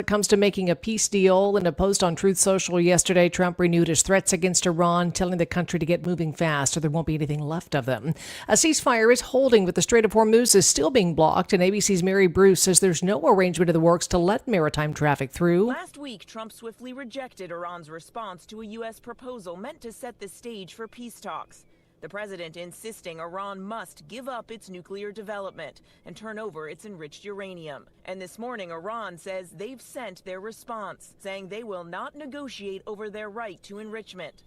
comes to making a peace deal. In a post on Truth Social yesterday, Trump renewed his threats against Iran, telling the country to get moving fast or there won't be anything left of them. A ceasefire is holding, but the Strait of Hormuz is still being blocked, and ABC's Mary Bruce says there's no arrangement in the works to let maritime traffic through. Last week, Trump swiftly rejected Iran's response to a U.S. proposal meant to set the stage for peace talks. The president insisting Iran must give up its nuclear development and turn over its enriched uranium. And this morning, Iran says they've sent their response, saying they will not negotiate over their right to enrichment.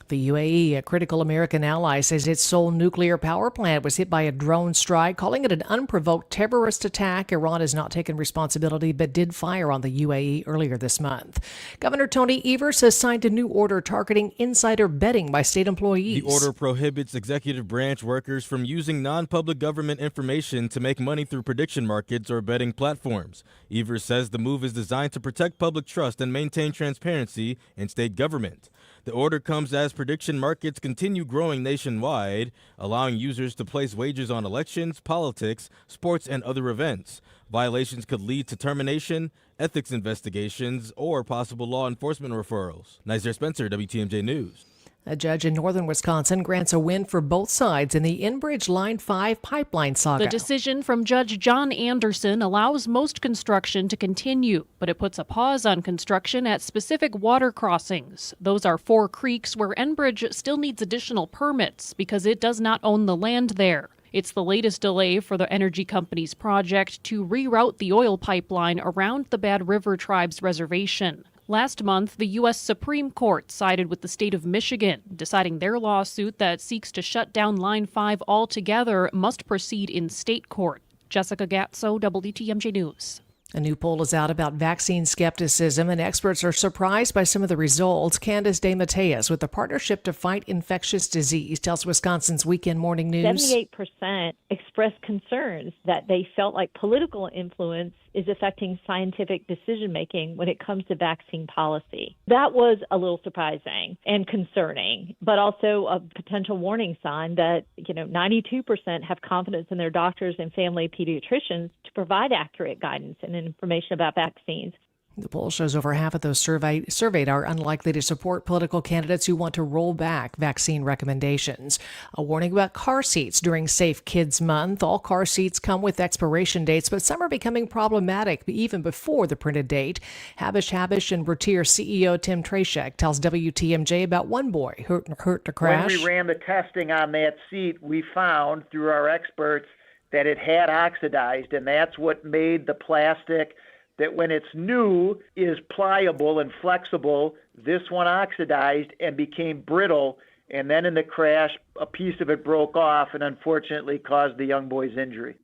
The UAE, a critical American ally, says its sole nuclear power plant was hit by a drone strike, calling it an unprovoked terrorist attack. Iran has not taken responsibility but did fire on the UAE earlier this month. Governor Tony Evers has signed a new order targeting insider betting by state employees. The order prohibits executive branch workers from using non-public government information to make money through prediction markets or betting platforms. Evers says the move is designed to protect public trust and maintain transparency in state government. The order comes as prediction markets continue growing nationwide, allowing users to place wagers on elections, politics, sports, and other events. Violations could lead to termination, ethics investigations, or possible law enforcement referrals. Nizer Spencer, WTMJ News. A judge in northern Wisconsin grants a win for both sides in the Enbridge Line 5 pipeline saga. The decision from Judge John Anderson allows most construction to continue, but it puts a pause on construction at specific water crossings. Those are 4 creeks where Enbridge still needs additional permits because it does not own the land there. It's the latest delay for the energy company's project to reroute the oil pipeline around the Bad River Tribe's reservation. Last month, the U.S. Supreme Court sided with the state of Michigan, deciding their lawsuit that seeks to shut down Line 5 altogether must proceed in state court. Jessica Gatso, WTMJ News. A new poll is out about vaccine skepticism, and experts are surprised by some of the results. Candace DeMatteis with the Partnership to Fight Infectious Disease tells Wisconsin's Weekend Morning News. 78% expressed concerns that they felt like political influence is affecting scientific decision-making when it comes to vaccine policy. That was a little surprising and concerning, but also a potential warning sign that, 92% have confidence in their doctors and family pediatricians to provide accurate guidance and information about vaccines. The poll shows over half of those surveyed are unlikely to support political candidates who want to roll back vaccine recommendations. A warning about car seats during Safe Kids Month. All car seats come with expiration dates, but some are becoming problematic even before the printed date. Habish and Bertier CEO Tim Trashek tells WTMJ about one boy hurt in a crash. When we ran the testing on that seat, we found through our experts that it had oxidized, and that's what made the plastic that when it's new is pliable and flexible. This one oxidized and became brittle, and then in the crash, a piece of it broke off and unfortunately caused the young boy's injury.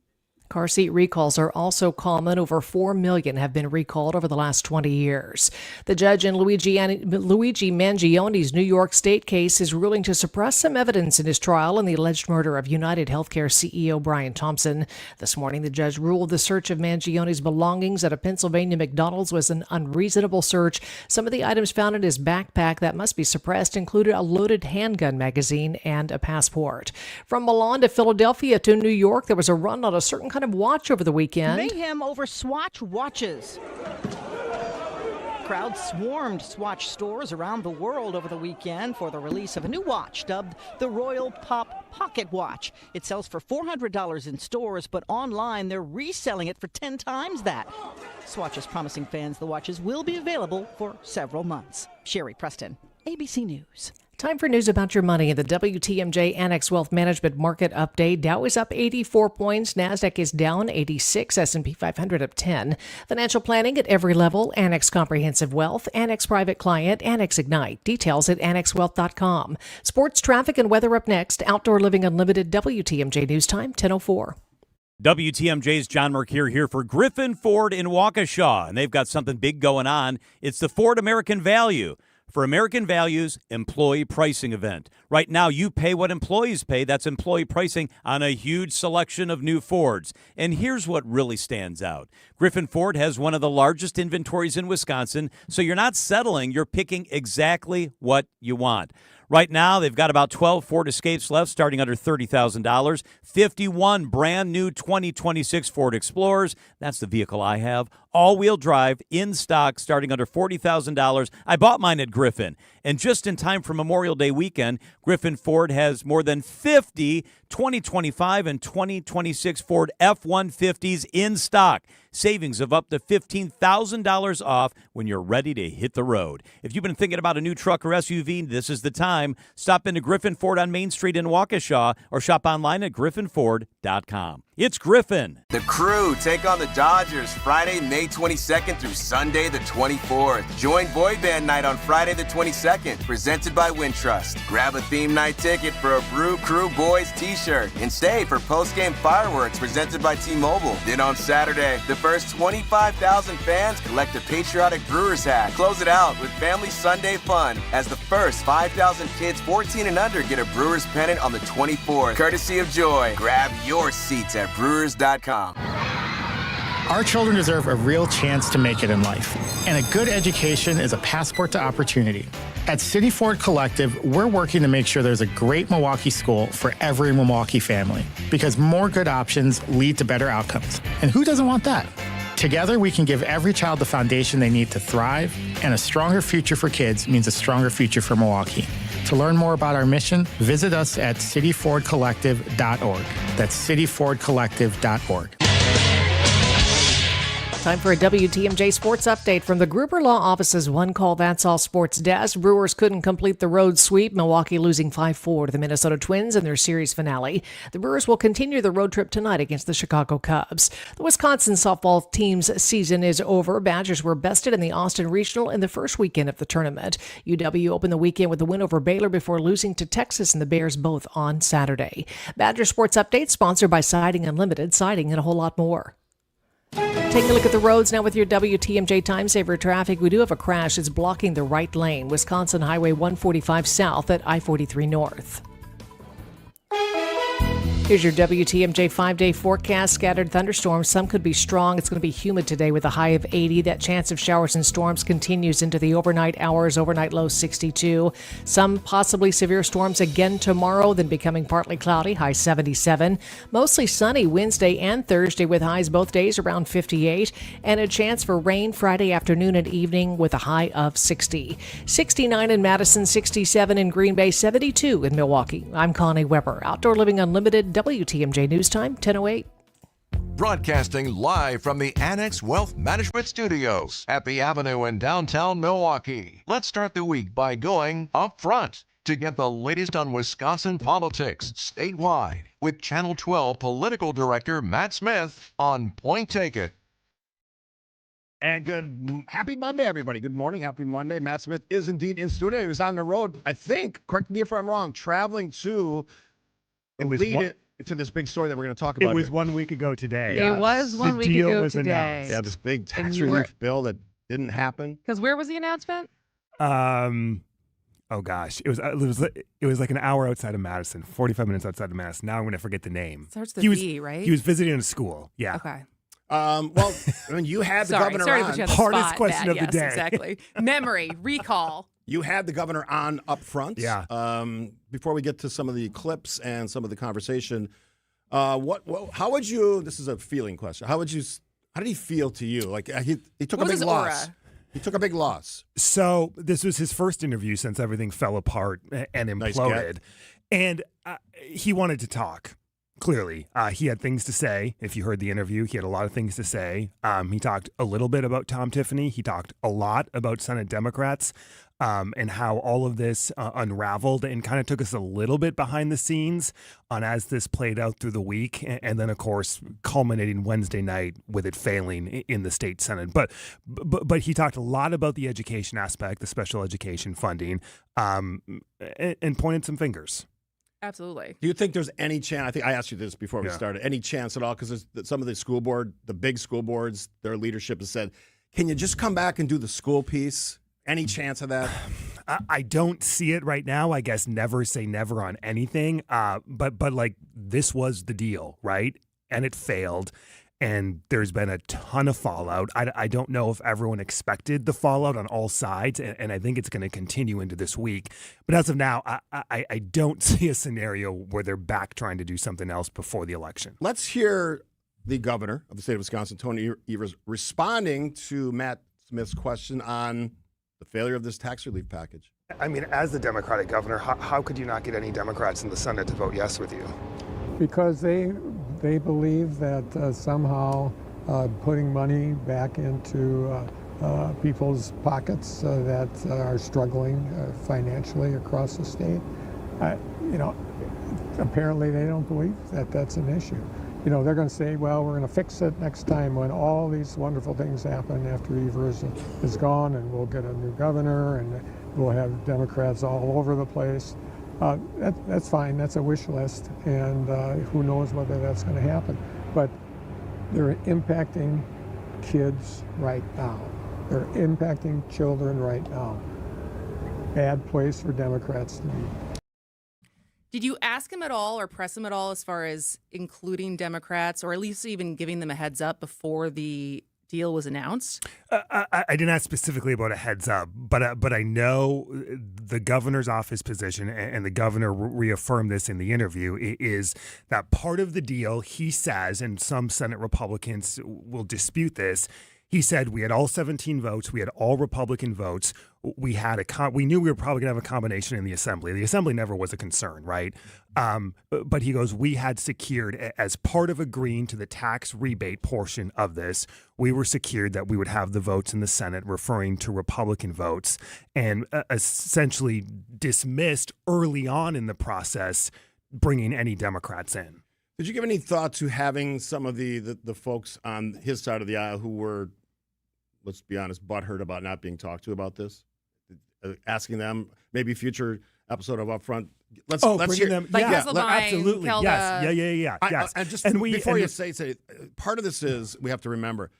Car seat recalls are also common. Over 4 million have been recalled over the last 20 years. The judge in Luigi Mangione's New York State case is ruling to suppress some evidence in his trial in the alleged murder of United Healthcare CEO Brian Thompson. This morning, the judge ruled the search of Mangione's belongings at a Pennsylvania McDonald's was an unreasonable search. Some of the items found in his backpack that must be suppressed included a loaded handgun magazine and a passport. From Milan to Philadelphia to New York, there was a run on a certain kind of watch over the weekend. Mayhem over Swatch watches. Crowds swarmed Swatch stores around the world over the weekend for the release of a new watch dubbed the Royal Pop Pocket Watch. It sells for $400 in stores, but online they're reselling it for 10 times that. Swatch is promising fans the watches will be available for several months. Sherry Preston, ABC News. Time for news about your money in the WTMJ Annex Wealth Management Market Update. Dow is up 84 points. NASDAQ is down 86. S&P 500 up 10. Financial planning at every level. Annex Comprehensive Wealth. Annex Private Client. Annex Ignite. Details at annexwealth.com. Sports, traffic, and weather up next. Outdoor Living Unlimited. WTMJ News Time 10:04. WTMJ's John Mercure here for Griffin Ford in Waukesha, and they've got something big going on. It's the Ford American Value. For American Values Employee Pricing Event. Right now, you pay what employees pay. That's employee pricing on a huge selection of new Fords. And here's what really stands out. Griffin Ford has one of the largest inventories in Wisconsin, so you're not settling. You're picking exactly what you want. Right now, they've got about 12 Ford Escapes left, starting under $30,000. 51 brand new 2026 Ford Explorers. That's the vehicle I have. All-wheel drive, in stock, starting under $40,000. I bought mine at Griffin. And just in time for Memorial Day weekend, Griffin Ford has more than 50 2025 and 2026 Ford F-150s in stock. Savings of up to $15,000 off when you're ready to hit the road. If you've been thinking about a new truck or SUV, this is the time. Stop into Griffin Ford on Main Street in Waukesha or shop online at griffinford.com. It's Griffin. The Crew take on the Dodgers Friday, May 22nd through Sunday the 24th. Join Boy Band Night on Friday the 22nd, presented by Wintrust. Grab a theme night ticket for a Brew Crew Boys t-shirt and stay for post-game fireworks presented by T-Mobile. Then on Saturday, the first 25,000 fans collect a patriotic Brewers hat. Close it out with Family Sunday fun as the first 5,000 kids 14 and under get a Brewers pennant on the 24th, courtesy of Joy. Grab your seats at Brewers.com. Our children deserve a real chance to make it in life, and a good education is a passport to opportunity. At City Ford Collective, we're working to make sure there's a great Milwaukee school for every Milwaukee family, because more good options lead to better outcomes. And who doesn't want that? Together, we can give every child the foundation they need to thrive, and a stronger future for kids means a stronger future for Milwaukee. To learn more about our mission, visit us at cityfordcollective.org. That's cityfordcollective.org. Time for a WTMJ Sports Update from the Gruber Law Office's One Call That's All Sports desk. Brewers couldn't complete the road sweep, Milwaukee losing 5-4 to the Minnesota Twins in their series finale. The Brewers will continue the road trip tonight against the Chicago Cubs. The Wisconsin softball team's season is over. Badgers were bested in the Austin Regional in the first weekend of the tournament. UW opened the weekend with a win over Baylor before losing to Texas and the Bears both on Saturday. Badger Sports Update sponsored by Siding Unlimited, siding and a whole lot more. Take a look at the roads now with your WTMJ Time Saver traffic. We do have a crash. It's blocking the right lane. Wisconsin Highway 145 south at I-43 north. Here's your WTMJ 5-day forecast. Scattered thunderstorms. Some could be strong. It's going to be humid today with a high of 80. That chance of showers and storms continues into the overnight hours. Overnight low 62. Some possibly severe storms again tomorrow, then becoming partly cloudy. High 77. Mostly sunny Wednesday and Thursday with highs both days around 58. And a chance for rain Friday afternoon and evening with a high of 60. 69 in Madison, 67 in Green Bay, 72 in Milwaukee. I'm Connie Weber. Outdoor Living Unlimited, WTMJ News Time, 10:08. Broadcasting live from the Annex Wealth Management Studios at the Avenue in downtown Milwaukee. Let's start the week by going up front to get the latest on Wisconsin politics statewide with Channel 12 Political Director Matt Smith on Point Take It. And happy Monday, everybody. Good morning. Happy Monday. Matt Smith is indeed in studio. He was on the road, I think, correct me if I'm wrong, traveling to to this big story that we're going to talk about. It was here. 1 week ago today. It was one week ago today. Announced. Yeah, this big tax relief bill that didn't happen. Because where was the announcement? Oh gosh, it was like an hour outside of Madison, 45 minutes outside of Madison. Now I'm going to forget the name. Starts with B, right? He was visiting a school. Yeah. Okay. Well, I mean, you had the governor sorry on. to put you on the Hardest spot, question Matt. of the day. Exactly. Memory, recall. You had the governor on up front. Yeah. Before we get to some of the clips and some of the conversation, how would you? This is a feeling question. How did he feel to you? Like he took a big loss. Aura? He took a big loss. So this was his first interview since everything fell apart and imploded, and he wanted to talk. Clearly, he had things to say. If you heard the interview, he had a lot of things to say. He talked a little bit about Tom Tiffany. He talked a lot about Senate Democrats and how all of this unraveled and kind of took us a little bit behind the scenes on as this played out through the week. And then, of course, culminating Wednesday night with it failing in the state Senate. But he talked a lot about the education aspect, the special education funding, and pointed some fingers. Absolutely. Do you think there's any chance? I think I asked you this before we started. Any chance at all? Because some of the big school boards, their leadership has said, "Can you just come back and do the school piece?" Any chance of that? I don't see it right now. I guess never say never on anything. But like this was the deal, right? And it failed. and there's been a ton of fallout. I don't know if everyone expected the fallout on all sides, and I think it's going to continue into this week. But as of now, I don't see a scenario where they're back trying to do something else before the election. Let's hear the governor of the state of Wisconsin, Tony Evers, responding to Matt Smith's question on the failure of this tax relief package. I mean, as the Democratic governor, how could you not get any Democrats in the Senate to vote yes with you? Because they believe that somehow putting money back into people's pockets that are struggling financially across the state, apparently they don't believe that that's an issue. They're going to say, well, we're going to fix it next time when all these wonderful things happen after Evers is gone, and we'll get a new governor, and we'll have Democrats all over the place. That's fine. That's a wish list, and who knows whether that's going to happen. But they're impacting kids right now. They're impacting children right now. Bad place for Democrats to be. Did you ask him at all or press him at all as far as including Democrats, or at least even giving them a heads up before the deal was announced? I didn't ask specifically about a heads up, but I know the governor's office position, and the governor reaffirmed this in the interview, is that part of the deal, he says, and some Senate Republicans will dispute this, he said we had all 17 votes. We had all Republican votes. We had we knew we were probably going to have a combination in the Assembly. The Assembly never was a concern, right? But he goes, we had secured, as part of agreeing to the tax rebate portion of this, we were secured that we would have the votes in the Senate, referring to Republican votes, and essentially dismissed early on in the process bringing any Democrats in. Did you give any thought to having some of the folks on his side of the aisle who were, let's be honest, butthurt about not being talked to about this? Asking them, maybe future episode of Upfront. Let's hear them. Like Yeah, absolutely. Kelda. Yes. Yes. And just and before you say, part of this is we have to remember,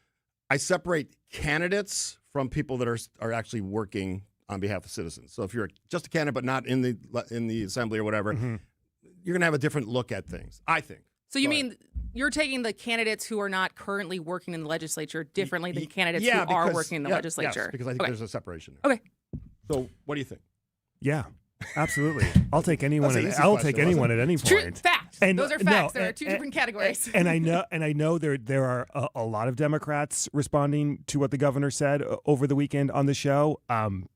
I separate candidates from people that are actually working on behalf of citizens. So if you're just a candidate but not in the assembly or whatever, you're going to have a different look at things, I think. So you mean you're taking the candidates who are not currently working in the legislature differently than candidates who are working in the legislature? Yes, because I think there's a separation there. Okay. So what do you think? Yeah, absolutely. I'll take anyone. I'll take anyone at any point. True fact. And those are facts. There are two different categories. And I know there are a lot of Democrats responding to what the governor said over the weekend on the show,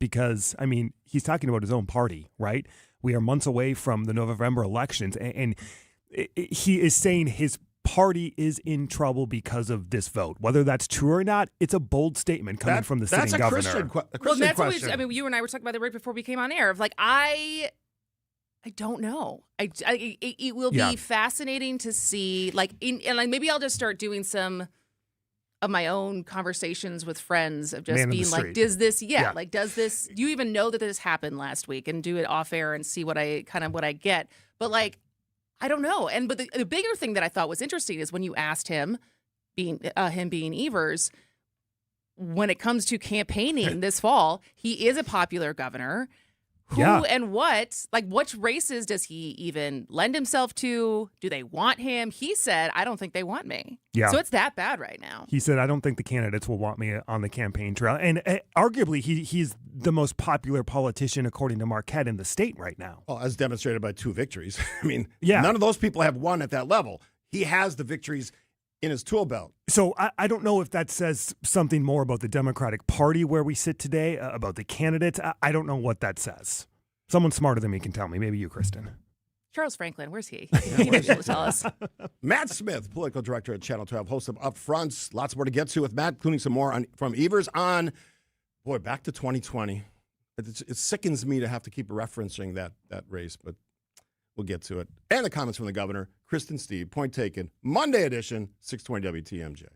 because I mean he's talking about his own party, right? We are months away from the November elections, and he is saying his party is in trouble because of this vote. Whether that's true or not, it's a bold statement coming from the sitting governor. That's a well, Christian that's question. what you and I were talking about that right before we came on air. Of like, I don't know. It will be fascinating to see. Maybe I'll just start doing some of my own conversations with friends of just being like, does this? Like, does this? Do you even know that this happened last week? And do it off air and see what I get. But like, I don't know. But the bigger thing that I thought was interesting is when you asked him, being Evers, when it comes to campaigning this fall, he is a popular governor. Who and what, like which races does he even lend himself to? Do they want him? He said, I don't think they want me. Yeah. So it's that bad right now. He said, I don't think the candidates will want me on the campaign trail. And arguably, he's the most popular politician, according to Marquette, in the state right now. Well, as demonstrated by 2 victories. I mean, none of those people have won at that level. He has the victories in his tool belt. So I don't know if that says something more about the Democratic Party where we sit today, about the candidates. I don't know what that says. Someone smarter than me can tell me. Maybe you, Kristen. Charles Franklin, where's he? He knows to tell us. Matt Smith, political director at Channel 12, host of Upfront. Lots more to get to with Matt, including some more from Evers on, back to 2020. It sickens me to have to keep referencing that race, but we'll get to it. And the comments from the governor, Kristen Steve, point taken, Monday edition, 620 WTMJ.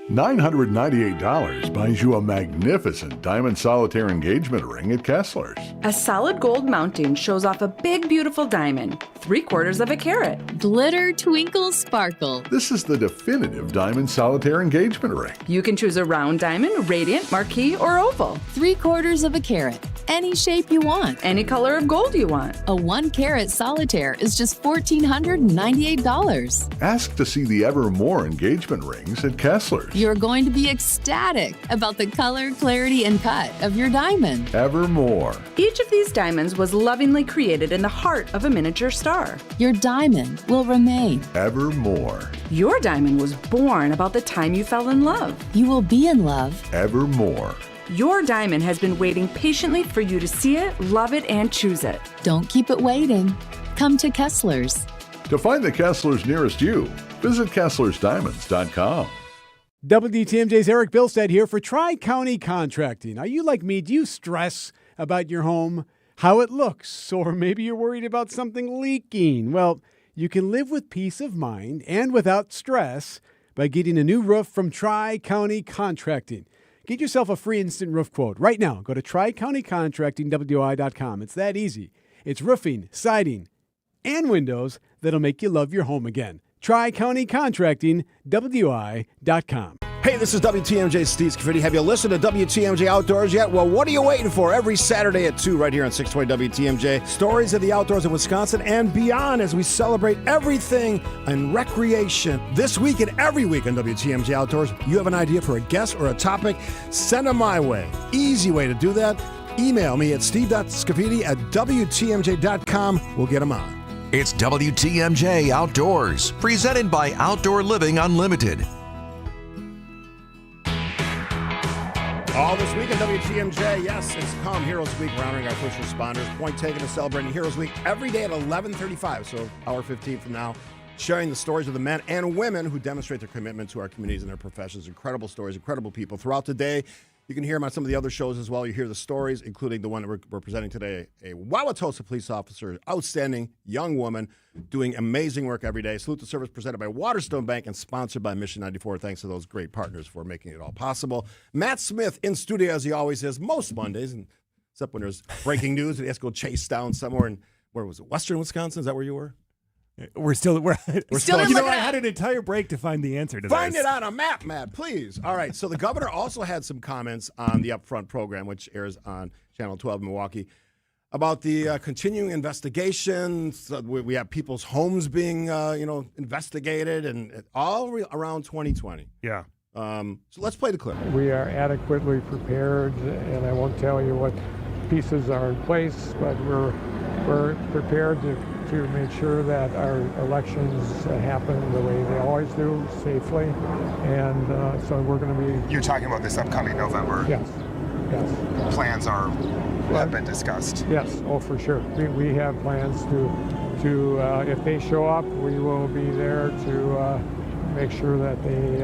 $998 buys you a magnificent diamond solitaire engagement ring at Kessler's. A solid gold mounting shows off a big, beautiful diamond, 3/4 carat. Glitter, twinkle, sparkle. This is the definitive diamond solitaire engagement ring. You can choose a round diamond, radiant, marquise, or oval. 3/4 carat. any shape you want. Any color of gold you want. A 1-carat solitaire is just $1,498. Ask to see the Evermore engagement rings at Kessler's. You're going to be ecstatic about the color, clarity, and cut of your diamond. Evermore. Each of these diamonds was lovingly created in the heart of a miniature star. Your diamond will remain. Evermore. Your diamond was born about the time you fell in love. You will be in love. Evermore. Your diamond has been waiting patiently for you to see it, love it, and choose it. Don't keep it waiting. Come to Kessler's. To find the Kessler's nearest you, visit KesslersDiamonds.com. WTMJ's Eric Bilstead here for Tri-County Contracting. Are you like me? Do you stress about your home, how it looks, or maybe you're worried about something leaking? Well, you can live with peace of mind and without stress by getting a new roof from Tri-County Contracting. Get yourself a free instant roof quote right now. Go to TriCountyContractingWI.com. It's that easy. It's roofing, siding, and windows that'll make you love your home again. TriCountyContractingWI.com. Hey, this is WTMJ Steve Scafidi. Have you listened to WTMJ Outdoors yet? Well, what are you waiting for? Every Saturday at 2 right here on 620 WTMJ. Stories of the outdoors in Wisconsin and beyond as we celebrate everything in recreation. This week and every week on WTMJ Outdoors, you have an idea for a guest or a topic, send them my way. Easy way to do that. Email me at steve.scafidi@WTMJ.com. We'll get them on. It's WTMJ Outdoors, presented by Outdoor Living Unlimited. All this week at WTMJ, yes, it's Calm Heroes Week. We're honoring our first responders. Point taken to celebrating Heroes Week every day at 11:35, so hour 15 from now, sharing the stories of the men and women who demonstrate their commitment to our communities and their professions. Incredible stories, incredible people. Throughout the day, you can hear them on some of the other shows as well. You hear the stories, including the one that we're presenting today, a Wauwatosa police officer, outstanding young woman, doing amazing work every day. Salute the service presented by Waterstone Bank and sponsored by Mission 94. Thanks to those great partners for making it all possible. Matt Smith in studio, as he always is, most Mondays, and except when there's breaking news and he has to go chase down somewhere in, where was it, Western Wisconsin? Is that where you were? We're still still you know, I had an entire break to find the answer to Find this. it on a map, Matt, please. All right, so the governor also had some comments on the Upfront program, which airs on Channel 12 in Milwaukee, about the continuing investigations. We have people's homes being, investigated, and all around 2020. Yeah. So let's play the clip. We are adequately prepared, and I won't tell you what pieces are in place, but we're prepared to make sure that our elections happen the way they always do, safely. And so we're going to be... You're talking about this upcoming November? Yes. Plans have been discussed? Yes, oh, for sure. We have plans to if they show up, we will be there to make sure that they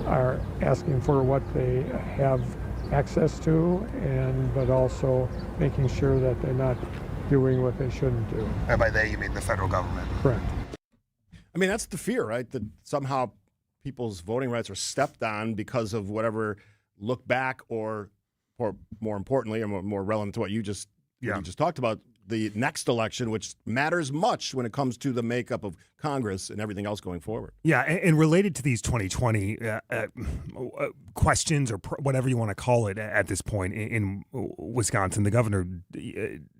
are asking for what they have access to, but also making sure that they're not doing what they shouldn't do. And by they, you mean the federal government? Correct. I mean, that's the fear, right? That somehow people's voting rights are stepped on because of whatever look back or more importantly, or more relevant to what you just talked about, the next election, which matters much when it comes to the makeup of Congress and everything else going forward. Yeah, and related to these 2020 questions or whatever you want to call it at this point in Wisconsin, the governor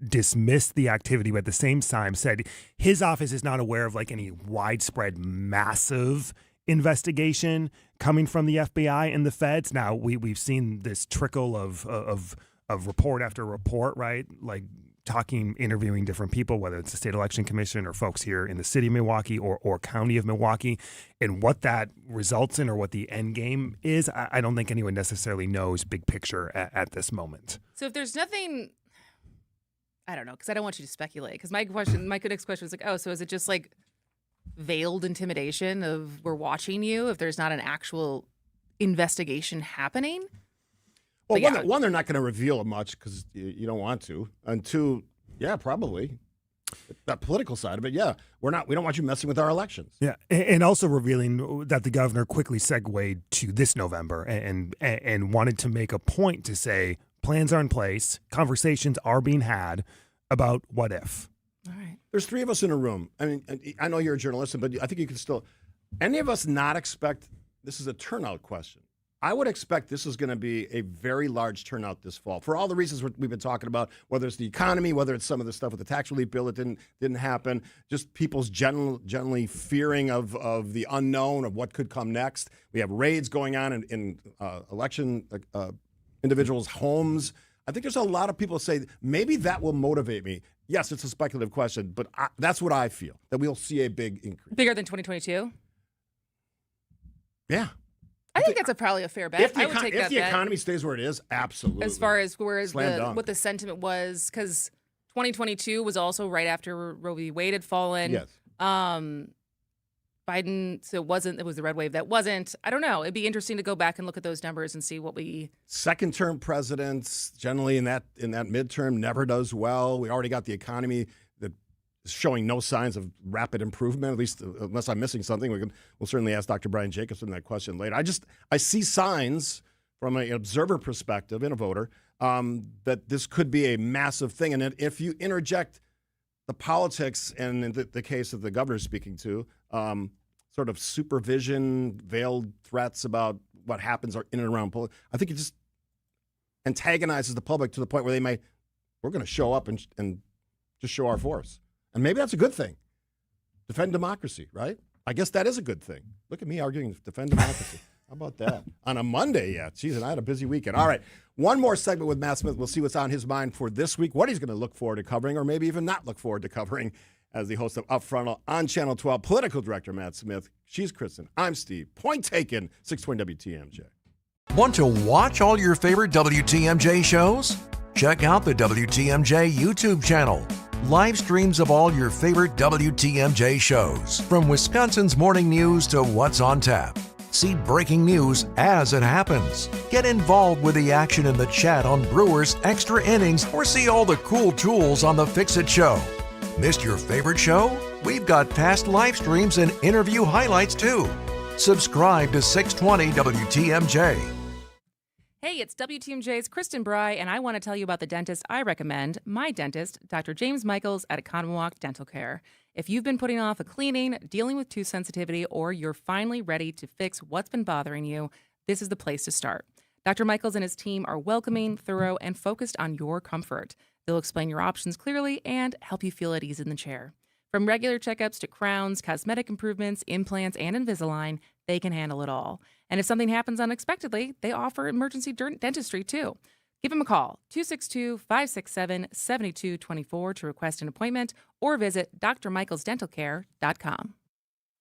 dismissed the activity, but at the same time said his office is not aware of like any widespread, massive investigation coming from the FBI and the feds. Now, we've seen this trickle of report after report, right? Like interviewing different people, whether it's the state election commission or folks here in the city of Milwaukee or county of Milwaukee, and what that results in or what the end game is. I don't think anyone necessarily knows big picture at this moment. So if there's nothing, I don't know, because I don't want you to speculate. Because my next question was like, oh, so is it just like veiled intimidation of we're watching you if there's not an actual investigation happening? Well, one, they're not going to reveal much because you don't want to. And two, yeah, probably. That political side of it, yeah. We don't want you messing with our elections. Yeah, and also revealing that the governor quickly segued to this November and wanted to make a point to say plans are in place, conversations are being had about what if. All right. There's three of us in a room. I mean, I know you're a journalist, but I think you can still, any of us not expect, this is a turnout question. I would expect this is going to be a very large turnout this fall for all the reasons we've been talking about, whether it's the economy, whether it's some of the stuff with the tax relief bill that didn't happen, just people's generally fearing of the unknown of what could come next. We have raids going on in election individuals' homes. I think there's a lot of people who say maybe that will motivate me. Yes, it's a speculative question, but that's what I feel, that we'll see a big increase. Bigger than 2022? Yeah. I think that's probably a fair bet. I would take that bet. If the economy stays where it is, absolutely. As far as what the sentiment was, because 2022 was also right after Roe v. Wade had fallen. Yes. Biden, so it was the red wave that wasn't. I don't know. It'd be interesting to go back and look at those numbers and see what we. Second-term presidents generally in that midterm never does well. We already got the economy that is showing no signs of rapid improvement. At least, unless I'm missing something, we'll certainly ask Dr. Brian Jacobson that question later. I see signs from an observer perspective and a voter that this could be a massive thing, and if you interject the politics and in the case of the governor speaking to. Sort of supervision, veiled threats about what happens in and around polling. I think it just antagonizes the public to the point where we're going to show up and just show our force. And maybe that's a good thing. Defend democracy, right? I guess that is a good thing. Look at me arguing defend democracy. How about that? On a Monday, yeah. Geez, and I had a busy weekend. All right, one more segment with Matt Smith. We'll see what's on his mind for this week, what he's going to look forward to covering, or maybe even not look forward to covering as the host of Upfront on Channel 12. Political director Matt Smith. She's Kristen. I'm Steve. Point taken, 620 WTMJ. Want to watch all your favorite WTMJ shows? Check out the WTMJ YouTube channel. Live streams of all your favorite WTMJ shows, from Wisconsin's morning news to what's on tap. See breaking news as it happens. Get involved with the action in the chat on Brewers Extra Innings, or see all the cool tools on the Fix-It Show. Missed your favorite show? We've got past live streams and interview highlights too. Subscribe to 620 WTMJ. Hey, it's WTMJ's Kristen Bry, and I want to tell you about the dentist I recommend, my dentist, Dr. James Michaels at Economwalk Dental Care. If you've been putting off a cleaning, dealing with tooth sensitivity, or you're finally ready to fix what's been bothering you, this is the place to start. Dr. Michaels and his team are welcoming, thorough, and focused on your comfort. They'll explain your options clearly and help you feel at ease in the chair. From regular checkups to crowns, cosmetic improvements, implants, and Invisalign, they can handle it all. And if something happens unexpectedly, they offer emergency dentistry too. Give them a call, 262-567-7224 to request an appointment, or visit drmichaelsdentalcare.com.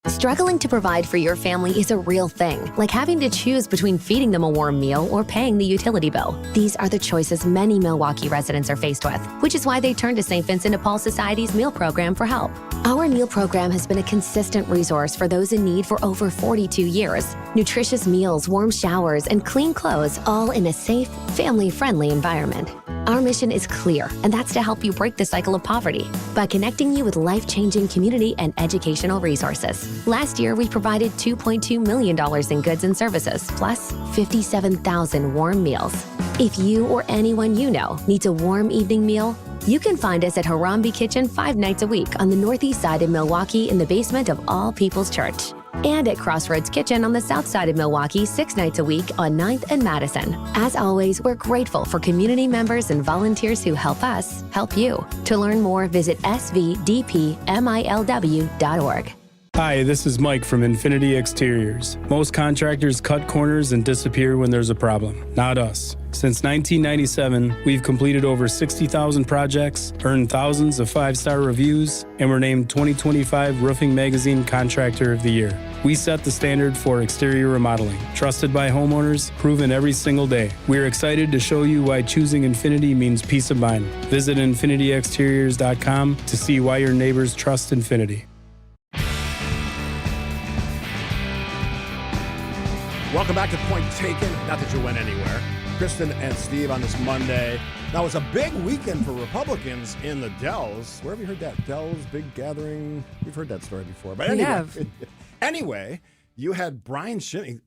Struggling to provide for your family is a real thing, like having to choose between feeding them a warm meal or paying the utility bill. These are the choices many Milwaukee residents are faced with, which is why they turn to St. Vincent de Paul Society's meal program for help. Our meal program has been a consistent resource for those in need for over 42 years. Nutritious meals, warm showers, and clean clothes, all in a safe, family-friendly environment. Our mission is clear, and that's to help you break the cycle of poverty by connecting you with life-changing community and educational resources. Last year, we provided $2.2 million in goods and services, plus 57,000 warm meals. If you or anyone you know needs a warm evening meal, you can find us at Harambe Kitchen 5 nights a week on the northeast side of Milwaukee in the basement of All People's Church. And at Crossroads Kitchen on the south side of Milwaukee 6 nights a week on 9th and Madison. As always, we're grateful for community members and volunteers who help us help you. To learn more, visit svdpmilw.org. Hi, this is Mike from Infinity Exteriors. Most contractors cut corners and disappear when there's a problem. Not us. Since 1997, we've completed over 60,000 projects, earned thousands of 5-star reviews, and were named 2025 Roofing Magazine Contractor of the Year. We set the standard for exterior remodeling. Trusted by homeowners, proven every single day. We're excited to show you why choosing Infinity means peace of mind. Visit infinityexteriors.com to see why your neighbors trust Infinity. Welcome back to Point Taken. Not that you went anywhere. Kristen and Steve on this Monday. Now, it's a big weekend for Republicans in the Dells. Where have you heard that? Dells, big gathering. We've heard that story before. But anyway, you had Brian Schimming.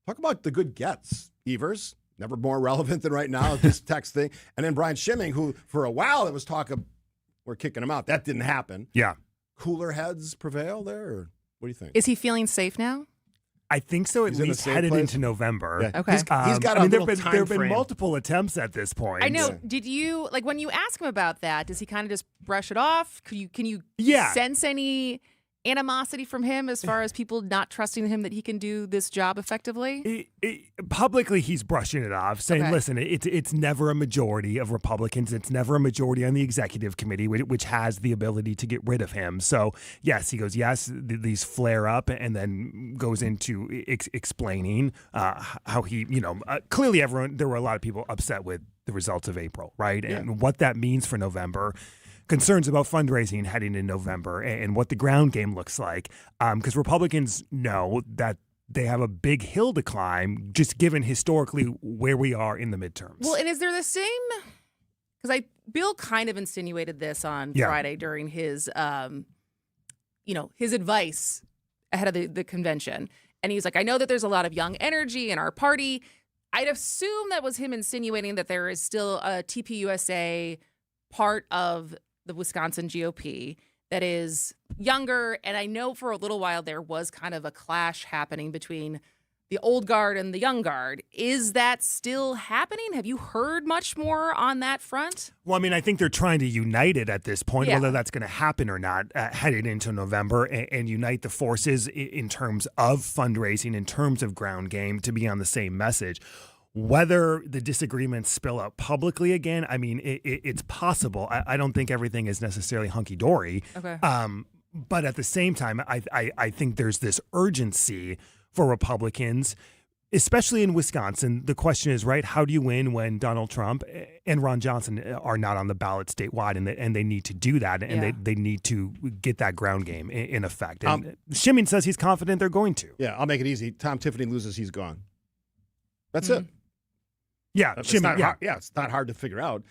Talk about the good gets. Evers, never more relevant than right now, this text thing. And then Brian Schimming, who for a while it was talk of we're kicking him out. That didn't happen. Yeah. Cooler heads prevail there? Or what do you think? Is he feeling safe now? I think so. At He's in the least same headed place? into November. Yeah. Okay. He's got a I mean, little there time have been frame. multiple attempts at this point. I know. Did you like when you ask him about that? Does he kind of just brush it off? Can you sense any animosity from him as far as people not trusting him that he can do this job effectively? Publicly, he's brushing it off, saying, Okay. listen, it's never a majority of Republicans. It's never a majority on the executive committee, which has the ability to get rid of him. So, yes, he goes, yes, these flare up, and then goes into explaining how he, clearly there were a lot of people upset with the results of April, right? Yeah. And what that means for November. Concerns about fundraising heading in November and what the ground game looks like. Because Republicans know that they have a big hill to climb, just given historically where we are in the midterms. Well, and is there the same? Because Bill kind of insinuated this on Friday during his, his advice ahead of the convention. And he's like, I know that there's a lot of young energy in our party. I'd assume that was him insinuating that there is still a TPUSA part of the Wisconsin GOP that is younger. And I know for a little while there was kind of a clash happening between the old guard and the young guard. Is that still happening? Have you heard much more on that front? Well, I mean, I think they're trying to unite it at this point, Yeah. whether that's going to happen or not, headed into November, and unite the forces in terms of fundraising, in terms of ground game, to be on the same message. Whether the disagreements spill out publicly again, I mean, it's possible. I don't think everything is necessarily hunky-dory. Okay. But at the same time, I think there's this urgency for Republicans, especially in Wisconsin. The question is, right, how do you win when Donald Trump and Ron Johnson are not on the ballot statewide, and they need to do that, and they need to get that ground game in effect. And Shimon says he's confident they're going to. Yeah, I'll make it easy. Tom Tiffany loses, he's gone. That's it. Yeah, It's Shimon, not hard, it's not hard to figure out.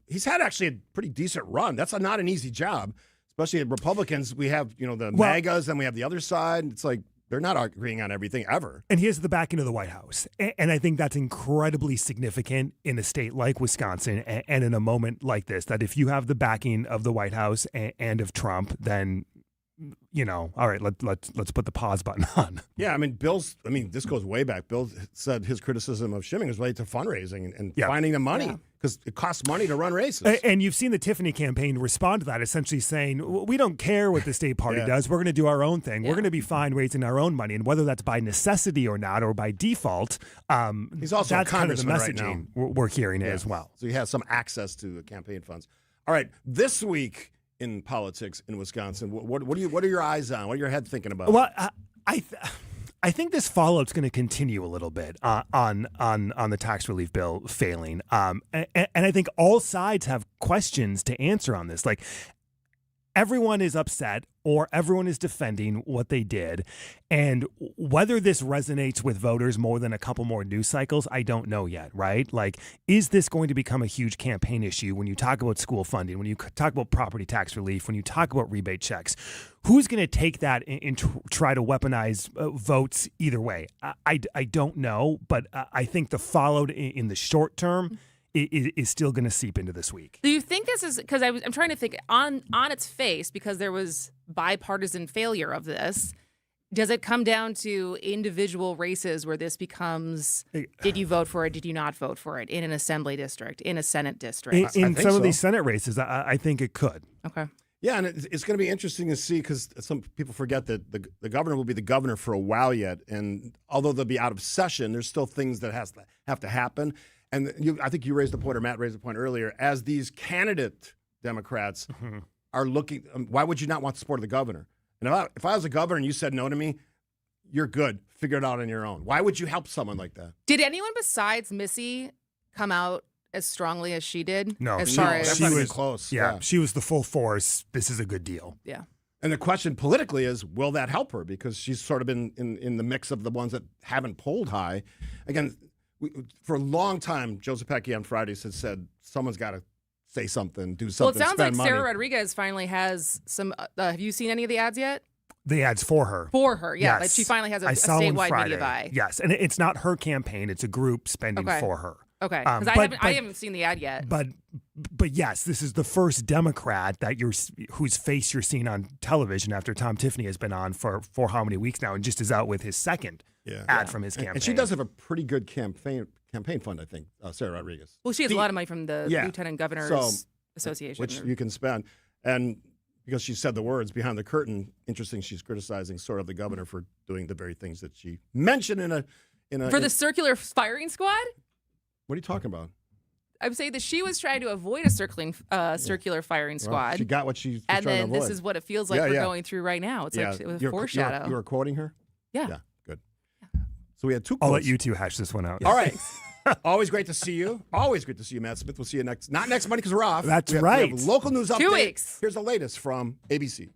He's had actually a pretty decent run. That's not an easy job, especially at Republicans. We have, the MAGAs, and we have the other side. It's like they're not agreeing on everything ever. And he has the backing of the White House. And I think that's incredibly significant in a state like Wisconsin and in a moment like this, that if you have the backing of the White House and of Trump, then, all right, let's put the pause button on. Yeah, this goes way back. Bill said his criticism of Shimon was related to fundraising and finding the money, because it costs money to run races. And you've seen the Tiffany campaign respond to that, essentially saying, we don't care what the state party does. We're going to do our own thing. We're going to be fine raising our own money. And whether that's by necessity or not, or by default, he's also that's a kind of the congressman right messaging now. we're hearing as well. So he has some access to campaign funds. All right, this week in politics in Wisconsin, what are your eyes on? What are your head thinking about? Well, I think this follow-up's going to continue a little bit on the tax relief bill failing, and I think all sides have questions to answer on this. Like, everyone is upset or everyone is defending what they did, and whether this resonates with voters more than a couple more news cycles, I don't know yet, right? Like, is this going to become a huge campaign issue when you talk about school funding, when you talk about property tax relief, when you talk about rebate checks? Who's going to take that and try to weaponize votes either way? I don't know, but I think the followed in the short term is still going to seep into this week. Do you think this is because I'm trying to think on its face, because there was bipartisan failure of this? Does it come down to individual races where this becomes, did you vote for it? Did you not vote for it in an assembly district, in a Senate district? In some of these Senate races, I think it could. Okay. Yeah, and it's going to be interesting to see, because some people forget that the governor will be the governor for a while yet. And although they'll be out of session, there's still things that have to happen. And I think you raised the point, or Matt raised the point earlier, as these candidate Democrats are looking, why would you not want the support of the governor? And if I was a governor and you said no to me, you're good. Figure it out on your own. Why would you help someone like that? Did anyone besides Missy come out as strongly as she did? No, as far as that's not even close. Yeah, she was the full force. This is a good deal. Yeah. And the question politically is, will that help her? Because she's sort of been in the mix of the ones that haven't polled high. Again, for a long time, Joe Zepecki on Fridays had said someone's got to say something, do something, Well, it sounds like spend money. Sarah Rodriguez finally has some. Have you seen any of the ads yet? The ads for her. For her, yeah. Yes. Like she finally has a I saw one statewide Friday. media buy. Yes, and it's not her campaign; it's a group spending for her. Okay, because I haven't seen the ad yet. But yes, this is the first Democrat that whose face you're seeing on television after Tom Tiffany has been on for how many weeks now, and just is out with his second ad from his campaign. And she does have a pretty good campaign fund, I think, Sarah Rodriguez. Well, she has a lot of money from the Lieutenant Governor's Association. Which you can spend. And because she said the words behind the curtain, interesting, she's criticizing sort of the governor for doing the very things that she mentioned in a the circular firing squad? What are you talking about? I'm saying that she was trying to avoid a circular firing squad. Well, she got what she was and trying to then avoid. this is what it feels like we're going through right now. It's like a foreshadow. You were quoting her? Yeah. Yeah, good. So we had two quotes. I'll let you two hash this one out. All right. Always great to see you. Always great to see you, Matt Smith. We'll see you not next Monday because we're off. That's we right. have local news update. 2 weeks. Here's the latest from ABC.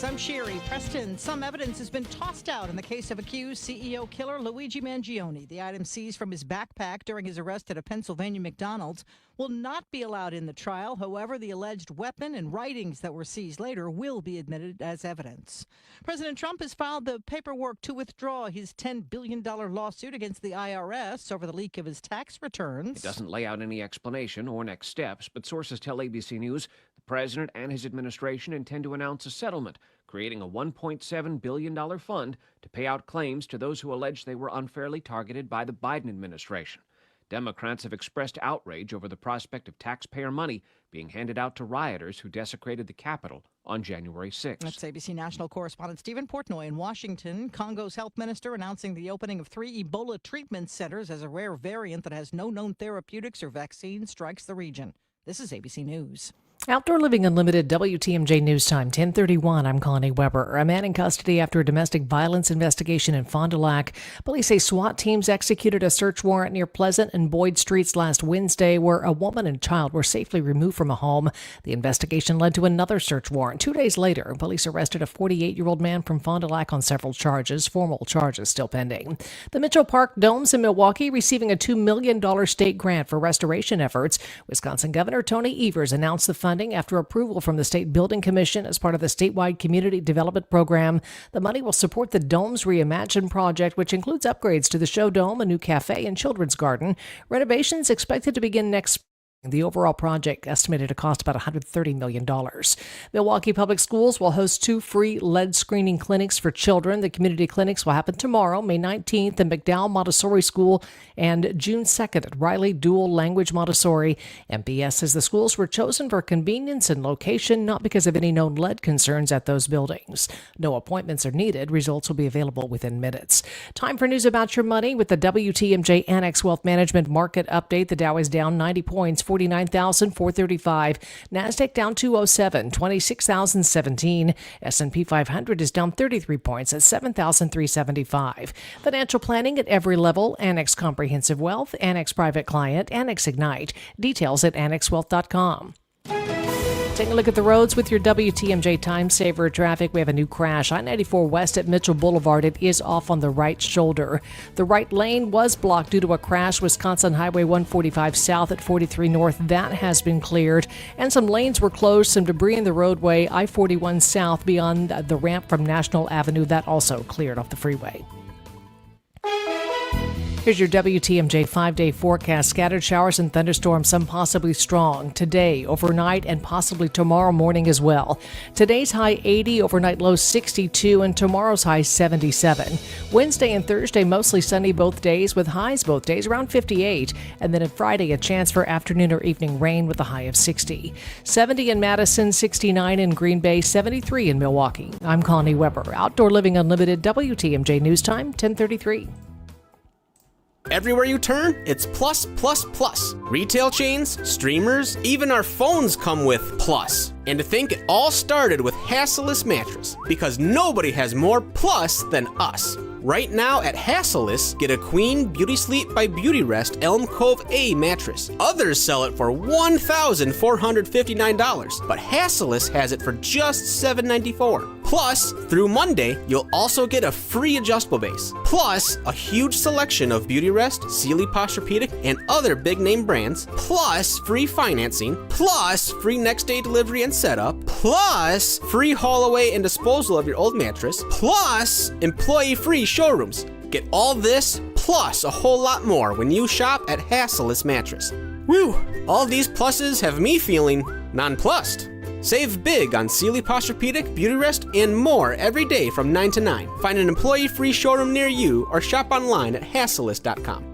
I'm Sherry Preston. Some evidence has been tossed out in the case of accused CEO killer Luigi Mangione. The item seized from his backpack during his arrest at a Pennsylvania McDonald's will not be allowed in the trial. However, the alleged weapon and writings that were seized later will be admitted as evidence. President Trump has filed the paperwork to withdraw his $10 billion lawsuit against the IRS over the leak of his tax returns. It doesn't lay out any explanation or next steps, but sources tell ABC News the president and his administration intend to announce a settlement, creating a $1.7 billion fund to pay out claims to those who allege they were unfairly targeted by the Biden administration. Democrats have expressed outrage over the prospect of taxpayer money being handed out to rioters who desecrated the Capitol on January 6th. That's ABC national correspondent Stephen Portnoy in Washington. Congo's health minister announcing the opening of 3 Ebola treatment centers as a rare variant that has no known therapeutics or vaccines strikes the region. This is ABC News. Outdoor Living Unlimited, WTMJ News Time, 10:31. I'm Connie Weber. A man in custody after a domestic violence investigation in Fond du Lac. Police say SWAT teams executed a search warrant near Pleasant and Boyd Streets last Wednesday, where a woman and child were safely removed from a home. The investigation led to another search warrant. 2 days later, police arrested a 48-year-old man from Fond du Lac on several charges. Formal charges still pending. The Mitchell Park Domes in Milwaukee receiving a $2 million state grant for restoration efforts. Wisconsin Governor Tony Evers announced the funding after approval from the State Building Commission as part of the statewide community development program. The money will support the Domes Reimagine project, which includes upgrades to the show dome, a new cafe, and children's garden. Renovations expected to begin next spring. The overall project estimated to cost about $130 million. Milwaukee Public Schools will host 2 free lead screening clinics for children. The community clinics will happen tomorrow, May 19th, at McDowell Montessori School and June 2nd at Riley Dual Language Montessori. MPS says the schools were chosen for convenience and location, not because of any known lead concerns at those buildings. No appointments are needed. Results will be available within minutes. Time for news about your money with the WTMJ Annex Wealth Management Market Update. The Dow is down 90 points. 49,435. NASDAQ down 207, 26,017. S&P 500 is down 33 points at 7,375. Financial planning at every level. Annex Comprehensive Wealth, Annex Private Client, Annex Ignite. Details at annexwealth.com. Taking a look at the roads with your WTMJ Time Saver traffic. We have a new crash. I-94 west at Mitchell Boulevard. It is off on the right shoulder. The right lane was blocked due to a crash. Wisconsin Highway 145 south at 43 north. That has been cleared. And some lanes were closed. Some debris in the roadway. I-41 south beyond the ramp from National Avenue. That also cleared off the freeway. Here's your WTMJ 5-day forecast. Scattered showers and thunderstorms, some possibly strong today, overnight, and possibly tomorrow morning as well. Today's high 80, overnight low 62, and tomorrow's high 77. Wednesday and Thursday, mostly sunny both days, with highs both days around 58. And then on Friday, a chance for afternoon or evening rain with a high of 60. 70 in Madison, 69 in Green Bay, 73 in Milwaukee. I'm Connie Weber. Outdoor Living Unlimited, WTMJ News Time, 10:33. Everywhere you turn, it's plus, plus, plus. Retail chains, streamers, even our phones come with plus. And to think it all started with Hassellus Mattress, because nobody has more plus than us. Right now at Hassellus, get a Queen Beauty Sleep by Beautyrest Elm Cove A mattress. Others sell it for $1,459, but Hassellus has it for just $794. Plus, through Monday, you'll also get a free adjustable base. Plus, a huge selection of Beautyrest, Sealy Posturepedic, and other big name brands. Plus, free financing. Plus, free next day delivery and setup. Plus, free haul away and disposal of your old mattress. Plus, employee-free showrooms. Get all this, plus a whole lot more when you shop at Hassellus Mattress. Woo! All these pluses have me feeling nonplussed. Save big on Sealy Posturepedic, Beauty Rest, and more every day from 9 to 9. Find an employee-free showroom near you or shop online at Hassellist.com.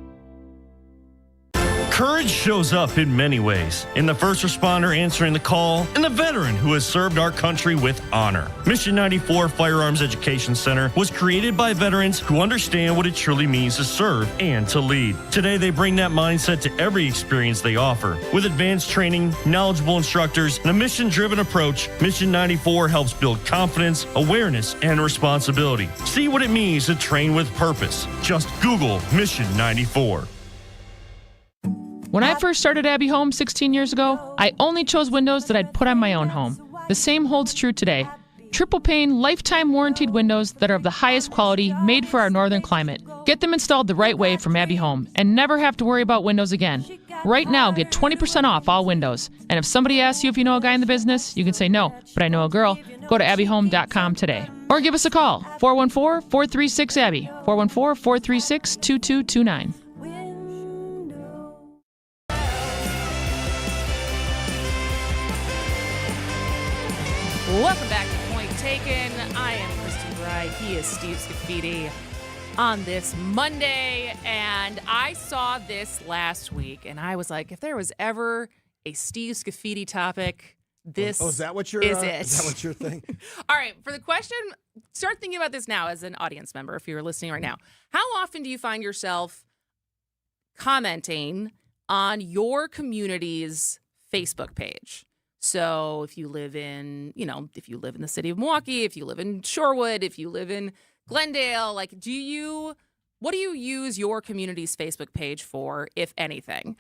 Courage shows up in many ways. In the first responder answering the call and the veteran who has served our country with honor. Mission 94 Firearms Education Center was created by veterans who understand what it truly means to serve and to lead. Today, they bring that mindset to every experience they offer. With advanced training, knowledgeable instructors, and a mission-driven approach, Mission 94 helps build confidence, awareness, and responsibility. See what it means to train with purpose. Just Google Mission 94. When I first started Abbey Home 16 years ago, I only chose windows that I'd put on my own home. The same holds true today. Triple pane, lifetime warranted windows that are of the highest quality, made for our northern climate. Get them installed the right way from Abbey Home and never have to worry about windows again. Right now, get 20% off all windows. And if somebody asks you if you know a guy in the business, you can say no, but I know a girl. Go to abbyhome.com today. Or give us a call, 414-436-ABBY, 414-436-2229. Welcome back to Point Taken. I am Kristen Bride. He is Steve Scafidi on this Monday. And I saw this last week, and I was like, if there was ever a Steve Scafidi topic, this is that what you're, is it. Is that what you're thinking? All right, for the question, start thinking about this now as an audience member, if you're listening right now. How often do you find yourself commenting on your community's Facebook page? So if you live in, if you live in the city of Milwaukee, if you live in Shorewood, if you live in Glendale, what do you use your community's Facebook page for, if anything?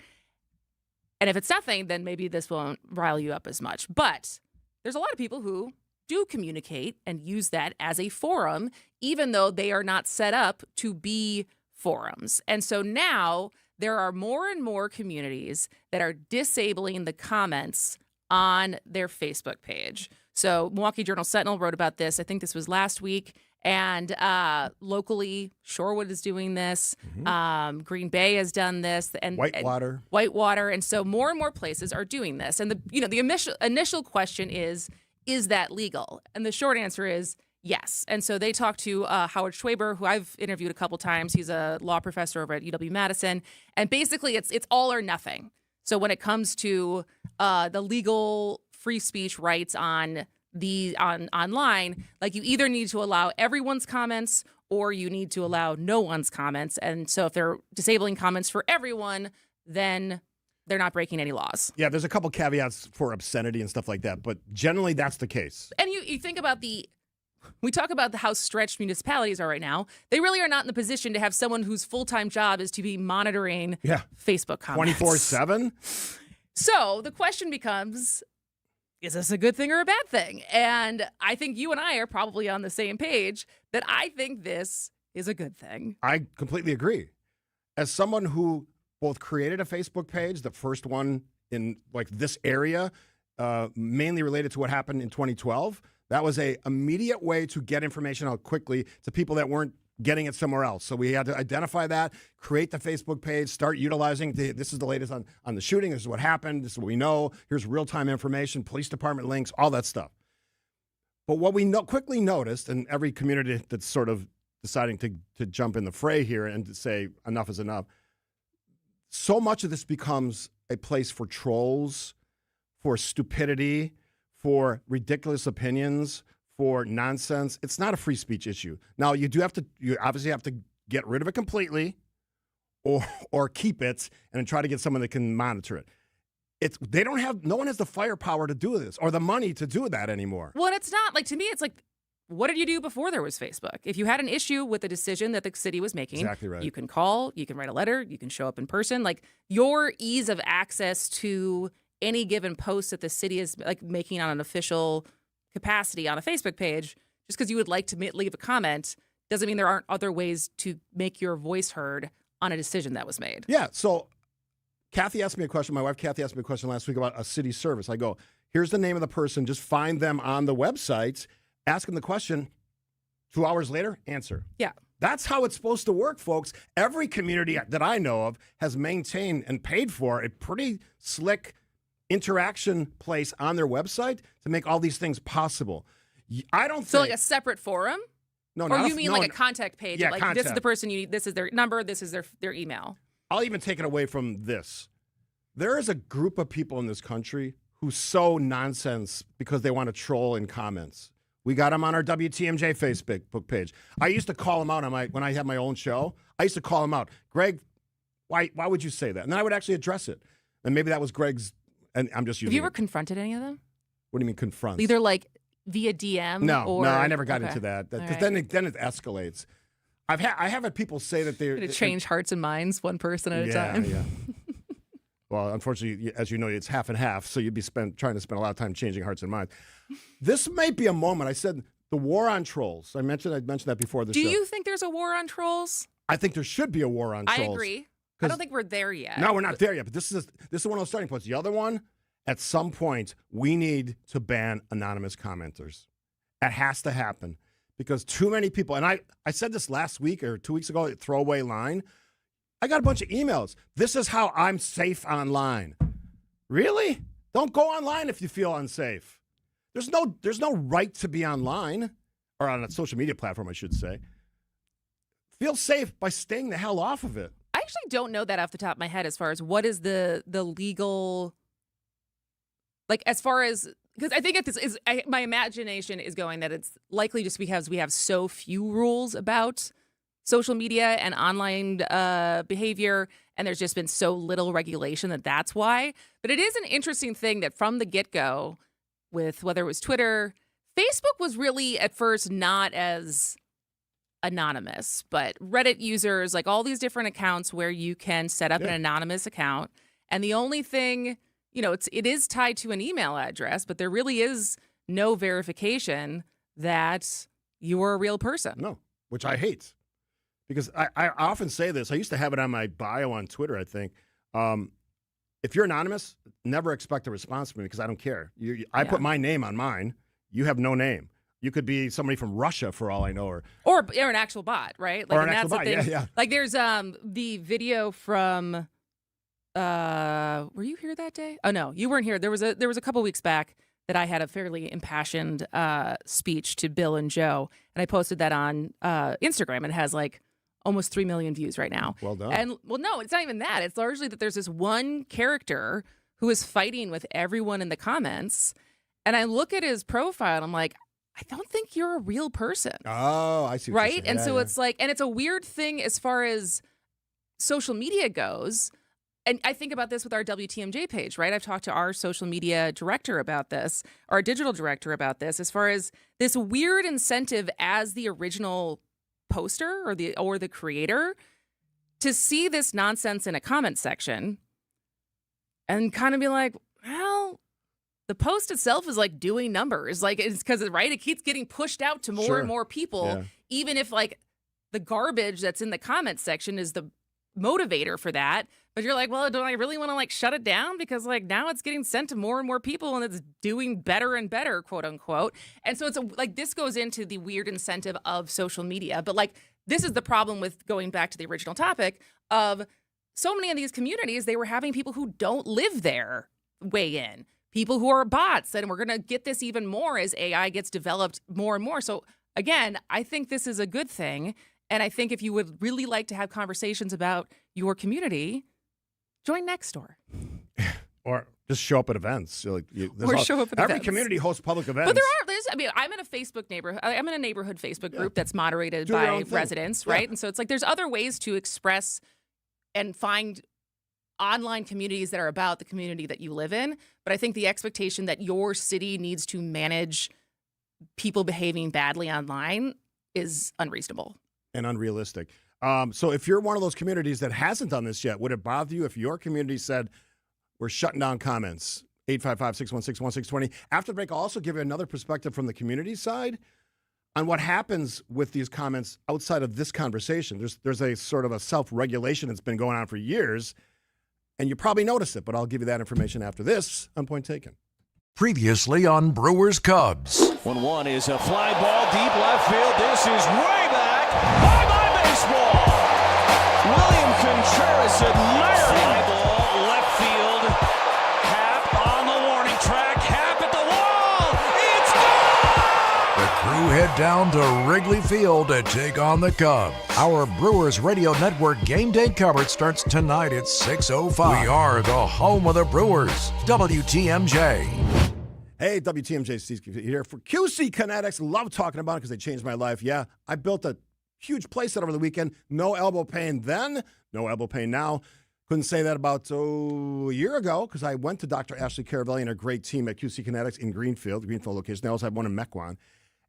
And if it's nothing, then maybe this won't rile you up as much. But there's a lot of people who do communicate and use that as a forum, even though they are not set up to be forums. And so now there are more and more communities that are disabling the comments on their Facebook page. So Milwaukee Journal-Sentinel wrote about this. I think this was last week. And locally, Shorewood is doing this. Mm-hmm. Green Bay has done this. And Whitewater. And so more and more places are doing this. And the initial question is that legal? And the short answer is yes. And so they talked to Howard Schwaber, who I've interviewed a couple times. He's a law professor over at UW-Madison. And basically, it's all or nothing. So when it comes to the legal free speech rights online, you either need to allow everyone's comments or you need to allow no one's comments. And so if they're disabling comments for everyone, then they're not breaking any laws. Yeah, there's a couple caveats for obscenity and stuff like that, but generally that's the case. And you think about we talk about how stretched municipalities are right now. They really are not in the position to have someone whose full-time job is to be monitoring Facebook comments. 24/7? So the question becomes, is this a good thing or a bad thing? And I think you and I are probably on the same page that I think this is a good thing. I completely agree. As someone who both created a Facebook page, the first one in this area, mainly related to what happened in 2012, that was an immediate way to get information out quickly to people that weren't getting it somewhere else. So we had to identify that, create the Facebook page, start utilizing this is the latest on the shooting, this is what happened, this is what we know, here's real-time information, police department links, all that stuff. But what we quickly noticed, and every community that's sort of deciding to jump in the fray here and to say enough is enough, so much of this becomes a place for trolls, for stupidity, for ridiculous opinions, for nonsense. It's not a free speech issue. Now, you obviously have to get rid of it completely or keep it and then try to get someone that can monitor it. No one has the firepower to do this or the money to do that anymore. Well, and it's not to me, it's what did you do before there was Facebook? If you had an issue with a decision that the city was making, exactly right. You can call, you can write a letter, you can show up in person. Your ease of access to any given post that the city is making on an official capacity on a Facebook page, just because you would like to leave a comment, doesn't mean there aren't other ways to make your voice heard on a decision that was made. Yeah. So Kathy asked me a question. My wife Kathy asked me a question last week about a city service. I go, here's the name of the person. Just find them on the website, ask them the question. 2 hours later, answer. Yeah. That's how it's supposed to work, folks. Every community that I know of has maintained and paid for a pretty slick interaction place on their website to make all these things possible. I don't think... So like a separate forum? No, or you mean like a contact page? Yeah, like contact. This is the person you need. This is their number. This is their email. I'll even take it away from this. There is a group of people in this country who sow nonsense because they want to troll in comments. We got them on our WTMJ Facebook page. I used to call them out when I had my own show. I used to call them out. Greg, why would you say that? And then I would actually address it. And maybe that was Greg's, and I'm just using Have you ever it. confronted any of them? What do you mean confront? Either like via DM? No, I never got into that. All Because then it escalates. I have had people say that they're to change hearts and minds one person at a time. Yeah. Well, unfortunately, as you know, it's half and half. So you'd be trying to spend a lot of time changing hearts and minds. This might be a moment. I said the war on trolls. I mentioned that before the show. Do you think there's a war on trolls? I think there should be a war on trolls. I agree. I don't think we're there yet. No, we're not there yet. But this is one of those starting points. The other one, at some point, we need to ban anonymous commenters. It has to happen because too many people, and I said this last week or 2 weeks ago, throwaway line. I got a bunch of emails. This is how I'm safe online. Really? Don't go online if you feel unsafe. There's no right to be online or on a social media platform, I should say. Feel safe by staying the hell off of it. I actually don't know that off the top of my head as far as what is the legal, like as far as, because I think my imagination is going that it's likely just because we have so few rules about social media and online behavior, and there's just been so little regulation that's why. But it is an interesting thing that from the get-go, with whether it was Twitter, Facebook was really at first not as anonymous, but Reddit users, like all these different accounts where you can set up an anonymous account. And the only thing, it is tied to an email address, but there really is no verification that you are a real person. No, which I hate. Because I often say this. I used to have it on my bio on Twitter, I think. If you're anonymous, never expect a response from me because I don't care. I put my name on mine. You have no name. You could be somebody from Russia for all I know. Or an actual bot, right? Or an actual bot, yeah. Like there's the video from, were you here that day? Oh, no, you weren't here. There was a couple weeks back that I had a fairly impassioned speech to Bill and Joe, and I posted that on Instagram, and it has like almost 3 million views right now. Well done. And no, it's not even that. It's largely that there's this one character who is fighting with everyone in the comments, and I look at his profile, and I'm like, I don't think you're a real person. Oh, I see what you're saying. And so it's like, and it's a weird thing as far as social media goes. And I think about this with our WTMJ page, right? I've talked to our social media director about this, our digital director about this, as far as this weird incentive as the original poster or the creator to see this nonsense in a comment section and kind of be like, well, the post itself is like doing numbers. Like it's because, right, it keeps getting pushed out to more and more people, even if like the garbage that's in the comment section is the motivator for that. But you're like, well, don't I really want to like shut it down? Because like now it's getting sent to more and more people and it's doing better and better, quote unquote. And so it's like this goes into the weird incentive of social media. But like this is the problem with going back to the original topic of so many of these communities, they were having people who don't live there weigh in. People who are bots, and we're going to get this even more as AI gets developed more and more. So again, I think this is a good thing. And I think if you would really like to have conversations about your community, join Nextdoor. Or just show up at events. Show up at every events. community hosts public events. But I'm in a Facebook neighborhood. I'm in a neighborhood Facebook group that's moderated by residents, right? And so it's like there's other ways to express and find online communities that are about the community that you live in. But I think the expectation that your city needs to manage people behaving badly online is unreasonable. And unrealistic. So if you're one of those communities that hasn't done this yet, would it bother you if your community said, we're shutting down comments? 855-616-1620. After the break, I'll also give you another perspective from the community side on what happens with these comments outside of this conversation. There's a sort of a self-regulation that's been going on for years, and you probably notice it, but I'll give you that information after this on Point Taken. Previously on Brewers Cubs. 1-1 is a fly ball deep left field. This is way back. Bye-bye baseball. William Contreras admiring fly ball left field. Cap on head down to Wrigley Field to take on the Cubs. Our Brewers Radio Network game day coverage starts tonight at 6:05. We are the home of the Brewers, WTMJ. Hey, WTMJ, Steve here for QC Kinetics. Love talking about it because they changed my life. Yeah, I built a huge playset over the weekend. No elbow pain then, no elbow pain now. Couldn't say that about a year ago because I went to Dr. Ashley Caravelli and a great team at QC Kinetics in Greenfield, the Greenfield location. They also have one in Mequon.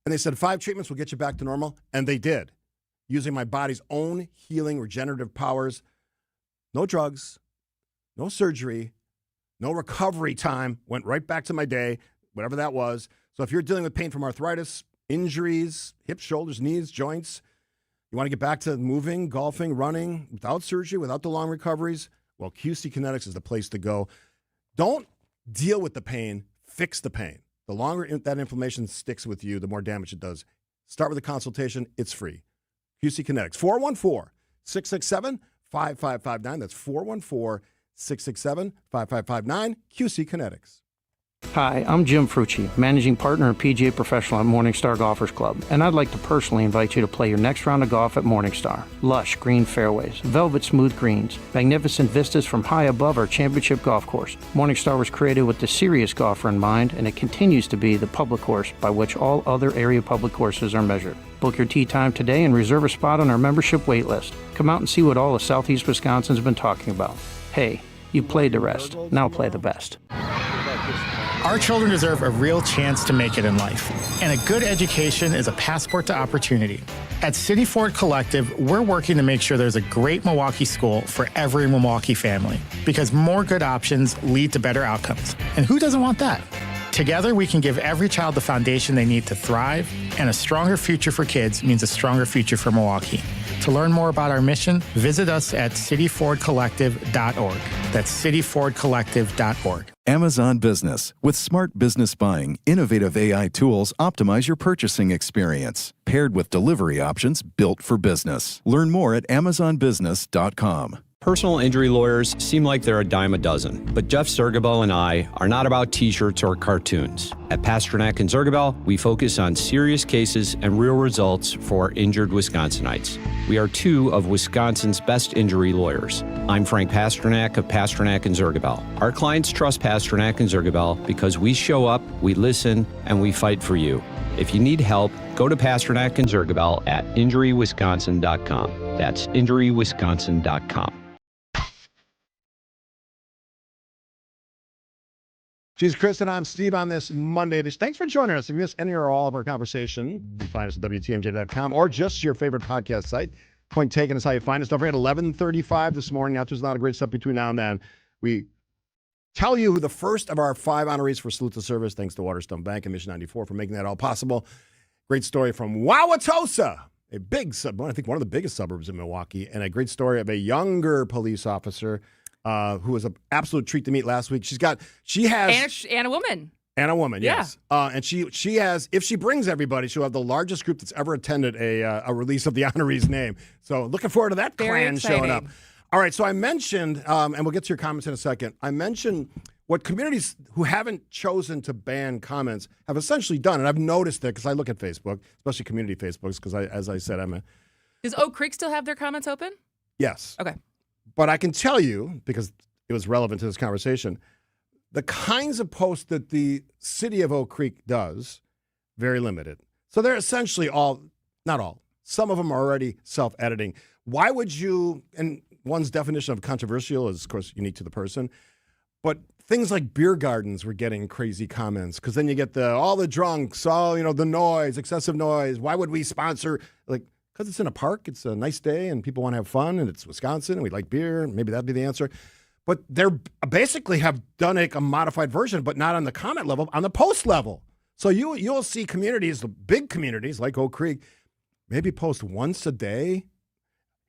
And they said 5 treatments will get you back to normal. And they did, using my body's own healing regenerative powers. No drugs, no surgery, no recovery time. Went right back to my day, whatever that was. So if you're dealing with pain from arthritis, injuries, hips, shoulders, knees, joints, you want to get back to moving, golfing, running, without surgery, without the long recoveries, well, QC Kinetics is the place to go. Don't deal with the pain, fix the pain. The longer that inflammation sticks with you, the more damage it does. Start with a consultation. It's free. QC Kinetics, 414-667-5559. That's 414-667-5559. QC Kinetics. Hi, I'm Jim Frucci, Managing Partner and PGA Professional at Morningstar Golfers Club, and I'd like to personally invite you to play your next round of golf at Morningstar. Lush green fairways, velvet smooth greens, magnificent vistas from high above our championship golf course. Morningstar was created with the serious golfer in mind, and it continues to be the public course by which all other area public courses are measured. Book your tee time today and reserve a spot on our membership wait list. Come out and see what all of Southeast Wisconsin's been talking about. Hey, you played the rest. Now play the best. Our children deserve a real chance to make it in life, and a good education is a passport to opportunity. At City Ford Collective, we're working to make sure there's a great Milwaukee school for every Milwaukee family, because more good options lead to better outcomes. And who doesn't want that? Together, we can give every child the foundation they need to thrive, and a stronger future for kids means a stronger future for Milwaukee. To learn more about our mission, visit us at cityfordcollective.org. That's cityfordcollective.org. Amazon Business. With smart business buying, innovative AI tools optimize your purchasing experience, paired with delivery options built for business. Learn more at amazonbusiness.com. Personal injury lawyers seem like they're a dime a dozen, but Jeff Zergabel and I are not about t-shirts or cartoons. At Pasternak and Zergabel, we focus on serious cases and real results for injured Wisconsinites. We are 2 of Wisconsin's best injury lawyers. I'm Frank Pasternak of Pasternak and Zergabel. Our clients trust Pasternak and Zergabel because we show up, we listen, and we fight for you. If you need help, go to Pasternak and Zergabel at injurywisconsin.com. That's injurywisconsin.com. She's Chris, and I'm Steve on this Monday. Thanks for joining us. If you missed any or all of our conversation, you can find us at WTMJ.com or just your favorite podcast site. Point taken is how you find us. Don't forget, 11:35 this morning. There's a lot of great stuff between now and then. We tell you who the first of our 5 honorees for Salute to Service, thanks to Waterstone Bank and Mission 94 for making that all possible. Great story from Wauwatosa, a big I think one of the biggest suburbs in Milwaukee, and a great story of a younger police officer who was an absolute treat to meet last week. She has and a woman. And a woman, Yeah. yes. And she has, if she brings everybody, she'll have the largest group that's ever attended a release of the honoree's name. So looking forward to that Very clan exciting. showing up. All right, so I mentioned, and we'll get to your comments in a second, I mentioned what communities who haven't chosen to ban comments have essentially done. And I've noticed that because I look at Facebook, especially community Facebooks, because as I said, Does Oak Creek still have their comments open? yes. Okay. But I can tell you, because it was relevant to this conversation, the kinds of posts that the city of Oak Creek does, very limited. So they're essentially all, not all, some of them are already self-editing. Why would you, and one's definition of controversial is, of course, unique to the person, but things like beer gardens were getting crazy comments because then you get all the drunks, the noise, excessive noise. Why would we sponsor, because it's in a park, it's a nice day, and people want to have fun, and it's Wisconsin, and we like beer, and maybe that'd be the answer. But they're basically have done a modified version, but not on the comment level, on the post level. So you'll see communities, big communities like Oak Creek, maybe post once a day.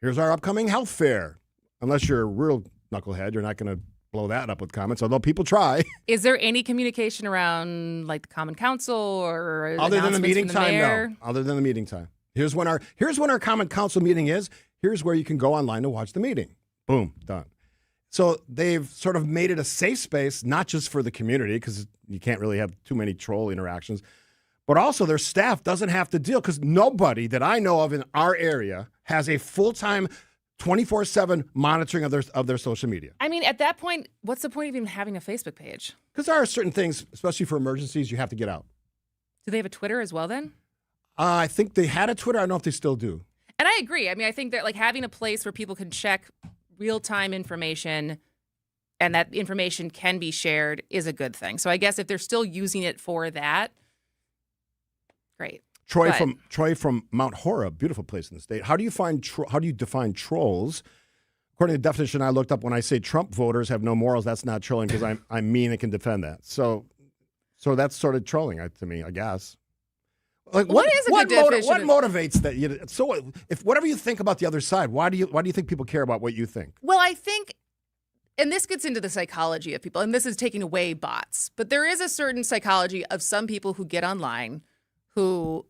Here's our upcoming health fair. Unless you're a real knucklehead, you're not going to blow that up with comments, although people try. Is there any communication around the Common Council or Other than the announcements meeting from the time, mayor? no. Other than the meeting time. Here's when our Common Council meeting is. Here's where you can go online to watch the meeting. Boom, done. So they've sort of made it a safe space, not just for the community, because you can't really have too many troll interactions, But also their staff doesn't have to deal because nobody that I know of in our area has a full-time 24/7 monitoring of their social media. I mean, at that point, what's the point of even having a Facebook page? Because there are certain things, especially for emergencies, you have to get out. Do they have a Twitter as well then? I think they had a Twitter. I don't know if they still do. And I agree. I mean, I think that like having a place where people can check real-time information and that information can be shared is a good thing. So I guess if they're still using it for that, great. Troy from Mount Horeb, beautiful place in the state. How do you define trolls? According to the definition I looked up, when I say Trump voters have no morals, that's not trolling because I'm mean and can defend that. So that's sort of trolling to me, I guess. Like what motivates that? So if whatever you think about the other side, why do you think people care about what you think? Well, I think, and this gets into the psychology of people, and this is taking away bots, but there is a certain psychology of some people who get online who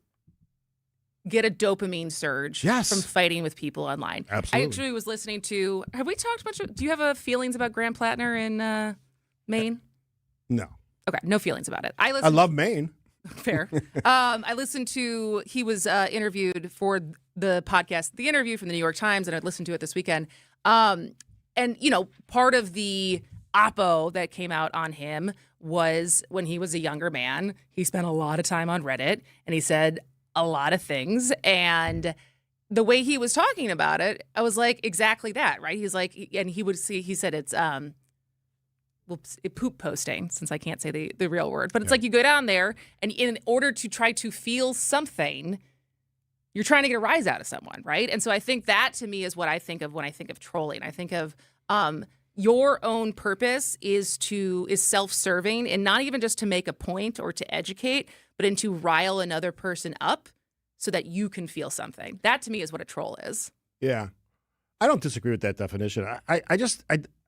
get a dopamine surge from fighting with people online. Absolutely. I actually was listening to, have we talked much? Do you have feelings about Graham Plattner in Maine? No. Okay, no feelings about it. I love Maine. Fair. I listened to, he was interviewed for the podcast, The Interview from the New York Times, and I listened to it this weekend. And, you know, part of the oppo that came out on him was when he was a younger man, he spent a lot of time on Reddit, and he said a lot of things. And the way he was talking about it, I was like, exactly that, right? He's like, and he said it's, poop posting, since I can't say the real word. But it's like you go down there, and in order to try to feel something, you're trying to get a rise out of someone, right? And so I think that, to me, is what I think of when I think of trolling. I think of your own purpose is self-serving, and not even just to make a point or to educate, but in to rile another person up so that you can feel something. That, to me, is what a troll is. Yeah. I don't disagree with that definition. I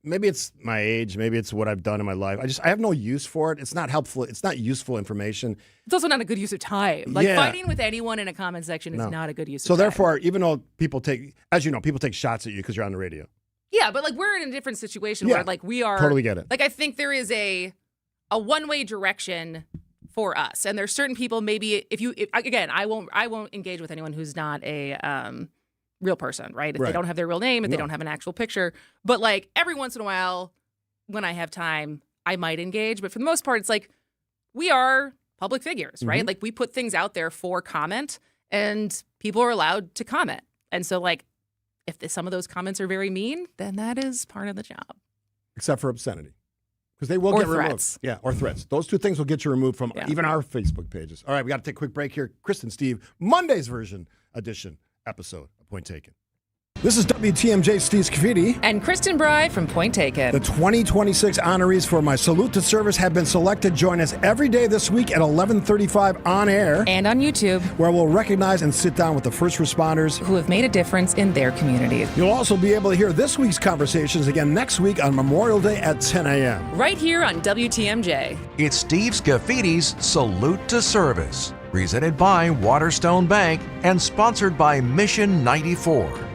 maybe it's my age, maybe it's what I've done in my life. I have no use for it. It's not helpful. It's not useful information. It's also not a good use of time. Like fighting with anyone in a comment section is not a good use of time. So therefore, even though people take shots at you because you're on the radio. Yeah, but like we're in a different situation where like we are. Totally get it. Like I think there is a one-way direction for us, and there's certain people. Maybe again, I won't engage with anyone who's not a real person, right? If they don't have their real name, if they don't have an actual picture. But like every once in a while, when I have time, I might engage. But for the most part, it's like we are public figures, right? Like we put things out there for comment, and people are allowed to comment. And so like if some of those comments are very mean, then that is part of the job. Except for obscenity. Because they will get removed. Yeah, or threats. Those two things will get you removed from even our Facebook pages. All right, we got to take a quick break here. Kristen, Steve, Monday's edition episode of Point Taken. This is WTMJ Steve Scafidi. And Kristen Bry from Point Taken. The 2026 honorees for my Salute to Service have been selected. Join us every day this week at 11:35 on air. And on YouTube. Where we'll recognize and sit down with the first responders who have made a difference in their communities. You'll also be able to hear this week's conversations again next week on Memorial Day at 10 a.m. Right here on WTMJ. It's Steve Scafidi's Salute to Service, presented by Waterstone Bank and sponsored by Mission 94.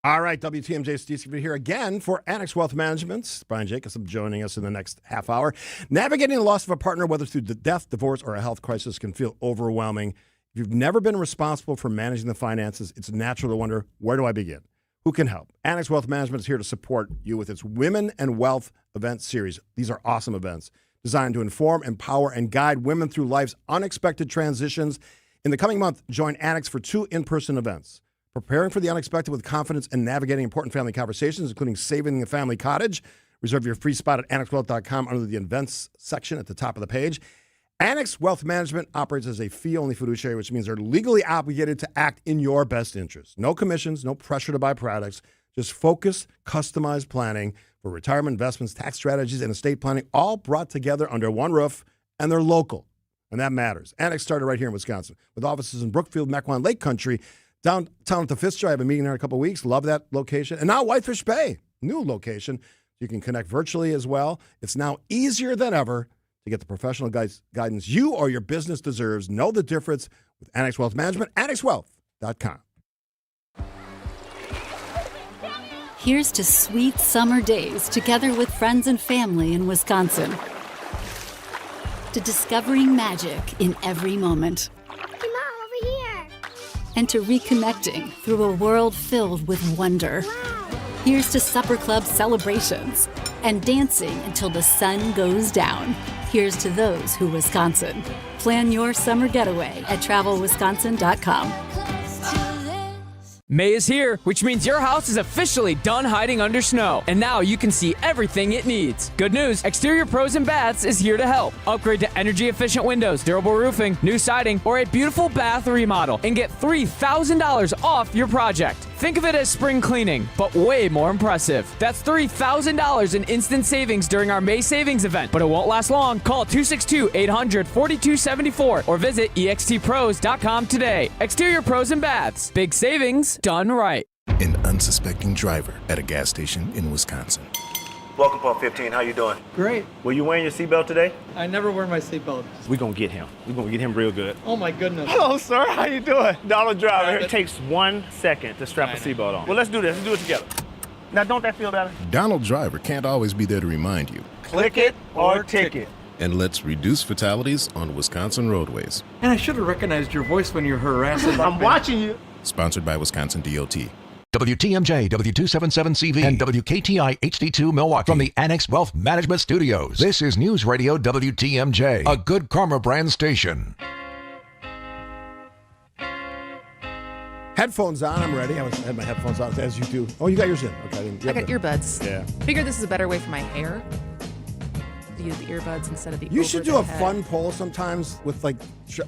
All right, WTMJ Steve Scafidi here again for Annex Wealth Management. Brian Jacobson joining us in the next half hour. Navigating the loss of a partner, whether through death, divorce, or a health crisis, can feel overwhelming. If you've never been responsible for managing the finances, it's natural to wonder, where do I begin? Who can help? Annex Wealth Management is here to support you with its Women and Wealth event series. These are awesome events designed to inform, empower, and guide women through life's unexpected transitions. In the coming month, join Annex for 2 in-person events. Preparing for the unexpected with confidence and navigating important family conversations, including saving the family cottage. Reserve your free spot at annexwealth.com under the events section at the top of the page. Annex Wealth Management operates as a fee-only fiduciary, which means they're legally obligated to act in your best interest. No commissions, no pressure to buy products, just focused, customized planning for retirement investments, tax strategies, and estate planning, all brought together under one roof, and they're local. And that matters. Annex started right here in Wisconsin with offices in Brookfield, Mequon, Lake Country, downtown at the Fitzgerald. I have a meeting there in a couple of weeks. Love that location. And now Whitefish Bay, new location. You can connect virtually as well. It's now easier than ever to get the professional guidance you or your business deserves. Know the difference with Annex Wealth Management. AnnexWealth.com. Here's to sweet summer days together with friends and family in Wisconsin. to discovering magic in every moment. Hey, Mom, over here. And to reconnecting through a world filled with wonder. Wow. Here's to Supper Club celebrations and dancing until the sun goes down. Here's to those who Wisconsin. Plan your summer getaway at travelwisconsin.com. May is here, which means your house is officially done hiding under snow. And now you can see everything it needs. Good news, Exterior Pros and Baths is here to help. Upgrade to energy-efficient windows, durable roofing, new siding, or a beautiful bath remodel and get $3,000 off your project. Think of it as spring cleaning, but way more impressive. That's $3,000 in instant savings during our May savings event, but it won't last long. Call 262-800-4274 or visit extpros.com today. Exterior Pros and Baths. Big savings done right. An unsuspecting driver at a gas station in Wisconsin. Welcome, Pump 15. How you doing? Great. Were you wearing your seatbelt today? I never wear my seatbelt. We're going to get him. We're going to get him real good. Oh, my goodness. Hello, sir. How you doing? Donald Driver. It takes 1 second to strap a seatbelt on. Well, let's do this. Let's do it together. Now, don't that feel better? Donald Driver can't always be there to remind you. Click it or ticket. And let's reduce fatalities on Wisconsin roadways. And I should have recognized your voice when you're harassing. I'm watching you. Sponsored by Wisconsin DOT. WTMJ, W277CV, and WKTI HD2 Milwaukee. From the Annex Wealth Management Studios, this is News Radio WTMJ, a Good Karma brand station. Headphones on, I'm ready. I had my headphones on, as you do. Oh, you got yours in. Okay. I got earbuds. Yeah. Figured this is a better way for my hair. To use the earbuds instead of the You should do a over the head. fun poll sometimes with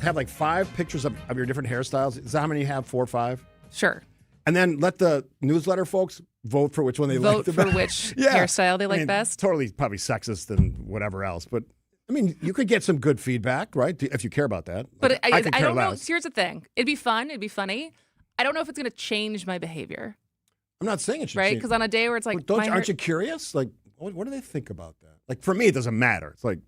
have 5 pictures of your different hairstyles. Is that how many you have? 4 or 5? Sure. And then let the newsletter folks vote for which one they like the Vote best. for which hairstyle they like best. Totally, probably sexist and whatever else. But, I mean, you could get some good feedback, right? If you care about that. But I could care don't know. less. Here's the thing. It'd be fun. It'd be funny. I don't know if it's going to change my behavior. I'm not saying it should Right? change. Because on a day where it's like, Aren't you curious? Like, what do they think about that? Like, for me, it doesn't matter. It's like,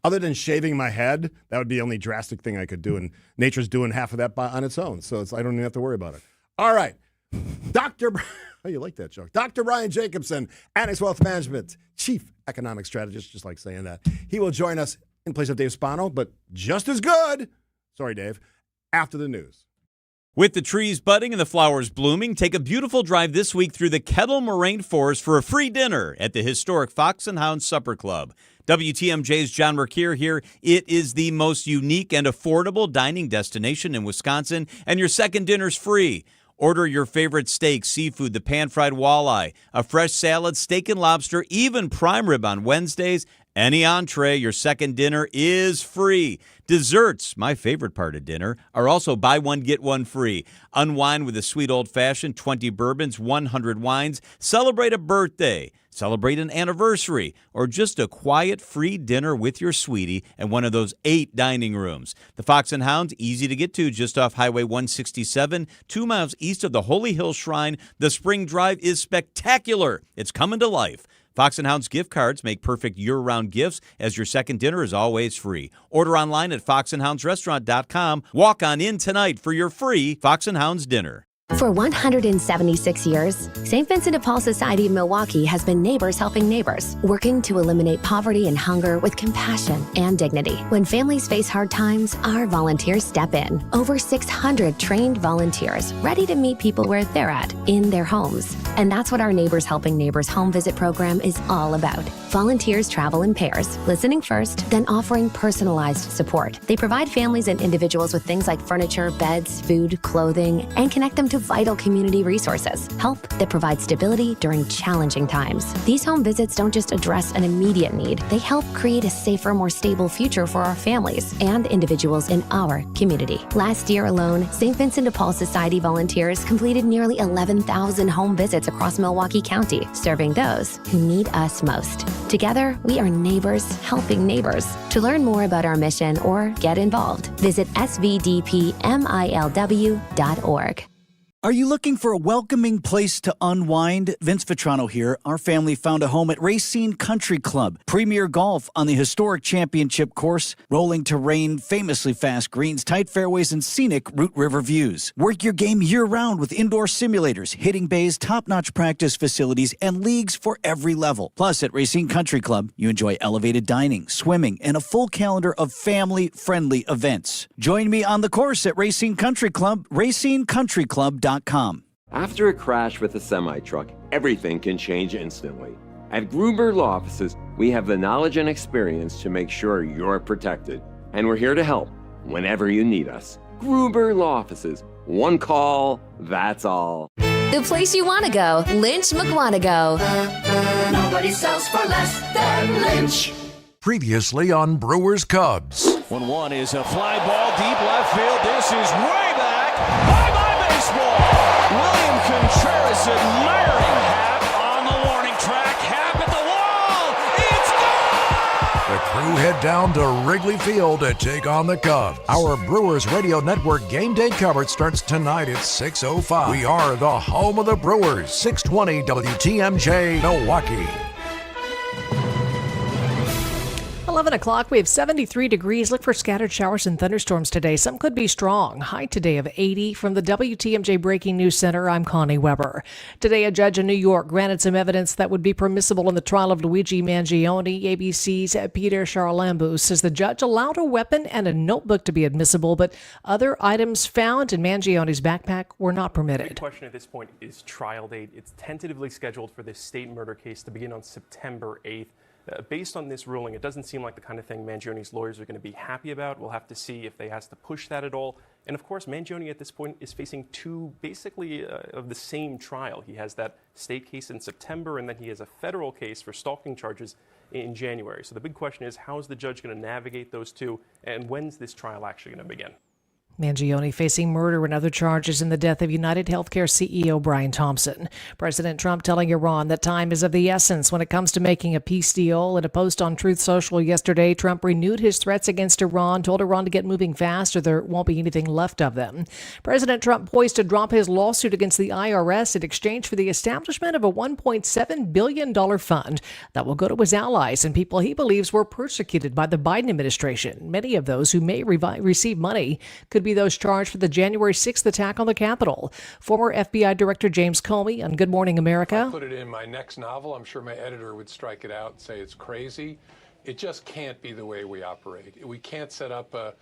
other than shaving my head, that would be the only drastic thing I could do. And nature's doing half of that on its own. So I don't even have to worry about it. All right. Oh, you like that joke. Dr. Brian Jacobson, Annex Wealth Management, Chief Economic Strategist, just like saying that. He will join us in place of Dave Spano, but just as good, sorry, Dave, after the news. With the trees budding and the flowers blooming, take a beautiful drive this week through the Kettle Moraine Forest for a free dinner at the historic Fox and Hound Supper Club. WTMJ's John Mercure here. It is the most unique and affordable dining destination in Wisconsin, and your second dinner's free. Order your favorite steak, seafood, the pan-fried walleye, a fresh salad, steak and lobster, even prime rib on Wednesdays. Any entree, your second dinner is free. Desserts, my favorite part of dinner, are also buy one, get one free. Unwind with a sweet old-fashioned, 20 bourbons, 100 wines. Celebrate a birthday. Celebrate an anniversary, or just a quiet, free dinner with your sweetie and one of those 8 dining rooms. The Fox and Hound, easy to get to, just off Highway 167, 2 miles east of the Holy Hill Shrine. The spring drive is spectacular. It's coming to life. Fox and Hound's gift cards make perfect year-round gifts, as your second dinner is always free. Order online at foxandhoundsrestaurant.com. Walk on in tonight for your free Fox and Hounds dinner. For 176 years, St. Vincent de Paul Society of Milwaukee has been neighbors helping neighbors, working to eliminate poverty and hunger with compassion and dignity. When families face hard times, our volunteers step in. Over 600 trained volunteers ready to meet people where they're at, in their homes. And that's what our Neighbors Helping Neighbors home visit program is all about. Volunteers travel in pairs, listening first, then offering personalized support. They provide families and individuals with things like furniture, beds, food, clothing, and connect them to vital community resources. Help that provides stability during challenging times. These home visits don't just address an immediate need, they help create a safer, more stable future for our families and individuals in our community. Last year alone, St. Vincent de Paul Society volunteers completed nearly 11,000 home visits across Milwaukee County, serving those who need us most. Together, we are neighbors helping neighbors. To learn more about our mission or get involved, visit svdpmilw.org. Are you looking for a welcoming place to unwind? Vince Vitrano here. Our family found a home at Racine Country Club. Premier golf on the historic championship course, rolling terrain, famously fast greens, tight fairways, and scenic Root River views. Work your game year-round with indoor simulators, hitting bays, top-notch practice facilities, and leagues for every level. Plus, at Racine Country Club, you enjoy elevated dining, swimming, and a full calendar of family-friendly events. Join me on the course at Racine Country Club, racinecountryclub.com. After a crash with a semi-truck, everything can change instantly. At Gruber Law Offices, we have the knowledge and experience to make sure you're protected. And we're here to help whenever you need us. Gruber Law Offices. One call, that's all. The place you want to go, Lynch McWanago. Nobody sells for less than Lynch. Previously on Brewers Cubs. 1-1 is a fly ball deep left field. This is way back. Bye-bye baseball. William Contreras admiring Happ on the warning track. Happ at the wall. It's gone! The crew head down to Wrigley Field to take on the Cubs. Our Brewers Radio Network game day coverage starts tonight at 6:05. We are the home of the Brewers. 620 WTMJ Milwaukee. 11 o'clock, we have 73 degrees. Look for scattered showers and thunderstorms today. Some could be strong. High today of 80. From the WTMJ Breaking News Center, I'm Connie Weber. Today, a judge in New York granted some evidence that would be permissible in the trial of Luigi Mangione. ABC's Peter Charalambous says the judge allowed a weapon and a notebook to be admissible, but other items found in Mangione's backpack were not permitted. The question at this point is trial date. It's tentatively scheduled for this state murder case to begin on September 8th. Based on this ruling, it doesn't seem like the kind of thing Mangione's lawyers are going to be happy about. We'll have to see if they has to push that at all. And of course, Mangione at this point is facing two basically of the same trial. He has that state case in September, and then he has a federal case for stalking charges in January. So the big question is, how is the judge going to navigate those two, and when's this trial actually going to begin? Mangione facing murder and other charges in the death of United Healthcare CEO Brian Thompson. President Trump telling Iran that time is of the essence when it comes to making a peace deal. In a post on Truth Social yesterday, Trump renewed his threats against Iran, told Iran to get moving fast or there won't be anything left of them. President Trump poised to drop his lawsuit against the IRS in exchange for the establishment of a $1.7 billion fund that will go to his allies and people he believes were persecuted by the Biden administration. Many of those who may receive money could be those charged for the January 6th attack on the Capitol. Former FBI Director James Comey on Good Morning America. I put it in my next novel. I'm sure my editor would strike it out and say it's crazy. It just can't be the way we operate. We can't set up a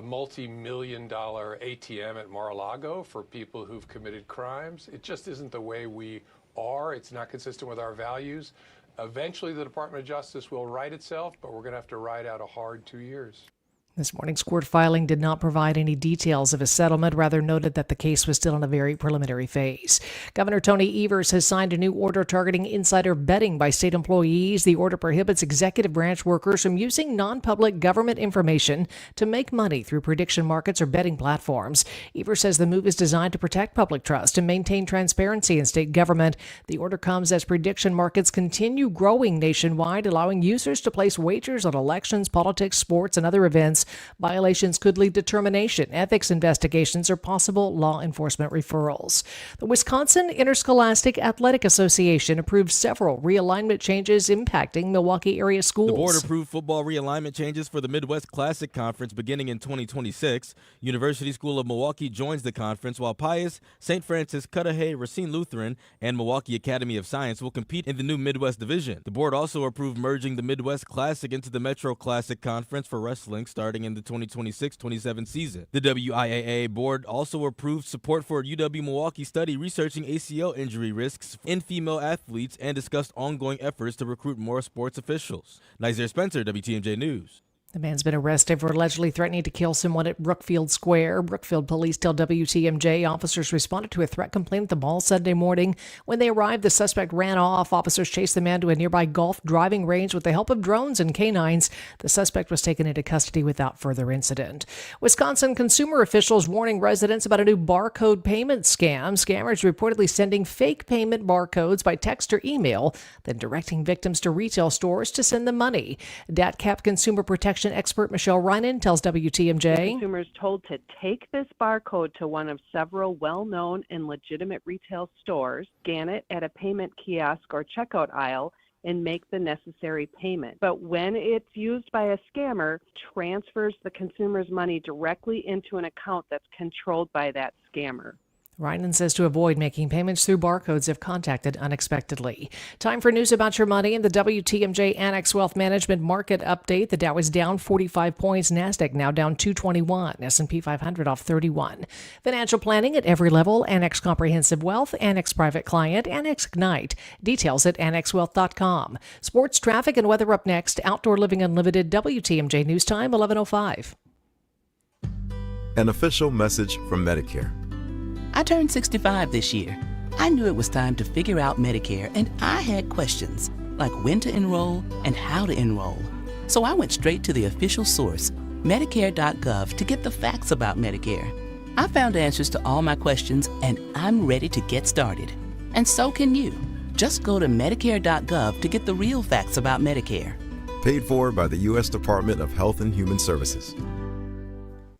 multi-million-dollar ATM at Mar-a-Lago for people who've committed crimes. It just isn't the way we are. It's not consistent with our values. Eventually, the Department of Justice will right itself, but we're going to have to ride out a hard 2 years. This morning's court filing did not provide any details of a settlement, rather noted that the case was still in a very preliminary phase. Governor Tony Evers has signed a new order targeting insider betting by state employees. The order prohibits executive branch workers from using non-public government information to make money through prediction markets or betting platforms. Evers says the move is designed to protect public trust and maintain transparency in state government. The order comes as prediction markets continue growing nationwide, allowing users to place wagers on elections, politics, sports, and other events. Violations could lead to termination, ethics investigations, or possible law enforcement referrals. The Wisconsin Interscholastic Athletic Association approved several realignment changes impacting Milwaukee area schools. The board approved football realignment changes for the Midwest Classic Conference beginning in 2026. University School of Milwaukee joins the conference, while Pius, St. Francis, Cudahy, Racine Lutheran, and Milwaukee Academy of Science will compete in the new Midwest Division. The board also approved merging the Midwest Classic into the Metro Classic Conference for wrestling starting in the 2026-27 season. The WIAA board also approved support for a UW-Milwaukee study researching ACL injury risks in female athletes and discussed ongoing efforts to recruit more sports officials. Nizer Spencer, WTMJ News. The man's been arrested for allegedly threatening to kill someone at Brookfield Square. Brookfield police tell WTMJ officers responded to a threat complaint at the mall Sunday morning. When they arrived, the suspect ran off. Officers chased the man to a nearby golf driving range with the help of drones and canines. The suspect was taken into custody without further incident. Wisconsin consumer officials warning residents about a new barcode payment scam. Scammers reportedly sending fake payment barcodes by text or email, then directing victims to retail stores to send them money. DATCAP Consumer Protection transaction expert Michelle Reinen tells WTMJ. Consumers told to take this barcode to one of several well-known and legitimate retail stores, scan it at a payment kiosk or checkout aisle, and make the necessary payment. But when it's used by a scammer, transfers the consumer's money directly into an account that's controlled by that scammer. Reinen says to avoid making payments through barcodes if contacted unexpectedly. Time for news about your money and the WTMJ Annex Wealth Management Market Update. The Dow is down 45 points. NASDAQ now down 221. S&P 500 off 31. Financial planning at every level. Annex Comprehensive Wealth, Annex Private Client, Annex Ignite. Details at annexwealth.com. Sports, traffic, and weather up next. Outdoor Living Unlimited, WTMJ News Time, 11:05. An official message from Medicare. I turned 65 this year. I knew it was time to figure out Medicare, and I had questions, like when to enroll and how to enroll. So I went straight to the official source, Medicare.gov, to get the facts about Medicare. I found answers to all my questions, and I'm ready to get started. And so can you. Just go to Medicare.gov to get the real facts about Medicare. Paid for by the U.S. Department of Health and Human Services.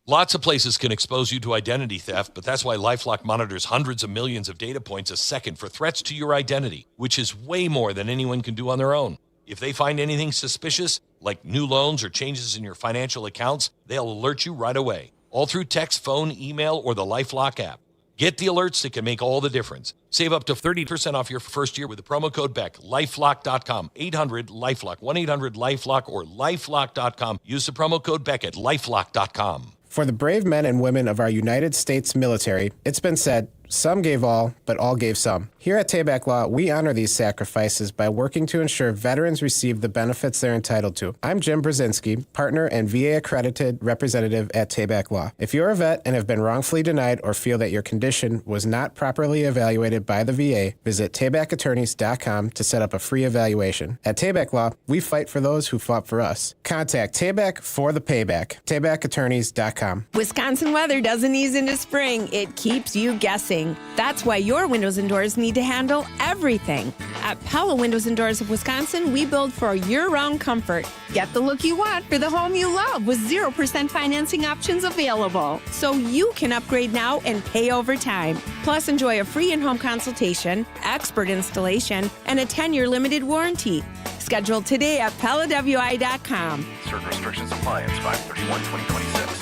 Lots of places can expose you to identity theft, but that's why LifeLock monitors hundreds of millions of data points a second for threats to your identity, which is way more than anyone can do on their own. If they find anything suspicious, like new loans or changes in your financial accounts, they'll alert you right away, all through text, phone, email, or the LifeLock app. Get the alerts that can make all the difference. Save up to 30% off your first year with the promo code BECK. LifeLock.com, 800-LifeLock, 1-800-LifeLock, or LifeLock.com. Use the promo code BECK at LifeLock.com. For the brave men and women of our United States military, it's been said, some gave all, but all gave some. Here at Tabak Law, we honor these sacrifices by working to ensure veterans receive the benefits they're entitled to. I'm Jim Brzezinski, partner and VA-accredited representative at Tabak Law. If you're a vet and have been wrongfully denied or feel that your condition was not properly evaluated by the VA, visit tabakattorneys.com to set up a free evaluation. At Tabak Law, we fight for those who fought for us. Contact Tabak for the payback. tabakattorneys.com. Wisconsin weather doesn't ease into spring. It keeps you guessing. That's why your windows and doors need to handle everything. At Pella Windows and Doors of Wisconsin, we build for year-round comfort. Get the look you want for the home you love with 0% financing options available. So you can upgrade now and pay over time. Plus, enjoy a free in-home consultation, expert installation, and a 10-year limited warranty. Schedule today at PellaWI.com. Certain restrictions apply. It's 5/31/2026.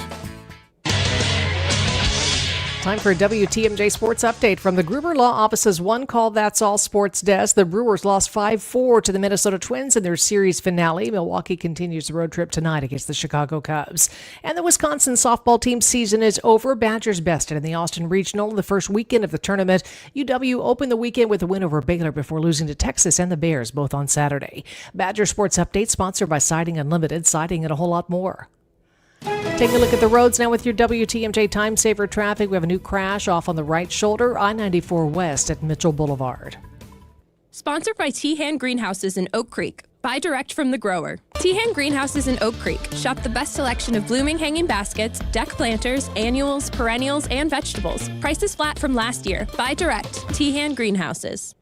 Time for a WTMJ Sports Update from the Gruber Law Office's One Call That's All Sports Desk. The Brewers lost 5-4 to the Minnesota Twins in their series finale. Milwaukee continues the road trip tonight against the Chicago Cubs. And the Wisconsin softball team season is over. Badgers bested in the Austin Regional in the first weekend of the tournament. UW opened the weekend with a win over Baylor before losing to Texas and the Bears, both on Saturday. Badger Sports Update sponsored by Siding Unlimited, siding and a whole lot more. Taking a look at the roads now with your WTMJ Time Saver traffic. We have a new crash off on the right shoulder, I-94 West at Mitchell Boulevard. Sponsored by Tehan Greenhouses in Oak Creek. Buy direct from the grower. Tehan Greenhouses in Oak Creek. Shop the best selection of blooming hanging baskets, deck planters, annuals, perennials, and vegetables. Prices flat from last year. Buy direct. Tehan Greenhouses.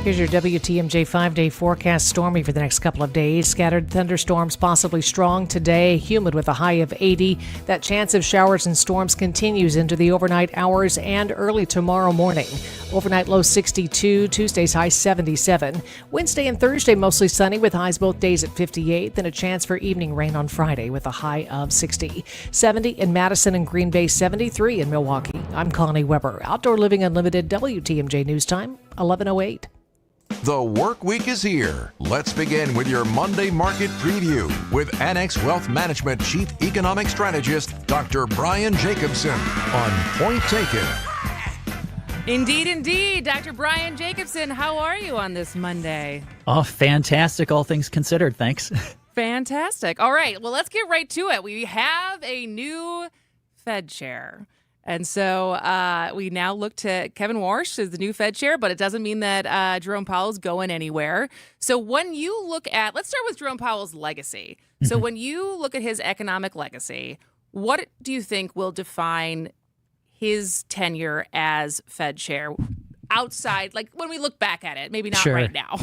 Here's your WTMJ 5-day forecast. Stormy for the next couple of days. Scattered thunderstorms possibly strong today. Humid with a high of 80. That chance of showers and storms continues into the overnight hours and early tomorrow morning. Overnight low 62. Tuesday's high 77. Wednesday and Thursday mostly sunny with highs both days at 58. Then a chance for evening rain on Friday with a high of 60. 70 in Madison and Green Bay. 73 in Milwaukee. I'm Connie Weber. Outdoor Living Unlimited, WTMJ News Time, 11:08. The work week is here. Let's begin with your Monday market preview with Annex Wealth Management Chief Economic Strategist, Dr. Brian Jacobson on Point Taken. Indeed, indeed. Dr. Brian Jacobson, how are you on this Monday? Oh, fantastic. All things considered. Thanks. Fantastic. All right. Well, let's get right to it. We have a new Fed chair. And so we now look to Kevin Warsh as the new Fed chair, but it doesn't mean that Jerome Powell is going anywhere. So when you look at, let's start with Jerome Powell's legacy. So when you look at his economic legacy, what do you think will define his tenure as Fed chair outside, like when we look back at it, maybe not Sure. right now?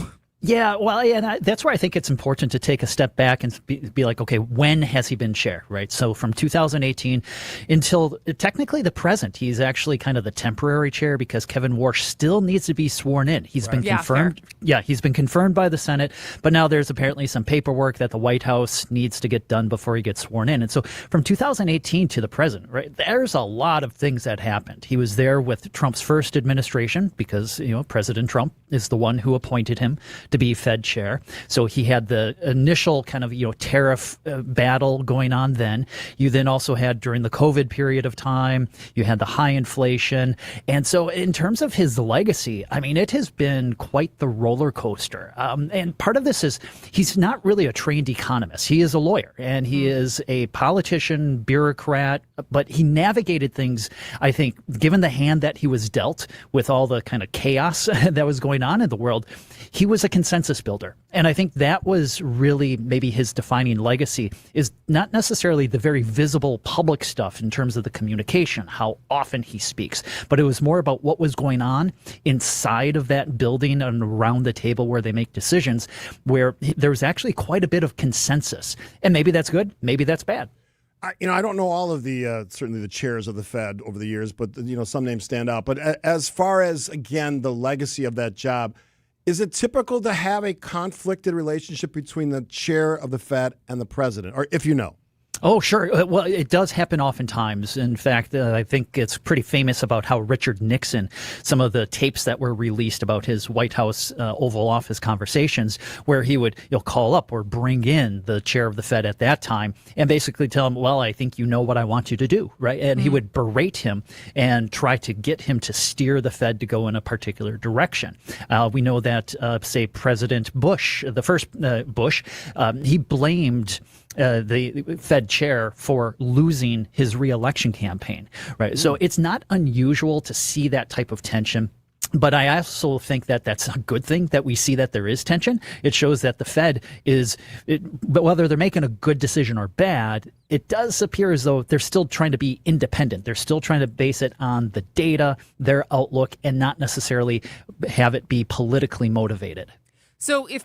Yeah, well, and that's where I think it's important to take a step back and be like, okay, when has he been chair, right? So from 2018 until technically the present, he's actually kind of the temporary chair because Kevin Warsh still needs to be sworn in. He's been confirmed. Yeah, he's been confirmed by the Senate, but now there's apparently some paperwork that the White House needs to get done before he gets sworn in. And so from 2018 to the present, right, there's a lot of things that happened. He was there with Trump's first administration because, President Trump is the one who appointed him to be Fed chair. So he had the initial kind of, tariff battle going on then. You then also had during the COVID period of time, you had the high inflation. And so in terms of his legacy, I mean, it has been quite the roller coaster. And part of this is he's not really a trained economist. He is a lawyer and he is a politician, bureaucrat, but he navigated things, I think, given the hand that he was dealt with all the kind of chaos that was going on in the world, he was a consensus builder. And I think that was really maybe his defining legacy is not necessarily the very visible public stuff in terms of the communication, how often he speaks, but it was more about what was going on inside of that building and around the table where they make decisions, where there was actually quite a bit of consensus. And maybe that's good, maybe that's bad. I don't know all of the certainly the chairs of the Fed over the years, but some names stand out. But as far as, again, the legacy of that job, is it typical to have a conflicted relationship between the chair of the Fed and the president, or if you know? Oh, sure. Well, it does happen oftentimes. In fact, I think it's pretty famous about how Richard Nixon, some of the tapes that were released about his White House Oval Office conversations, where he would call up or bring in the chair of the Fed at that time and basically tell him, well, I think you know what I want you to do, right? And he would berate him and try to get him to steer the Fed to go in a particular direction. We know that, say, President Bush, the first Bush, he blamed the Fed chair for losing his reelection campaign, right? So it's not unusual to see that type of tension. But I also think that that's a good thing that we see that there is tension. It shows that the Fed but whether they're making a good decision or bad, it does appear as though they're still trying to be independent. They're still trying to base it on the data, their outlook, and not necessarily have it be politically motivated. So if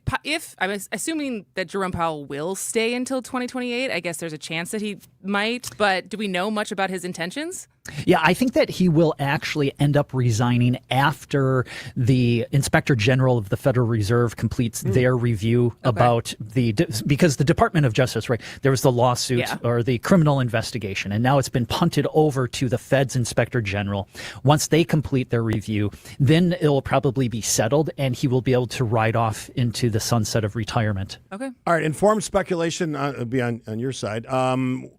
I'm assuming that Jerome Powell will stay until 2028, I guess there's a chance that he might, but do we know much about his intentions? Yeah, I think that he will actually end up resigning after the Inspector General of the Federal Reserve completes their review about because the Department of Justice, right, there was the lawsuit or the criminal investigation, and now it's been punted over to the Fed's Inspector General. Once they complete their review, then it will probably be settled, and he will be able to ride off into the sunset of retirement. Okay. All right, informed speculation be on your side.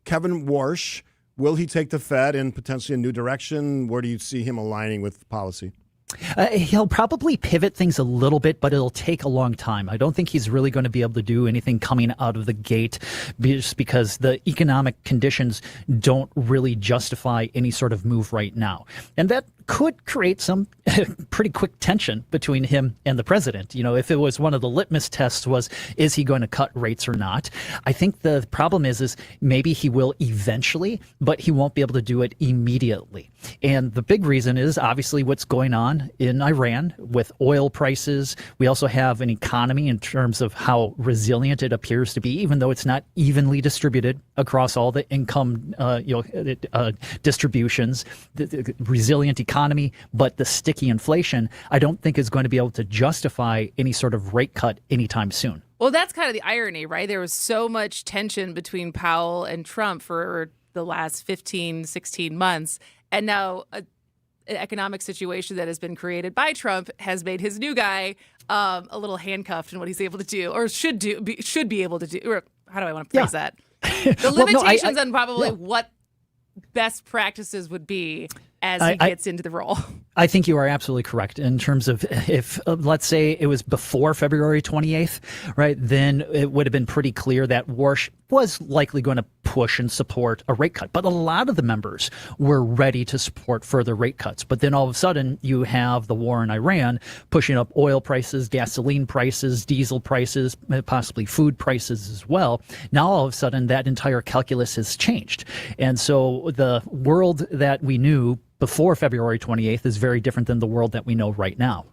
Kevin Warsh, will he take the Fed in potentially a new direction? Where do you see him aligning with policy? He'll probably pivot things a little bit, but it'll take a long time. I don't think he's really going to be able to do anything coming out of the gate just because the economic conditions don't really justify any sort of move right now. And that could create some pretty quick tension between him and the president. If it was one of the litmus tests is he going to cut rates or not? I think the problem is maybe he will eventually, but he won't be able to do it immediately. And the big reason is obviously what's going on in Iran with oil prices. We also have an economy in terms of how resilient it appears to be, even though it's not evenly distributed across all the income distributions. The resilient economy, but the sticky inflation, I don't think is going to be able to justify any sort of rate cut anytime soon. Well, that's kind of the irony, right? There was so much tension between Powell and Trump for the last 15, 16 months. And now an economic situation that has been created by Trump has made his new guy a little handcuffed in what he's able to do or should be able to do. Or how do I want to phrase that? The limitations on probably what best practices would be as he gets into the role. I think you are absolutely correct in terms of if, let's say it was before February 28th, right, then it would have been pretty clear that Warsh was likely going to push and support a rate cut. But a lot of the members were ready to support further rate cuts. But then all of a sudden you have the war in Iran pushing up oil prices, gasoline prices, diesel prices, possibly food prices as well. Now all of a sudden that entire calculus has changed. And so the world that we knew before February 28th is very different than the world that we know right now.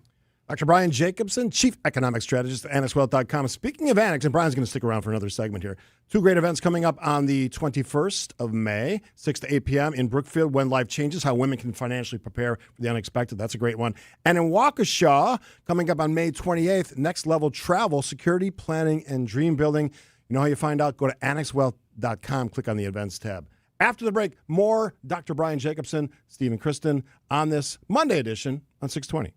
Dr. Brian Jacobson, Chief Economic Strategist at AnnexWealth.com. Speaking of Annex, and Brian's going to stick around for another segment here. 2 great events coming up on the 21st of May, 6 to 8 p.m. in Brookfield, When Life Changes, How Women Can Financially Prepare for the Unexpected. That's a great one. And in Waukesha, coming up on May 28th, Next Level Travel, Security, Planning, and Dream Building. You know how you find out? Go to AnnexWealth.com, click on the Events tab. After the break, more Dr. Brian Jacobson, Stephen Kristen on this Monday edition on 620.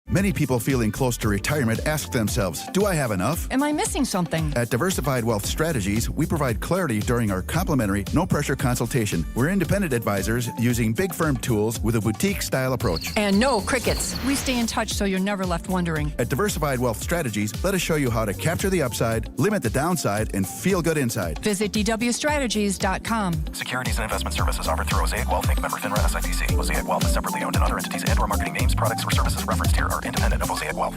Many people feeling close to retirement ask themselves, do I have enough? Am I missing something? At Diversified Wealth Strategies, we provide clarity during our complimentary, no-pressure consultation. We're independent advisors using big firm tools with a boutique-style approach. And no crickets. We stay in touch so you're never left wondering. At Diversified Wealth Strategies, let us show you how to capture the upside, limit the downside, and feel good inside. Visit dwstrategies.com. Securities and investment services offered through Mosaic Wealth Inc. Member FINRA SIPC. Mosaic Wealth is separately owned, and other entities and/or marketing names, products, or services referenced here are independent of Mosaic Wealth.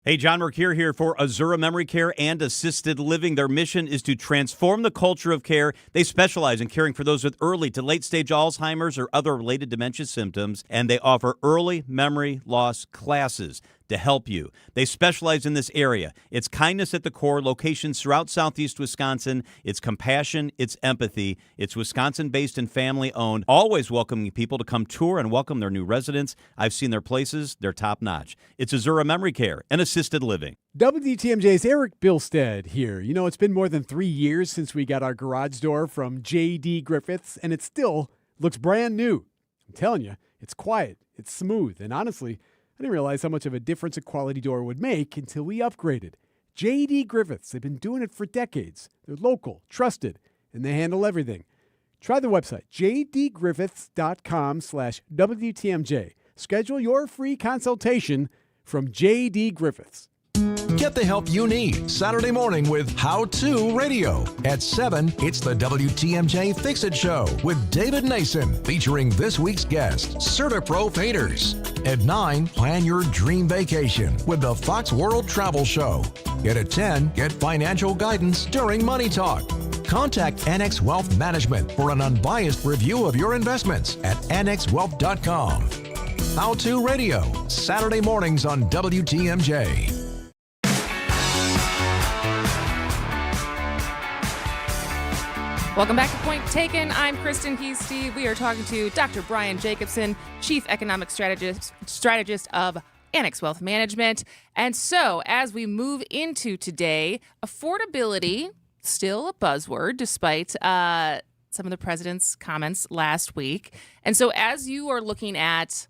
Hey, John Mercure here for Azura Memory Care and Assisted Living. Their mission is to transform the culture of care. They specialize in caring for those with early to late-stage Alzheimer's or other related dementia symptoms, and they offer early memory loss classes to help you. They specialize in this area. It's kindness at the core, locations throughout southeast Wisconsin. It's compassion, it's empathy. It's Wisconsin-based and family-owned, always welcoming people to come tour and welcome their new residents. I've seen their places. They're top-notch. It's Azura Memory Care and Assisted Living. WTMJ's Eric Bilstead here. You know, it's been more than 3 years since we got our garage door from J.D. Griffiths, and it still looks brand new. I'm telling you, it's quiet, it's smooth, and honestly, I didn't realize how much of a difference a quality door would make until we upgraded. J.D. Griffiths, they've been doing it for decades. They're local, trusted, and they handle everything. Try the website, jdgriffiths.com/WTMJ. Schedule your free consultation from J.D. Griffiths. Get the help you need Saturday morning with How To Radio. At 7, it's the WTMJ Fix It Show with David Nason, featuring this week's guest, CertaPro Painters. At 9, plan your dream vacation with the Fox World Travel Show. And at 10, get financial guidance during Money Talk. Contact Annex Wealth Management for an unbiased review of your investments at annexwealth.com. How To Radio, Saturday mornings on WTMJ. Welcome back to Point Taken. I'm Kristen Keesty. We are talking to Dr. Brian Jacobson, Chief Economic Strategist of Annex Wealth Management. And so, as we move into today, affordability, still a buzzword, despite some of the president's comments last week. And so, as you are looking at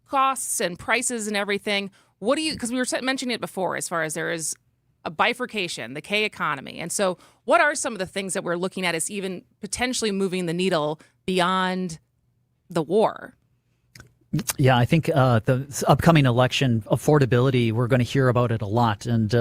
costs and prices and everything, what do you, because we were mentioning it before, as far as there is a bifurcation, the K economy. And so what are some of the things that we're looking at as even potentially moving the needle beyond the war? Yeah, I think the upcoming election, affordability, we're going to hear about it a lot. And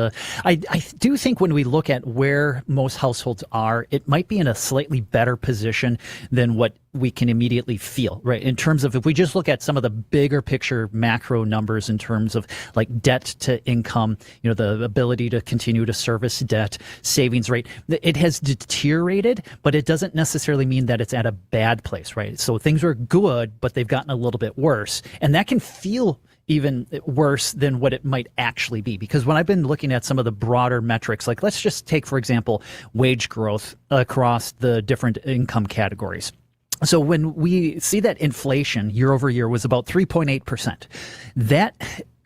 I do think when we look at where most households are, it might be in a slightly better position than what we can immediately feel, right? In terms of, if we just look at some of the bigger picture macro numbers in terms of like debt to income, you know, the ability to continue to service debt, savings rate, it has deteriorated, but it doesn't necessarily mean that it's at a bad place, right? So things are good, but they've gotten a little bit worse. And that can feel even worse than what it might actually be. Because when I've been looking at some of the broader metrics, like let's just take, for example, wage growth across the different income categories. So when we see that inflation year over year was about 3.8%, that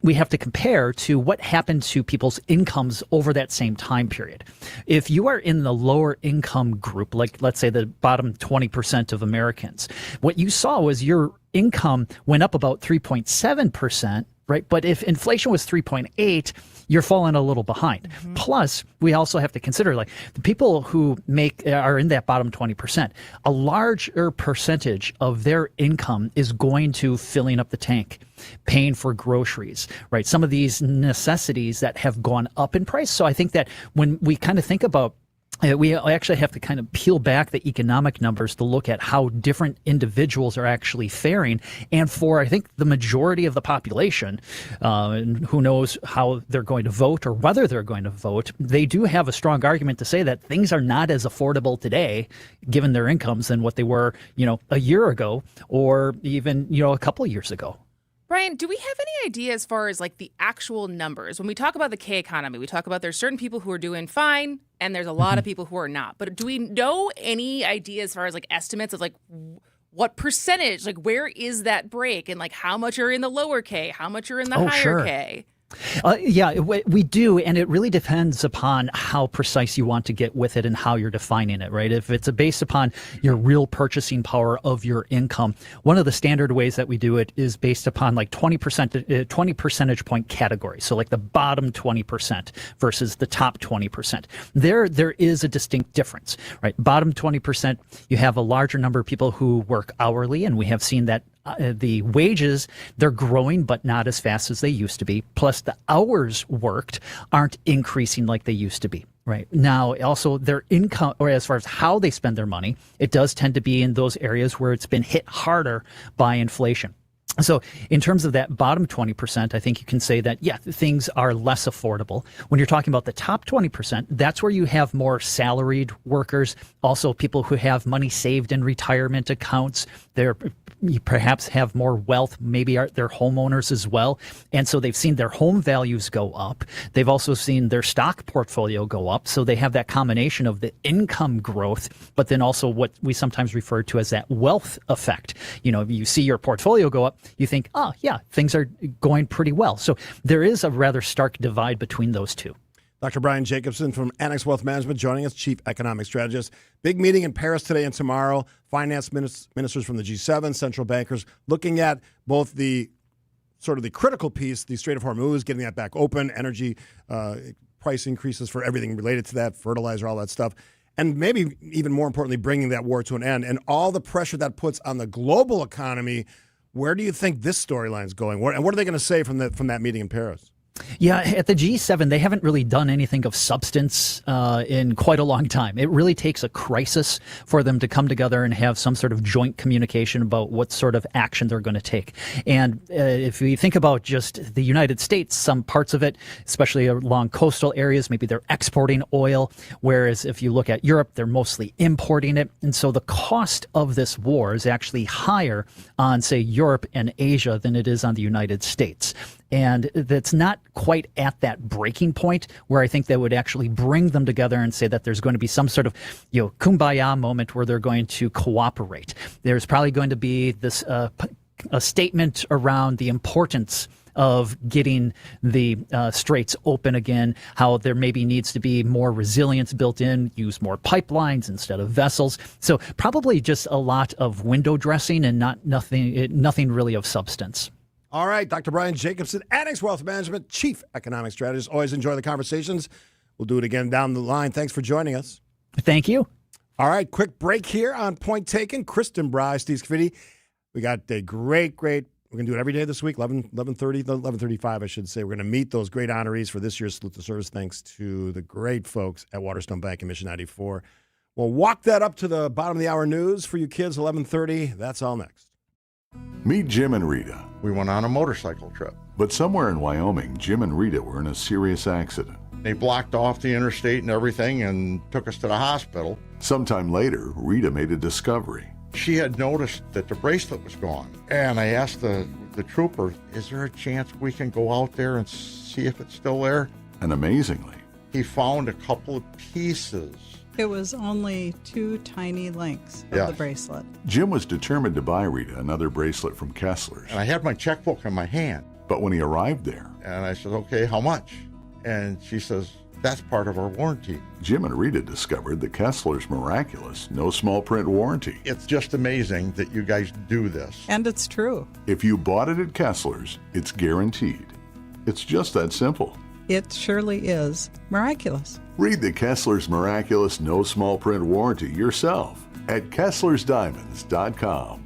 we have to compare to what happened to people's incomes over that same time period. If you are in the lower income group, like let's say the bottom 20% of Americans, what you saw was your income went up about 3.7%, right? But if inflation was 3.8, you're falling a little behind. Mm-hmm. Plus, we also have to consider like the people who are in that bottom 20%, a larger percentage of their income is going to filling up the tank, paying for groceries, right? Some of these necessities that have gone up in price. So I think that when we kind of think about we actually have to kind of peel back the economic numbers to look at how different individuals are actually faring. And for, I think, the majority of the population, and who knows how they're going to vote or whether they're going to vote, they do have a strong argument to say that things are not as affordable today, given their incomes, than what they were, a year ago or even, a couple of years ago. Brian, do we have any idea as far as like the actual numbers? When we talk about the K economy, we talk about there's certain people who are doing fine and there's a lot of people who are not. But do we know any idea as far as like estimates of like what percentage, like where is that break and like how much are in the lower K, how much are in the higher K? Yeah, we do, and it really depends upon how precise you want to get with it and how you're defining it, right? If it's based upon your real purchasing power of your income, one of the standard ways that we do it is based upon like 20 percentage point categories. So like the bottom 20% versus the top 20%. There is a distinct difference, right? Bottom 20%, you have a larger number of people who work hourly, and we have seen that the wages, they're growing, but not as fast as they used to be. Plus, the hours worked aren't increasing like they used to be. Right. Now, also their income, or as far as how they spend their money, it does tend to be in those areas where it's been hit harder by inflation. So in terms of that bottom 20%, I think you can say that, yeah, things are less affordable. When you're talking about the top 20%, that's where you have more salaried workers, also people who have money saved in retirement accounts. You perhaps have more wealth, maybe they're homeowners as well. And so they've seen their home values go up. They've also seen their stock portfolio go up. So they have that combination of the income growth, but then also what we sometimes refer to as that wealth effect. You know, you see your portfolio go up, you think, oh, yeah, things are going pretty well. So there is a rather stark divide between those two. Dr. Brian Jacobson from Annex Wealth Management joining us, Chief Economic Strategist. Big meeting in Paris today and tomorrow. Finance ministers from the G7, central bankers, looking at both the sort of the critical piece, the Strait of Hormuz, getting that back open, energy price increases for everything related to that, fertilizer, all that stuff. And maybe even more importantly, bringing that war to an end and all the pressure that puts on the global economy. Where do you think this storyline is going? And what are they going to say from that meeting in Paris? Yeah, at the G7, they haven't really done anything of substance in quite a long time. It really takes a crisis for them to come together and have some sort of joint communication about what sort of action they're going to take. And if we think about just the United States, some parts of it, especially along coastal areas, maybe they're exporting oil, whereas if you look at Europe, they're mostly importing it. And so the cost of this war is actually higher on, say, Europe and Asia than it is on the United States. And that's not quite at that breaking point where I think that would actually bring them together and say that there's going to be some sort of, kumbaya moment where they're going to cooperate. There's probably going to be this a statement around the importance of getting the straits open again, how there maybe needs to be more resilience built in, use more pipelines instead of vessels. So probably just a lot of window dressing and nothing really of substance. All right, Dr. Brian Jacobson, Annex Wealth Management, Chief Economic Strategist. Always enjoy the conversations. We'll do it again down the line. Thanks for joining us. Thank you. All right, quick break here on Point Taken. Kristen Bry, Steve Scafidi. We got a great, we're going to do it every day this week, 11:35, I should say. We're going to meet those great honorees for this year's Salute to Service, thanks to the great folks at Waterstone Bank in Mission 94. We'll walk that up to the bottom of the hour news for you kids, 11:30. That's all next. Meet Jim and Rita. We went on a motorcycle trip. But somewhere in Wyoming, Jim and Rita were in a serious accident. They blocked off the interstate and everything and took us to the hospital. Sometime later, Rita made a discovery. She had noticed that the bracelet was gone. And I asked the trooper, is there a chance we can go out there and see if it's still there? And amazingly, he found a couple of pieces. It was only 2 tiny links of the bracelet. Jim was determined to buy Rita another bracelet from Kessler's. And I had my checkbook in my hand. But when he arrived there, and I said, okay, how much? And she says, that's part of our warranty. Jim and Rita discovered the Kessler's miraculous, no small print warranty. It's just amazing that you guys do this. And it's true. If you bought it at Kessler's, it's guaranteed. It's just that simple. It surely is miraculous. Read the Kessler's miraculous no small print warranty yourself at KesslersDiamonds.com.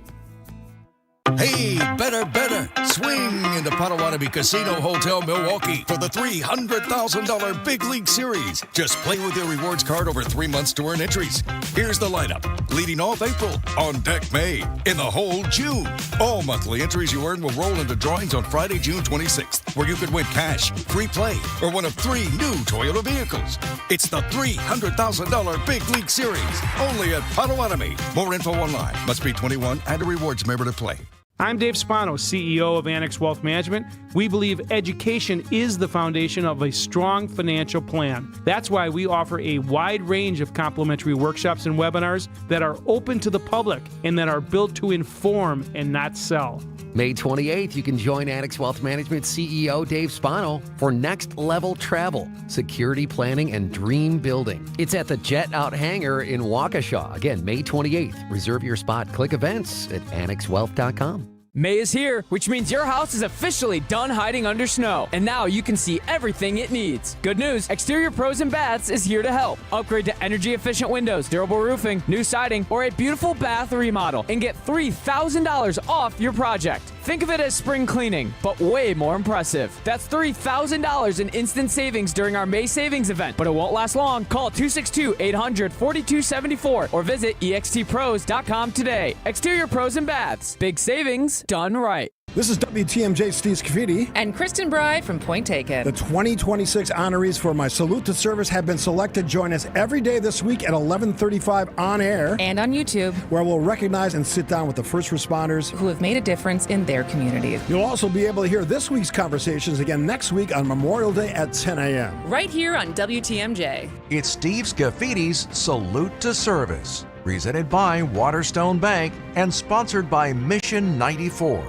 Hey, better. Swing into Potawatomi Casino Hotel Milwaukee for the $300,000 Big League Series. Just play with your rewards card over 3 months to earn entries. Here's the lineup. Leading off April, on deck May, in the hole June. All monthly entries you earn will roll into drawings on Friday, June 26th, where you could win cash, free play, or one of 3 new Toyota vehicles. It's the $300,000 Big League Series, only at Potawatomi. More info online. Must be 21 and a rewards member to play. I'm Dave Spano, CEO of Annex Wealth Management. We believe education is the foundation of a strong financial plan. That's why we offer a wide range of complimentary workshops and webinars that are open to the public and that are built to inform and not sell. May 28th, you can join Annex Wealth Management CEO Dave Spano for Next Level Travel, Security Planning, and Dream Building. It's at the Jet Out Hangar in Waukesha. Again, May 28th. Reserve your spot. Click events at annexwealth.com. May is here, which means your house is officially done hiding under snow, and now you can see everything it needs. Good news, Exterior Pros and Baths is here to help. Upgrade to energy-efficient windows, durable roofing, new siding, or a beautiful bath remodel, and get $3,000 off your project. Think of it as spring cleaning, but way more impressive. That's $3,000 in instant savings during our May savings event, but it won't last long. Call 262-800-4274 or visit extpros.com today. Exterior Pros and Baths. Big savings done right. This is WTMJ Steve Scafidi. And Kristen Bride from Point Taken. The 2026 honorees for my Salute to Service have been selected. Join us every day this week at 11:35 on air. And on YouTube. Where we'll recognize and sit down with the first responders who have made a difference in their communities. You'll also be able to hear this week's conversations again next week on Memorial Day at 10 a.m. Right here on WTMJ. It's Steve Scafidi's Salute to Service, presented by Waterstone Bank and sponsored by Mission 94.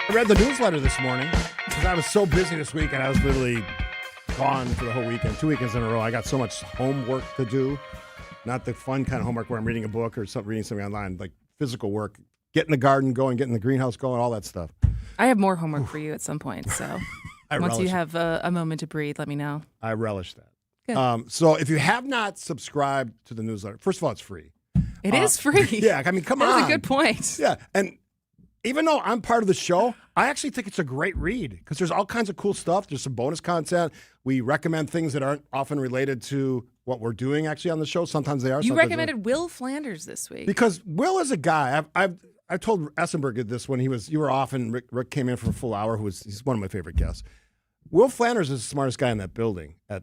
I read the newsletter this morning because I was so busy this week and I was literally gone for the whole weekend, 2 weekends in a row. I got so much homework to do, not the fun kind of homework where I'm reading a book or reading something online, like physical work, getting the garden going, getting the greenhouse going, all that stuff. I have more homework for you at some point, so once you it. have a moment to breathe, let me know. I relish that. Good. So if you have not subscribed to the newsletter, first of all, it's free. It is free. Yeah, I mean, come on. That's a good point. Yeah, and even though I'm part of the show, I actually think it's a great read because there's all kinds of cool stuff. There's some bonus content. We recommend things that aren't often related to what we're doing actually on the show. Sometimes they are. You sometimes recommended Will Flanders this week. because Will is a guy. I told Essenberg this when you were off and Rick came in for a full hour. He's one of my favorite guests. Will Flanders is the smartest guy in that building at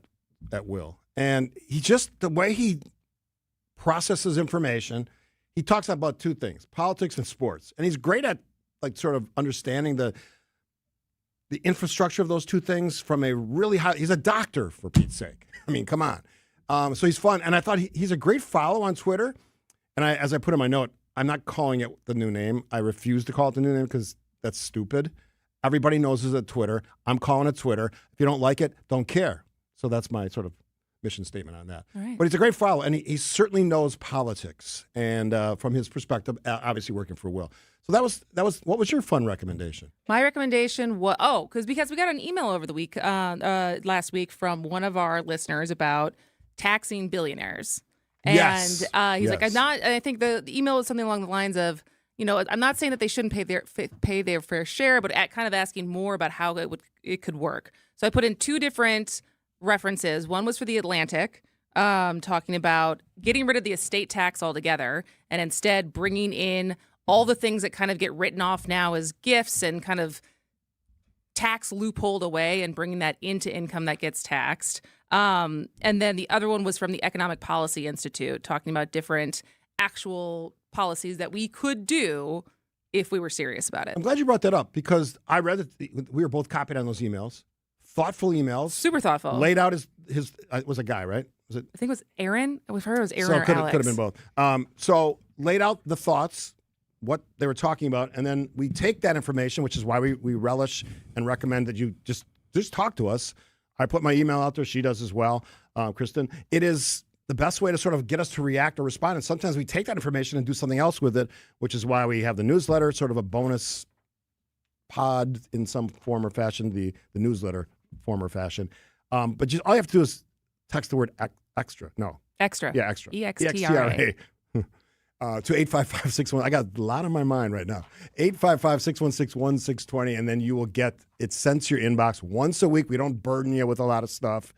Will, and he just the way he processes information. He talks about two things: politics and sports, and he's great at like sort of understanding the infrastructure of those two things from a really high. He's a doctor, for Pete's sake. I mean, come on. So he's fun, and I thought he's a great follow on Twitter. And as I put in my note, I'm not calling it the new name. I refuse to call it the new name because that's stupid. Everybody knows it's a Twitter. I'm calling it Twitter. If you don't like it, don't care. So that's my sort of mission statement on that. All right. But he's a great follow, and he certainly knows politics. And from his perspective, obviously working for Will. So that was. What was your fun recommendation? My recommendation was because we got an email over the week last week from one of our listeners about taxing billionaires. And Yes. He's like, Yes. I think the email was something along the lines of, I'm not saying that they shouldn't pay their fair share, but kind of asking more about how it could work. So I put in two different references. One was for The Atlantic, talking about getting rid of the estate tax altogether and instead bringing in all the things that kind of get written off now as gifts and kind of tax loopholed away and bringing that into income that gets taxed. And then the other one was from the Economic Policy Institute, talking about different actual policies that we could do if we were serious about it. I'm glad you brought that up because I read that we were both copied on those emails. Thoughtful emails. Super thoughtful. Laid out his was a guy, right? Was it? I think it was Aaron. We've heard it was Aaron So or could Alex. have been both. So laid out the thoughts, what they were talking about, and then we take that information, which is why we relish and recommend that you just talk to us. I put my email out there. She does as well, Kristen. It is the best way to sort of get us to react or respond. And sometimes we take that information and do something else with it, which is why we have the newsletter, sort of a bonus pod in some form or fashion, the newsletter form or fashion. But all you have to do is text the word extra. No. Extra. Yeah, extra. EXTRA. To 855-61. I got a lot on my mind right now. 855-616-1620, and then you will get it sent to your inbox once a week. We don't burden you with a lot of stuff.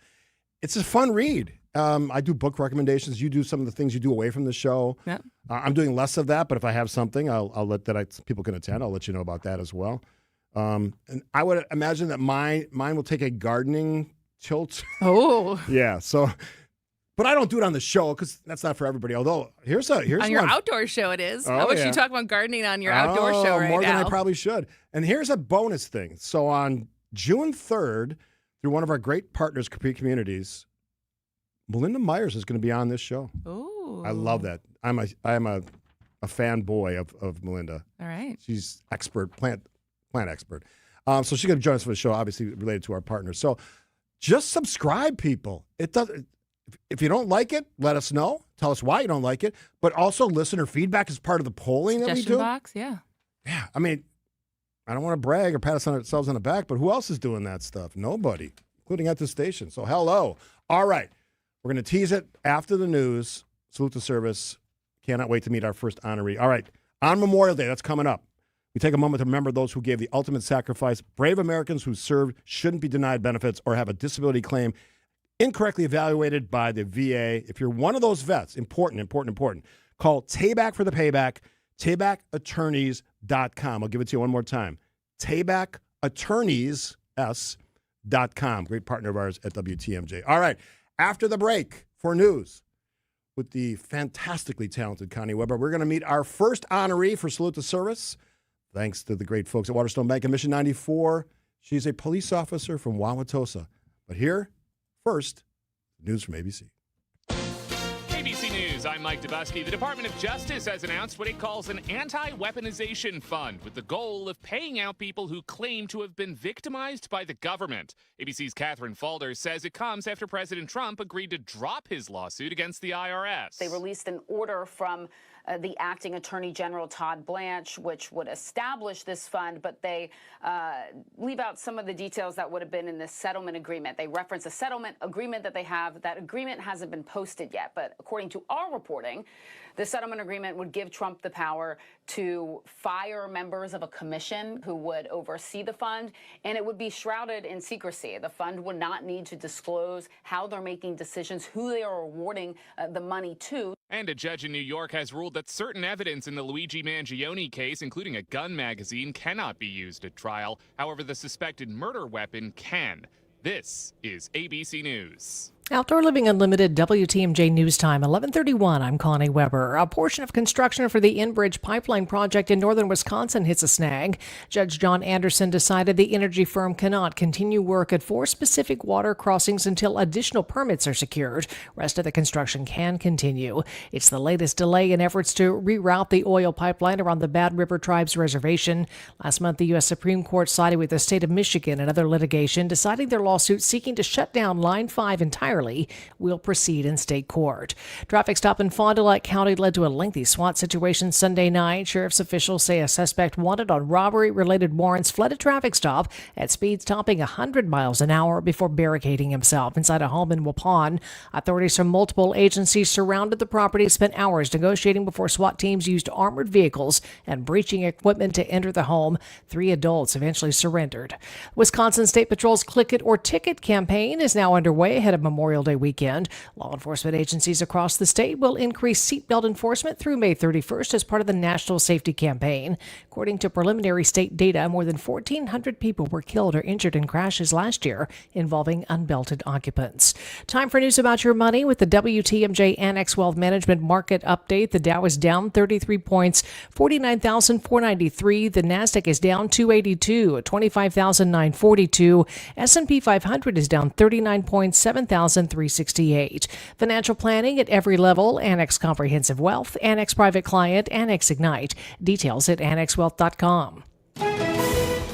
It's a fun read. I do book recommendations. You do some of the things you do away from the show. Yep. I'm doing less of that, but if I have something, I'll let people can attend. I'll let you know about that as well. And I would imagine that mine will take a gardening tilt. Oh. Yeah. So But I don't do it on the show because that's not for everybody. Although here's on your one. outdoor show it is. Oh, How about yeah. you talk about gardening on your outdoor show right more now? than I probably should. And here's a bonus thing. So on June 3rd, through one of our great partners, Capri Communities, Melinda Myers is going to be on this show. Ooh. I love that. I'm a fanboy of Melinda. All right. She's plant expert. So she's going to join us for the show, obviously related to our partners. So just subscribe, people. It doesn't. If you don't like it, let us know. Tell us why you don't like it. But also, listener feedback is part of the polling that we Suggestion do. box, yeah. Yeah, I mean, I don't want to brag or pat ourselves on the back, but who else is doing that stuff? Nobody, including at the station. So hello. All right, we're going to tease it after the news. Salute to service. Cannot wait to meet our first honoree. All right, on Memorial Day, that's coming up. We take a moment to remember those who gave the ultimate sacrifice. Brave Americans who served shouldn't be denied benefits or have a disability claim incorrectly evaluated by the VA. If you're one of those vets, important. Call Tayback for the payback, taybackattorneys.com. I'll give it to you one more time. taybacattorneys.com. Great partner of ours at WTMJ. All right, after the break for news with the fantastically talented Connie Weber, we're going to meet our first honoree for Salute to Service. Thanks to the great folks at Waterstone Bank and Mission 94. She's a police officer from Wauwatosa. But here, first, news from ABC. ABC News, I'm Mike Dubusky. The Department of Justice has announced what it calls an anti-weaponization fund with the goal of paying out people who claim to have been victimized by the government. ABC's Catherine Falder says it comes after President Trump agreed to drop his lawsuit against the IRS. They released an order from the acting Attorney General Todd Blanche, which would establish this fund, but they leave out some of the details that would have been in the settlement agreement. They reference a settlement agreement that they have. That agreement hasn't been posted yet, but according to our reporting, the settlement agreement would give Trump the power to fire members of a commission who would oversee the fund, and it would be shrouded in secrecy. The fund would not need to disclose how they're making decisions, who they are awarding the money to. And a judge in New York has ruled that certain evidence in the Luigi Mangione case, including a gun magazine, cannot be used at trial. However, the suspected murder weapon can. This is ABC News. Outdoor Living Unlimited, WTMJ News Time, 11:31. I'm Connie Weber. A portion of construction for the Enbridge pipeline project in northern Wisconsin hits a snag. Judge John Anderson decided the energy firm cannot continue work at 4 specific water crossings until additional permits are secured. Rest of the construction can continue. It's the latest delay in efforts to reroute the oil pipeline around the Bad River Tribe's reservation. Last month, the U.S. Supreme Court sided with the state of Michigan in other litigation, deciding their lawsuit seeking to shut down Line 5 entirely will proceed in state court. Traffic stop in Fond du Lac County led to a lengthy SWAT situation Sunday night. Sheriff's officials say a suspect wanted on robbery-related warrants fled a traffic stop at speeds topping 100 miles an hour before barricading himself inside a home in Waupun. Authorities from multiple agencies surrounded the property, spent hours negotiating before SWAT teams used armored vehicles and breaching equipment to enter the home. 3 adults eventually surrendered. Wisconsin State Patrol's Click It or Ticket campaign is now underway ahead of Memorial Day weekend. Law enforcement agencies across the state will increase seatbelt enforcement through May 31st as part of the National Safety Campaign. According to preliminary state data, more than 1,400 people were killed or injured in crashes last year involving unbelted occupants. Time for news about your money with the WTMJ Annex Wealth Management Market Update. The Dow is down 33 points, 49,493. The Nasdaq is down 282, 25,942. S&P 500 is down 39 points, 7,368. Financial planning at every level. Annex Comprehensive Wealth, Annex Private Client, Annex Ignite. Details at annexwealth.com.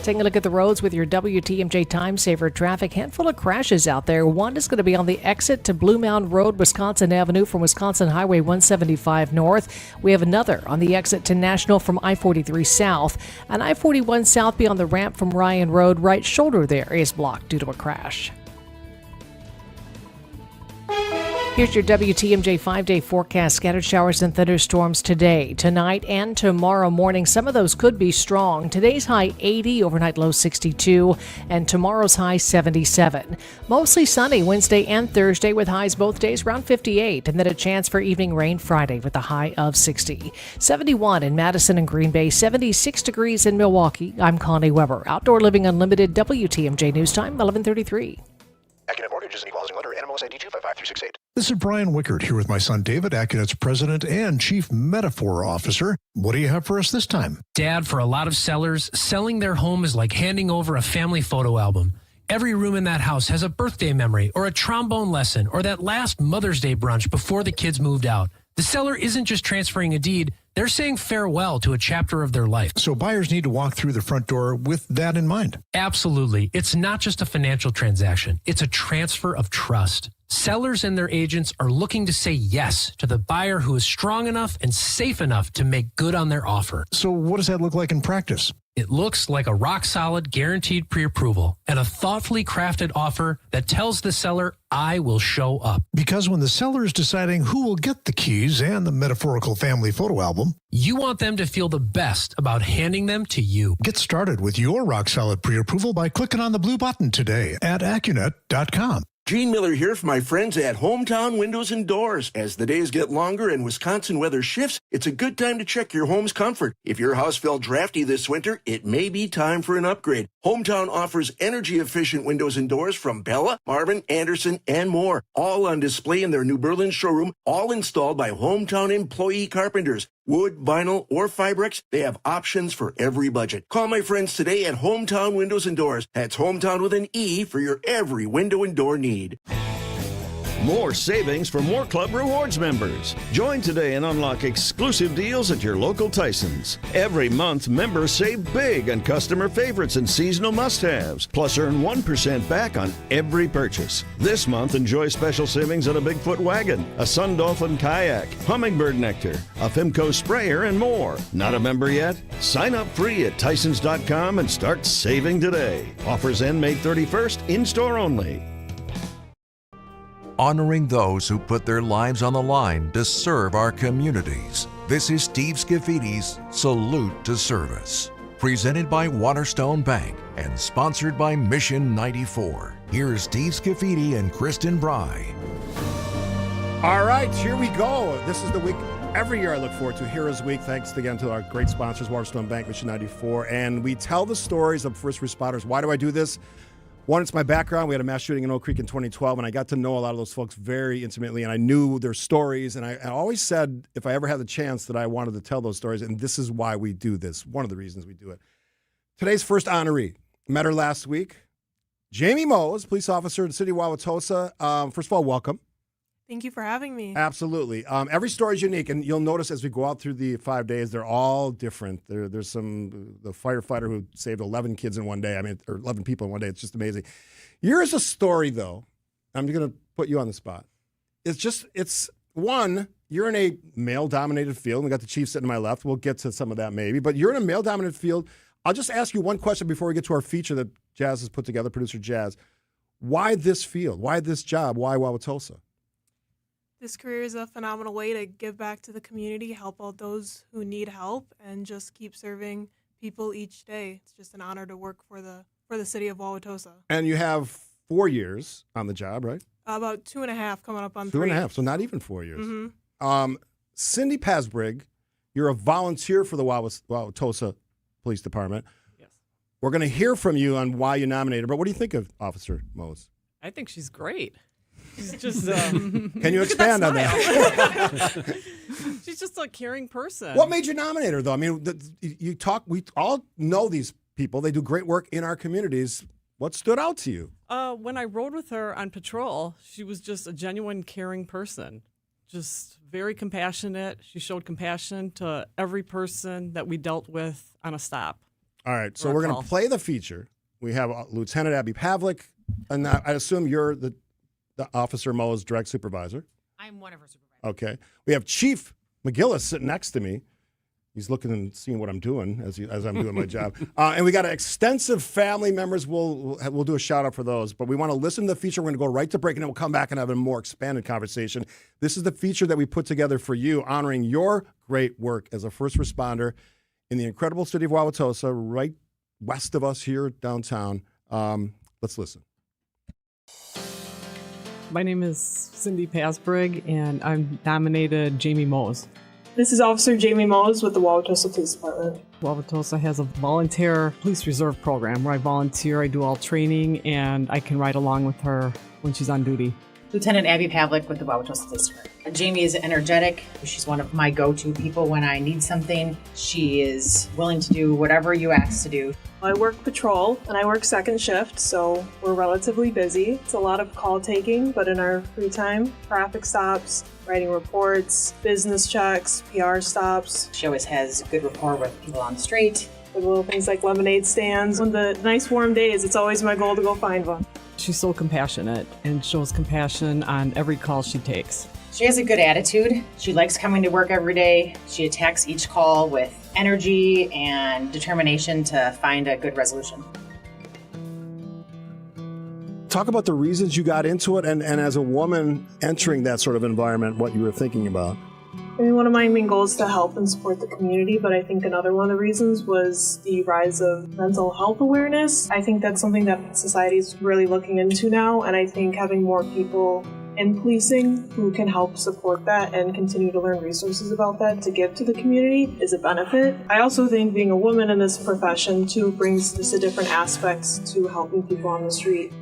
Taking a look at the roads with your WTMJ Time Saver traffic. Handful of crashes out there. One is going to be on the exit to Blue Mound Road, Wisconsin Avenue from Wisconsin Highway 175 north. We have another on the exit to National from I-43 south. And I-41 south beyond the ramp from Ryan Road, right shoulder there is blocked due to a crash. Here's your WTMJ 5-day forecast. Scattered showers and thunderstorms today, tonight, and tomorrow morning. Some of those could be strong. Today's high 80, overnight low 62, and tomorrow's high 77. Mostly sunny Wednesday and Thursday with highs both days around 58, and then a chance for evening rain Friday with a high of 60. 71 in Madison and Green Bay, 76 degrees in Milwaukee. I'm Connie Weber. Outdoor Living Unlimited, WTMJ News Time, 11:33. Accunet Mortgage is an equal housing lender. NMLS ID 255368. This is Brian Wickert here with my son David, AccuNet's president and chief metaphor officer. What do you have for us this time? Dad, for a lot of sellers, selling their home is like handing over a family photo album. Every room in that house has a birthday memory or a trombone lesson or that last Mother's Day brunch before the kids moved out. The seller isn't just transferring a deed, they're saying farewell to a chapter of their life. So buyers need to walk through the front door with that in mind. Absolutely. It's not just a financial transaction. It's a transfer of trust. Sellers and their agents are looking to say yes to the buyer who is strong enough and safe enough to make good on their offer. So what does that look like in practice? It looks like a rock-solid guaranteed pre-approval and a thoughtfully crafted offer that tells the seller, I will show up. Because when the seller is deciding who will get the keys and the metaphorical family photo album, you want them to feel the best about handing them to you. Get started with your rock-solid pre-approval by clicking on the blue button today at AccuNet.com. Gene Miller here for my friends at Hometown Windows and Doors. As the days get longer and Wisconsin weather shifts, it's a good time to check your home's comfort. If your house felt drafty this winter, it may be time for an upgrade. Hometown offers energy-efficient windows and doors from Bella, Marvin, Anderson, and more. All on display in their New Berlin showroom, all installed by Hometown employee carpenters. Wood, vinyl, or Fibrex, they have options for every budget. Call my friends today at Hometown Windows and Doors. That's Hometown with an E for your every window and door need. More savings for more Club Rewards members. Join today and unlock exclusive deals at your local Tysons. Every month, members save big on customer favorites and seasonal must-haves, plus earn 1% back on every purchase. This month, enjoy special savings on a Bigfoot wagon, a Sun Dolphin kayak, hummingbird nectar, a Fimco sprayer, and more. Not a member yet? Sign up free at Tysons.com and start saving today. Offers end May 31st, in-store only. Honoring those who put their lives on the line to serve our communities. This is Steve Scaffidi's Salute to Service. Presented by Waterstone Bank and sponsored by Mission 94. Here's Steve Scaffidi and Kristen Bry. All right, here we go. This is the week every year I look forward to. Heroes Week. Thanks again to our great sponsors, Waterstone Bank, Mission 94. And we tell the stories of first responders. Why do I do this? One, it's my background. We had a mass shooting in Oak Creek in 2012, and I got to know a lot of those folks very intimately, and I knew their stories, and I always said if I ever had the chance that I wanted to tell those stories, and this is why we do this, one of the reasons we do it. Today's first honoree, met her last week, Jamie Mose, police officer in the city of Wauwatosa. First of all, welcome. Thank you for having me. Absolutely. Every story is unique, and you'll notice as we go out through the 5 days, they're all different. There's the firefighter who saved 11 kids in one day. Or 11 people in one day. It's just amazing. Yours a story, though. I'm going to put you on the spot. It's one, you're in a male-dominated field. We got the chief sitting to my left. We'll get to some of that maybe. But you're in a male-dominated field. I'll just ask you one question before we get to our feature that Jazz has put together, producer Jazz. Why this field? Why this job? Why Wauwatosa? This career is a phenomenal way to give back to the community, help out those who need help, and just keep serving people each day. It's just an honor to work for the city of Wauwatosa. And you have 4 years on the job, right? About 2.5, coming up on 3. 2.5, so not even 4 years. Mm-hmm. Cindy Pasbrig, you're a volunteer for the Wauwatosa Police Department. Yes. We're going to hear from you on why you nominated her, but what do you think of Officer Mose? I think she's great. She's just. Can you expand on that? She's just a caring person. What made you nominate her, though? I mean, we all know these people. They do great work in our communities. What stood out to you? When I rode with her on patrol, she was just a genuine caring person. Just very compassionate. She showed compassion to every person that we dealt with on a stop. All right, so we're going to play the feature. We have Lieutenant Abby Pavlik, and I assume you're the Officer Mo's direct supervisor. I'm one of her supervisors. Okay. We have Chief McGillis sitting next to me. He's looking and seeing what I'm doing as I'm doing my job. And we got extensive family members. We'll do a shout out for those. But we want to listen to the feature. We're going to go right to break, and then we'll come back and have a more expanded conversation. This is the feature that we put together for you, honoring your great work as a first responder in the incredible city of Wauwatosa, right west of us here downtown. Let's listen. My name is Cindy Pasbrig, and I'm nominated Jamie Mose. This is Officer Jamie Mose with the Wauwatosa Police Department. Wauwatosa has a volunteer police reserve program where I volunteer, I do all training, and I can ride along with her when she's on duty. Lieutenant Abby Pavlik with the Wauwatosa Police Department. Jamie is energetic. She's one of my go-to people when I need something. She is willing to do whatever you ask to do. I work patrol and I work second shift, so we're relatively busy. It's a lot of call taking, but in our free time, traffic stops, writing reports, business checks, PR stops. She always has good rapport with people on the street. The little things like lemonade stands. On the nice warm days, it's always my goal to go find one. She's so compassionate and shows compassion on every call she takes. She has a good attitude. She likes coming to work every day. She attacks each call with energy and determination to find a good resolution. Talk about the reasons you got into it, and as a woman entering that sort of environment, what you were thinking about. I mean, one of my main goals is to help and support the community, but I think another one of the reasons was the rise of mental health awareness. I think that's something that society is really looking into now, and I think having more people in policing who can help support that and continue to learn resources about that to give to the community is a benefit. I also think being a woman in this profession too brings just a different aspect to helping people on the street.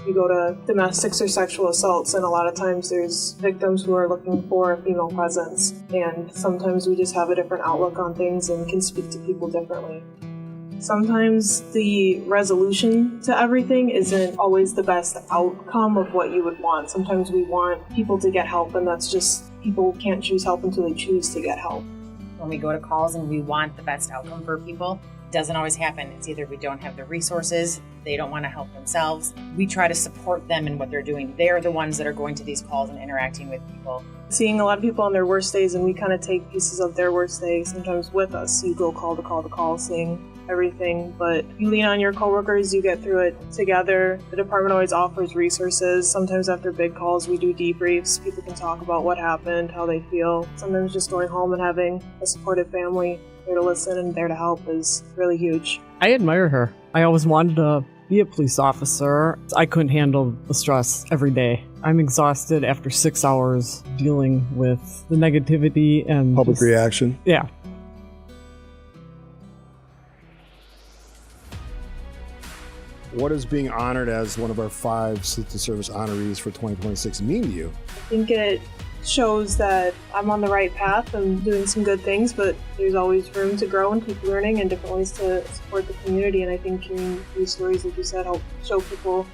You go to domestics or sexual assaults, and a lot of times there's victims who are looking for a female presence, and sometimes we just have a different outlook on things and can speak to people differently. Sometimes the resolution to everything isn't always the best outcome of what you would want. Sometimes we want people to get help, and that's just, people can't choose help until they choose to get help. When we go to calls and we want the best outcome for people, it doesn't always happen. It's either we don't have the resources, they don't want to help themselves. We try to support them in what they're doing. They're the ones that are going to these calls and interacting with people. Seeing a lot of people on their worst days, and we kind of take pieces of their worst day sometimes with us. You go call to call to call, seeing everything, but you lean on your coworkers, you get through it together. The department always offers resources. Sometimes after big calls, we do debriefs. People can talk about what happened, how they feel. Sometimes just going home and having a supportive family there to listen and there to help is really huge. I admire her. I always wanted to be a police officer. I couldn't handle the stress every day. I'm exhausted after 6 hours dealing with the negativity and public reaction. Yeah. What does being honored as one of our 5 Salute to Service honorees for 2026 mean to you? I think it shows that I'm on the right path and doing some good things, but there's always room to grow and keep learning and different ways to support the community. And I think hearing these stories, like you said, help show people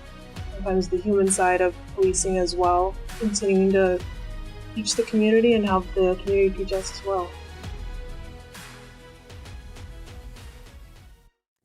sometimes the human side of policing as well, continuing to teach the community and have the community teach us as well.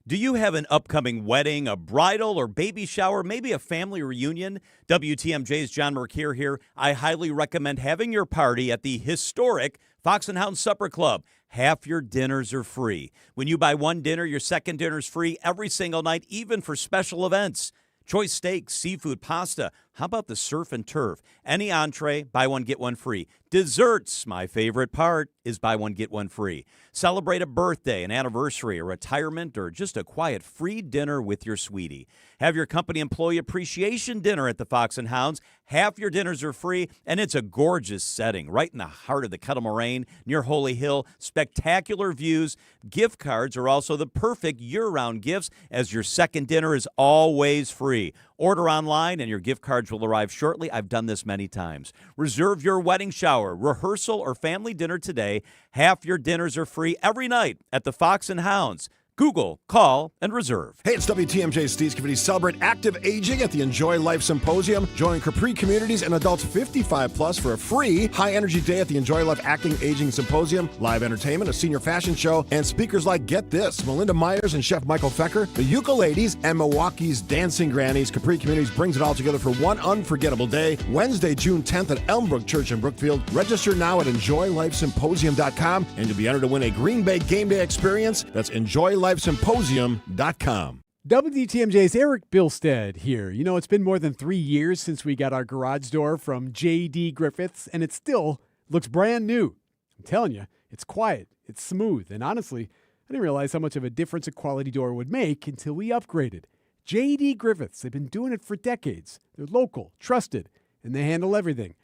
Do you have an upcoming wedding, a bridal or baby shower, maybe a family reunion? WTMJ's John Mercure here. I highly recommend having your party at the historic Fox and Hound Supper Club. Half your dinners are free. When you buy one dinner, your second dinner's free every single night, even for special events. Choice steaks, seafood, pasta. How about the surf and turf? Any entree, buy one, get one free. Desserts, my favorite part, is buy one, get one free. Celebrate a birthday, an anniversary, a retirement, or just a quiet free dinner with your sweetie. Have your company employee appreciation dinner at the Fox and Hounds. Half your dinners are free, and it's a gorgeous setting right in the heart of the Kettle Moraine near Holy Hill. Spectacular views. Gift cards are also the perfect year-round gifts, as your second dinner is always free. Order online and your gift cards will arrive shortly. I've done this many times. Reserve your wedding shower, rehearsal, or family dinner today. Half your dinners are free every night at the Fox and Hounds. Google, call, and reserve. Hey, it's WTMJ's Steve Scavidi. Celebrate active aging at the Enjoy Life Symposium. Join Capri Communities and adults 55 plus for a free high-energy day at the Enjoy Life Acting Aging Symposium. Live entertainment, a senior fashion show, and speakers like, get this, Melinda Myers and Chef Michael Fecker, the Ukuladies, and Milwaukee's Dancing Grannies. Capri Communities brings it all together for one unforgettable day, Wednesday, June 10th at Elmbrook Church in Brookfield. Register now at EnjoyLifeSymposium.com, and you'll be entered to win a Green Bay game day experience. That's EnjoyLifeSymposium.com. WTMJ's Eric Bilstead here. You know, it's been more than 3 years since we got our garage door from J.D. Griffiths, and it still looks brand new. I'm telling you, it's quiet, it's smooth, and honestly, I didn't realize how much of a difference a quality door would make until we upgraded. J.D. Griffiths, they've been doing it for decades. They're local, trusted, and they handle everything.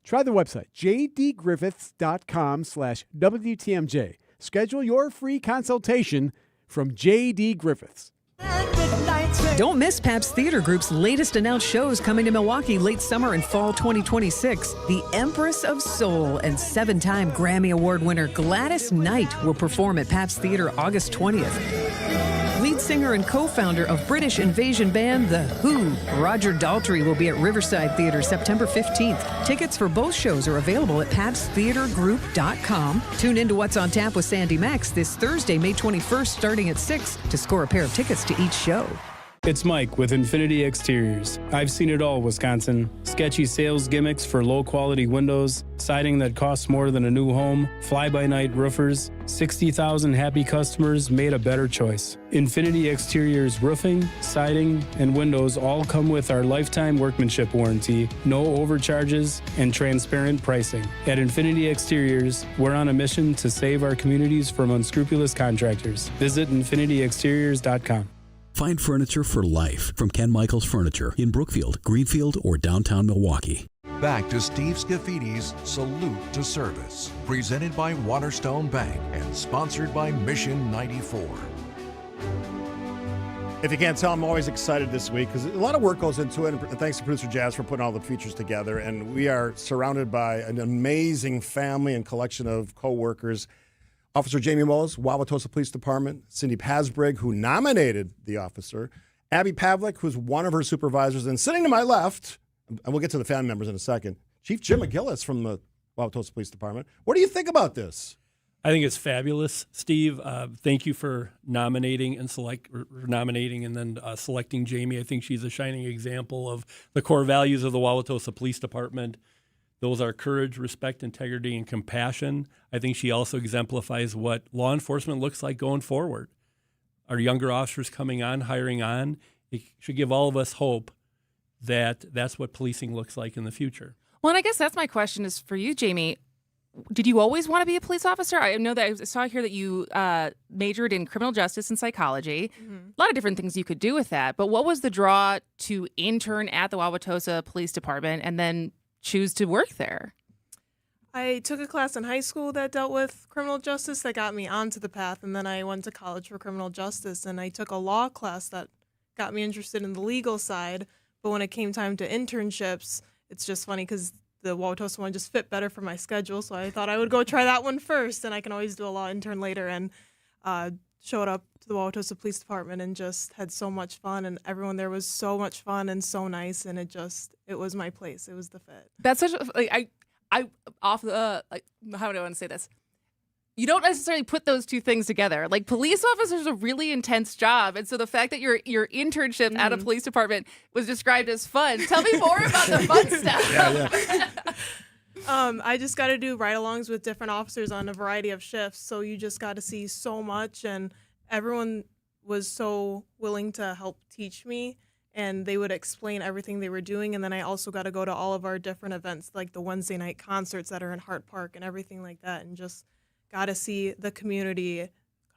Try the website, jdgriffiths.com/WTMJ. Schedule your free consultation from J.D. Griffiths. Good night. Don't miss Pabst Theater Group's latest announced shows coming to Milwaukee late summer and fall 2026. The Empress of Soul and 7-time Grammy Award winner Gladys Knight will perform at Pabst Theater August 20th. Lead singer and co-founder of British invasion band The Who, Roger Daltrey, will be at Riverside Theater September 15th. Tickets for both shows are available at PabstTheaterGroup.com. Tune in to What's on Tap with Sandy Max this Thursday, May 21st, starting at 6 to score a pair of tickets to each show. It's Mike with Infinity Exteriors. I've seen it all, Wisconsin. Sketchy sales gimmicks for low-quality windows, siding that costs more than a new home, fly-by-night roofers. 60,000 happy customers made a better choice. Infinity Exteriors roofing, siding, and windows all come with our lifetime workmanship warranty, no overcharges, and transparent pricing. At Infinity Exteriors, we're on a mission to save our communities from unscrupulous contractors. Visit infinityexteriors.com. Find furniture for life from Ken Michaels Furniture in Brookfield, Greenfield, or downtown Milwaukee. Back to Steve Scaffidi's Salute to Service, presented by Waterstone Bank and sponsored by Mission 94. If you can't tell, I'm always excited this week because a lot of work goes into it. And thanks to producer Jazz for putting all the features together. And we are surrounded by an amazing family and collection of co-workers. Officer Jamie Mose, Wauwatosa Police Department, Cindy Pasbrig, who nominated the officer, Abby Pavlik, who's one of her supervisors, and sitting to my left, and we'll get to the family members in a second, Chief Jim McGillis from the Wauwatosa Police Department. What do you think about this? I think it's fabulous, Steve. Thank you for nominating and then selecting Jamie. I think she's a shining example of the core values of the Wauwatosa Police Department. Those are courage, respect, integrity, and compassion. I think she also exemplifies what law enforcement looks like going forward. Our younger officers coming on, hiring on, it should give all of us hope that that's what policing looks like in the future. Well, and I guess that's my question is for you, Jamie. Did you always want to be a police officer? I know that I saw here that you majored in criminal justice and psychology. Mm-hmm. A lot of different things you could do with that. But what was the draw to intern at the Wauwatosa Police Department and then choose to work there? I took a class in high school that dealt with criminal justice that got me onto the path, and then I went to college for criminal justice, and I took a law class that got me interested in the legal side. But when it came time to internships, it's just funny because the Wauwatosa one just fit better for my schedule, so I thought I would go try that one first, and I can always do a law intern later, and showed up to the Wauwatosa Police Department and just had so much fun, and everyone there was so much fun and so nice, and it was my place. It was the fit. That's such a, how do I want to say this? You don't necessarily put those two things together. Like, police officers are a really intense job, and so the fact that your internship at a police department was described as fun. Tell me more about the fun stuff. Yeah. I just got to do ride-alongs with different officers on a variety of shifts, so you just got to see so much, and everyone was so willing to help teach me, and they would explain everything they were doing, and then I also got to go to all of our different events, like the Wednesday night concerts that are in Hart Park and everything like that, and just got to see the community,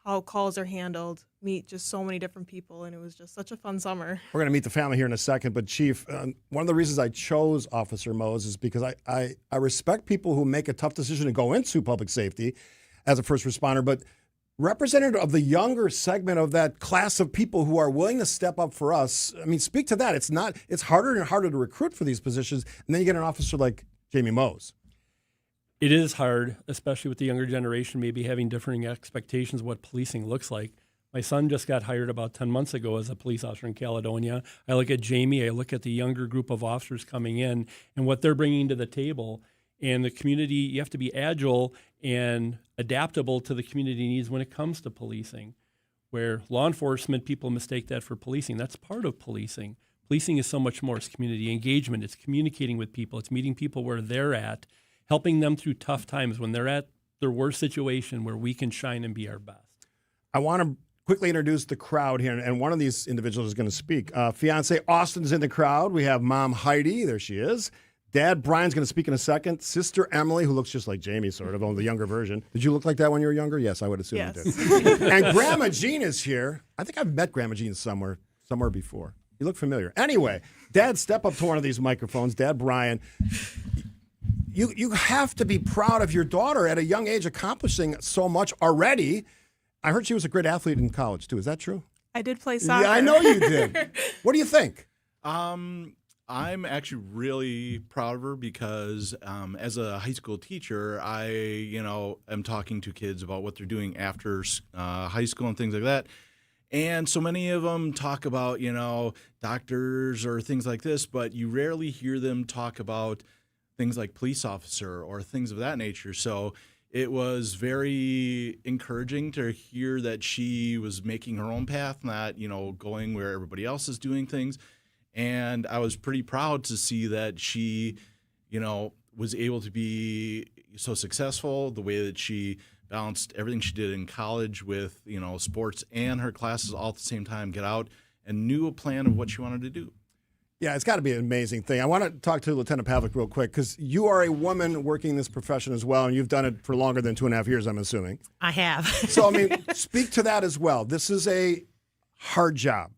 how calls are handled, meet just so many different people, and it was just such a fun summer. We're going to meet the family here in a second, but Chief, one of the reasons I chose Officer Mose is because I respect people who make a tough decision to go into public safety as a first responder, but representative of the younger segment of that class of people who are willing to step up for us, I mean, speak to that. It's harder and harder to recruit for these positions, and then you get an officer like Jamie Mose. It is hard, especially with the younger generation maybe having differing expectations of what policing looks like. My son just got hired about 10 months ago as a police officer in Caledonia. I look at Jamie, I look at the younger group of officers coming in and what they're bringing to the table. And the community, you have to be agile and adaptable to the community needs when it comes to policing. Where law enforcement, people mistake that for policing. That's part of policing. Policing is so much more. It's community engagement. It's communicating with people. It's meeting people where they're at, helping them through tough times when they're at their worst situation where we can shine and be our best. I want to quickly introduce the crowd here, and one of these individuals is going to speak. Fiance Austin's in the crowd. We have Mom Heidi. There she is. Dad Brian's going to speak in a second. Sister Emily, who looks just like Jamie, sort of, only the younger version. Did you look like that when you were younger? Yes, I would assume you did. And Grandma Jean is here. I think I've met Grandma Jean somewhere before. You look familiar. Anyway, Dad, step up to one of these microphones. Dad Brian. You have to be proud of your daughter at a young age accomplishing so much already. I heard she was a great athlete in college, too. Is that true? I did play soccer. Yeah, I know you did. What do you think? I'm actually really proud of her because as a high school teacher, I, am talking to kids about what they're doing after high school and things like that. And so many of them talk about, doctors or things like this, but you rarely hear them talk about things like police officer or things of that nature. So it was very encouraging to hear that she was making her own path, not, going where everybody else is doing things. And I was pretty proud to see that she, was able to be so successful, the way that she balanced everything she did in college with, sports and her classes all at the same time, get out and knew a plan of what she wanted to do. Yeah, it's got to be an amazing thing. I want to talk to Lieutenant Pavlik real quick because you are a woman working in this profession as well, and you've done it for longer than 2.5 years, I'm assuming. I have. So, speak to that as well. This is a hard job.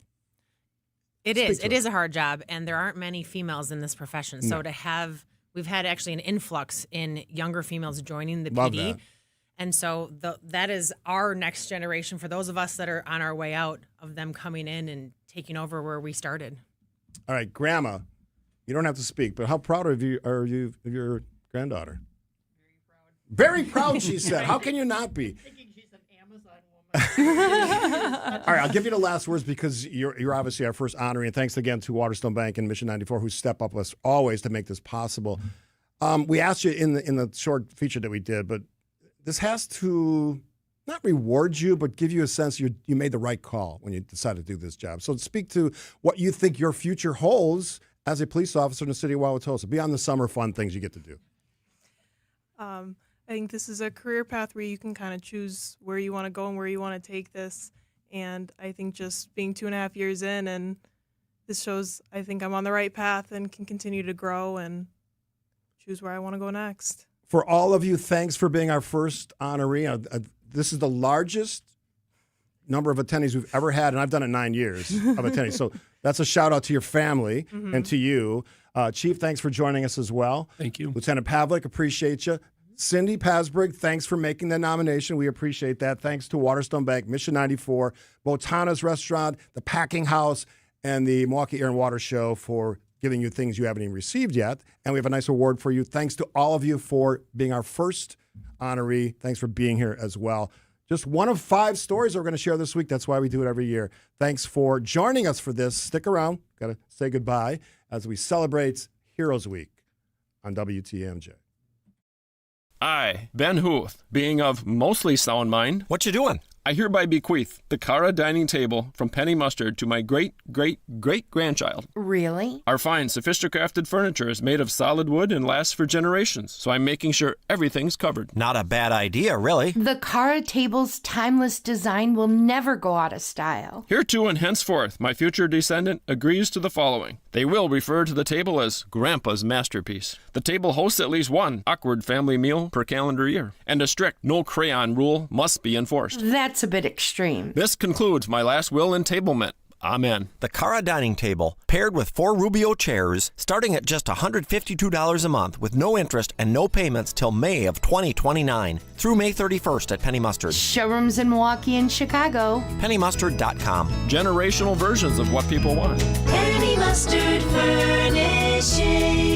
It is a hard job, and there aren't many females in this profession. So we've had actually an influx in younger females joining the Love PD. that. And so that is our next generation for those of us that are on our way out, of them coming in and taking over where we started. All right, Grandma, you don't have to speak, but how proud are you of your granddaughter? Very proud, she said. How can you not be? All right, I'll give you the last words because you're obviously our first honoree, and thanks again to Waterstone Bank and Mission 94 who step up as always to make this possible. We asked you in the short feature that we did, but this has to not reward you, but give you a sense you made the right call when you decided to do this job. So speak to what you think your future holds as a police officer in the city of Wauwatosa, beyond the summer fun things you get to do. I think this is a career path where you can kind of choose where you want to go and where you want to take this. And I think just being 2.5 years in, and this shows I think I'm on the right path and can continue to grow and choose where I want to go next. For all of you, thanks for being our first honoree. This is the largest number of attendees we've ever had, and I've done it 9 years of attendees. So that's a shout out to your family and to you. Chief, thanks for joining us as well. Thank you. Lieutenant Pavlik, appreciate you. Cindy Pasbrig, thanks for making the nomination. We appreciate that. Thanks to Waterstone Bank, Mission 94, Botana's Restaurant, the Packing House, and the Milwaukee Air and Water Show for giving you things you haven't even received yet. And we have a nice award for you. Thanks to all of you for being our first honoree. Thanks for being here as well. Just one of 5 stories we're going to share this week. That's why we do it every year. Thanks for joining us for this. Stick around. Got to say goodbye as we celebrate Heroes Week on WTMJ. I, Ben Huth, being of mostly sound mind. What you doing? I hereby bequeath the Cara dining table from Penny Mustard to my great-great-great-grandchild. Really? Our fine, sophisticated furniture is made of solid wood and lasts for generations, so I'm making sure everything's covered. Not a bad idea, really. The Cara table's timeless design will never go out of style. Hereto and henceforth, my future descendant agrees to the following. They will refer to the table as Grandpa's masterpiece. The table hosts at least one awkward family meal per calendar year, and a strict no crayon rule must be enforced. That's a bit extreme. This concludes my last will entablement. Amen. The Cara dining table, paired with 4 Rubio chairs, starting at just $152 a month with no interest and no payments till May of 2029 through May 31st at Penny Mustard. Showrooms in Milwaukee and Chicago. PennyMustard.com. Generational versions of what people want. Penny Mustard Furnishing.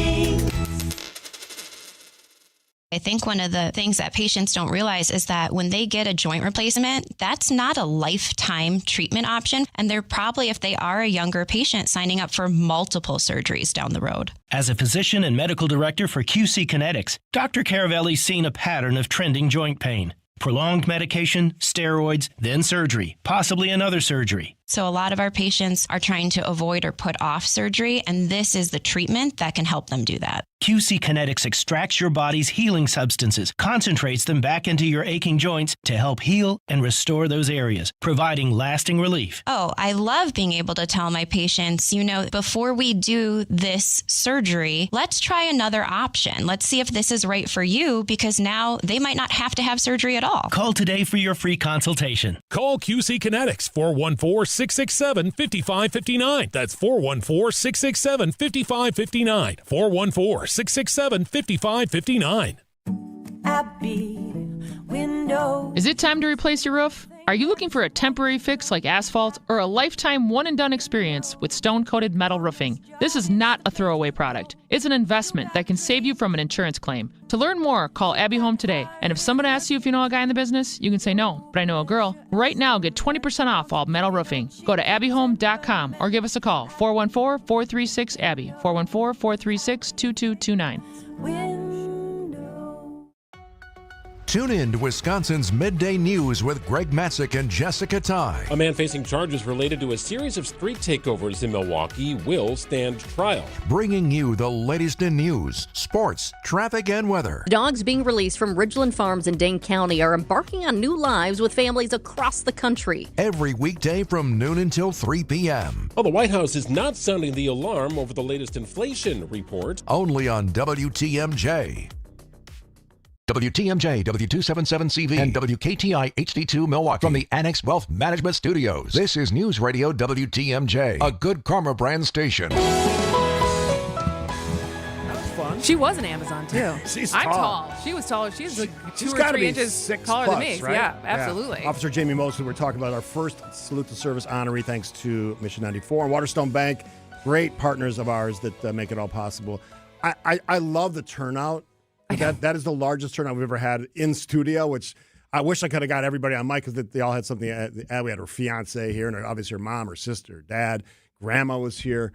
I think one of the things that patients don't realize is that when they get a joint replacement, that's not a lifetime treatment option. And they're probably, if they are a younger patient, signing up for multiple surgeries down the road. As a physician and medical director for QC Kinetics, Dr. Caravelli's seen a pattern of trending joint pain. Prolonged medication, steroids, then surgery, possibly another surgery. So a lot of our patients are trying to avoid or put off surgery, and this is the treatment that can help them do that. QC Kinetics extracts your body's healing substances, concentrates them back into your aching joints to help heal and restore those areas, providing lasting relief. Oh, I love being able to tell my patients, before we do this surgery, let's try another option. Let's see if this is right for you, because now they might not have to have surgery at all. Call today for your free consultation. Call QC Kinetics, 414-667-5559. That's 414-667-5559. 414-667-5559. Is it time to replace your roof? Are you looking for a temporary fix like asphalt or a lifetime one-and-done experience with stone-coated metal roofing? This is not a throwaway product. It's an investment that can save you from an insurance claim. To learn more, call Abbey Home today. And if someone asks you if you know a guy in the business, you can say no, but I know a girl. Right now, get 20% off all metal roofing. Go to abbeyhome.com or give us a call, 414-436-ABBY, 414-436-2229. Tune in to Wisconsin's Midday News with Greg Matzik and Jessica Ty. A man facing charges related to a series of street takeovers in Milwaukee will stand trial. Bringing you the latest in news, sports, traffic, and weather. Dogs being released from Ridgeland Farms in Dane County are embarking on new lives with families across the country. Every weekday from noon until 3 p.m. Well, the White House is not sounding the alarm over the latest inflation report. Only on WTMJ. WTMJ, W277CV, and WKTI HD2 Milwaukee from the Annex Wealth Management Studios. This is News Radio WTMJ, a Good Karma brand station. That was fun. She was an Amazon too. I'm tall. She was taller. She's like She's 2 or gotta 3 be inches 6 taller plus, than me. right? Yeah, absolutely. Officer Jamie Mosley, we're talking about our first Salute to Service honoree thanks to Mission 94 and Waterstone Bank. Great partners of ours that make it all possible. I love the turnout. That is the largest turnout we've ever had in studio, which I wish I could have got everybody on mic because they all had something. We had her fiance here, and obviously her mom, her sister, dad, grandma was here.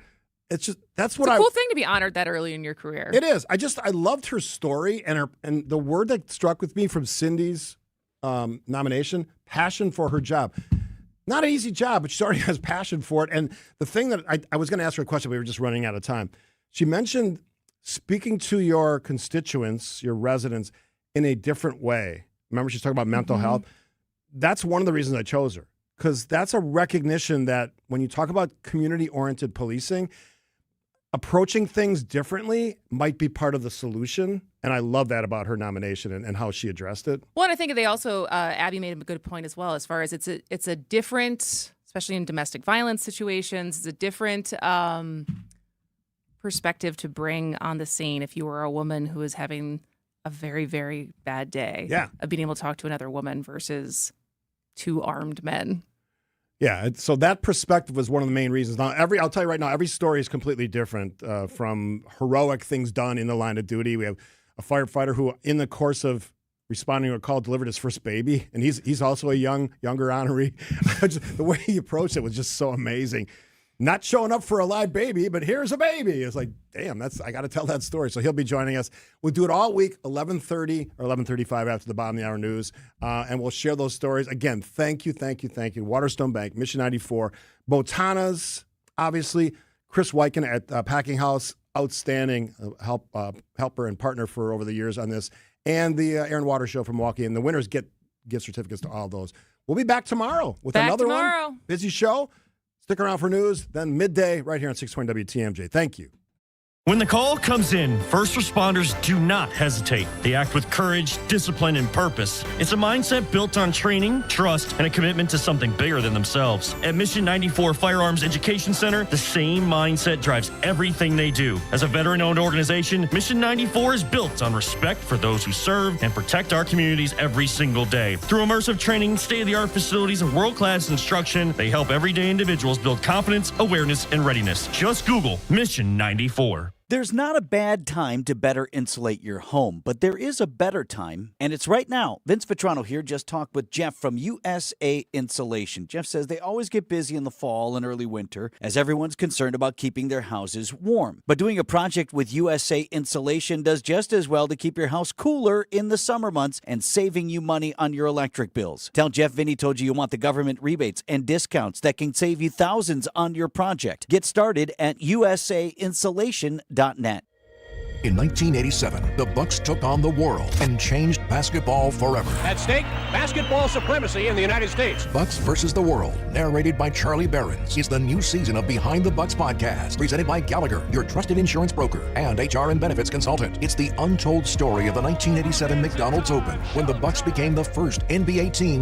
It's just it's a cool thing to be honored that early in your career. It is. I loved her story and the word that struck with me from Cindy's nomination: passion for her job. Not an easy job, but she already has passion for it. And the thing that I was going to ask her a question, we were just running out of time. She mentioned speaking to your constituents, your residents, in a different way. Remember, she's talking about mental health. That's one of the reasons I chose her, because that's a recognition that when you talk about community-oriented policing, approaching things differently might be part of the solution. And I love that about her nomination and how she addressed it. Well, and I think they also, Abby made a good point as well, as far as it's a different, especially in domestic violence situations, it's a different perspective to bring on the scene if you were a woman who is having a very, very bad day. Yeah. Of being able to talk to another woman versus 2 armed men. Yeah, so that perspective was one of the main reasons. Now, I'll tell you right now, every story is completely different, from heroic things done in the line of duty. We have a firefighter who, in the course of responding to a call, delivered his first baby, and he's also a younger honoree. The way he approached it was just so amazing. Not showing up for a live baby, but here's a baby. It's like, damn, I got to tell that story. So he'll be joining us. We'll do it all week, 11:30 or 11:35 after the bottom of the hour news, and we'll share those stories. Again, thank you. Waterstone Bank, Mission 94, Botanas, obviously, Chris Wyken at Packing House, outstanding helper and partner for over the years on this, and the Air and Water Show from Milwaukee. And the winners get gift certificates to all those. We'll be back tomorrow with another one. Busy show. Stick around for news, then midday right here on 620 WTMJ. Thank you. When the call comes in, first responders do not hesitate. They act with courage, discipline, and purpose. It's a mindset built on training, trust, and a commitment to something bigger than themselves. At Mission 94 Firearms Education Center, the same mindset drives everything they do. As a veteran-owned organization, Mission 94 is built on respect for those who serve and protect our communities every single day. Through immersive training, state-of-the-art facilities, and world-class instruction, they help everyday individuals build confidence, awareness, and readiness. Just Google Mission 94. There's not a bad time to better insulate your home, but there is a better time, and it's right now. Vince Vitrano here just talked with Jeff from USA Insulation. Jeff says they always get busy in the fall and early winter as everyone's concerned about keeping their houses warm. But doing a project with USA Insulation does just as well to keep your house cooler in the summer months and saving you money on your electric bills. Tell Jeff Vinny told you want the government rebates and discounts that can save you thousands on your project. Get started at usainsulation.net. In 1987, the Bucks took on the world and changed basketball forever. At stake, basketball supremacy in the United States. Bucks versus the World, narrated by Charlie Behrens, is the new season of Behind the Bucks podcast, presented by Gallagher, your trusted insurance broker and HR and benefits consultant. It's the untold story of the 1987 McDonald's Open, when the Bucks became the first NBA team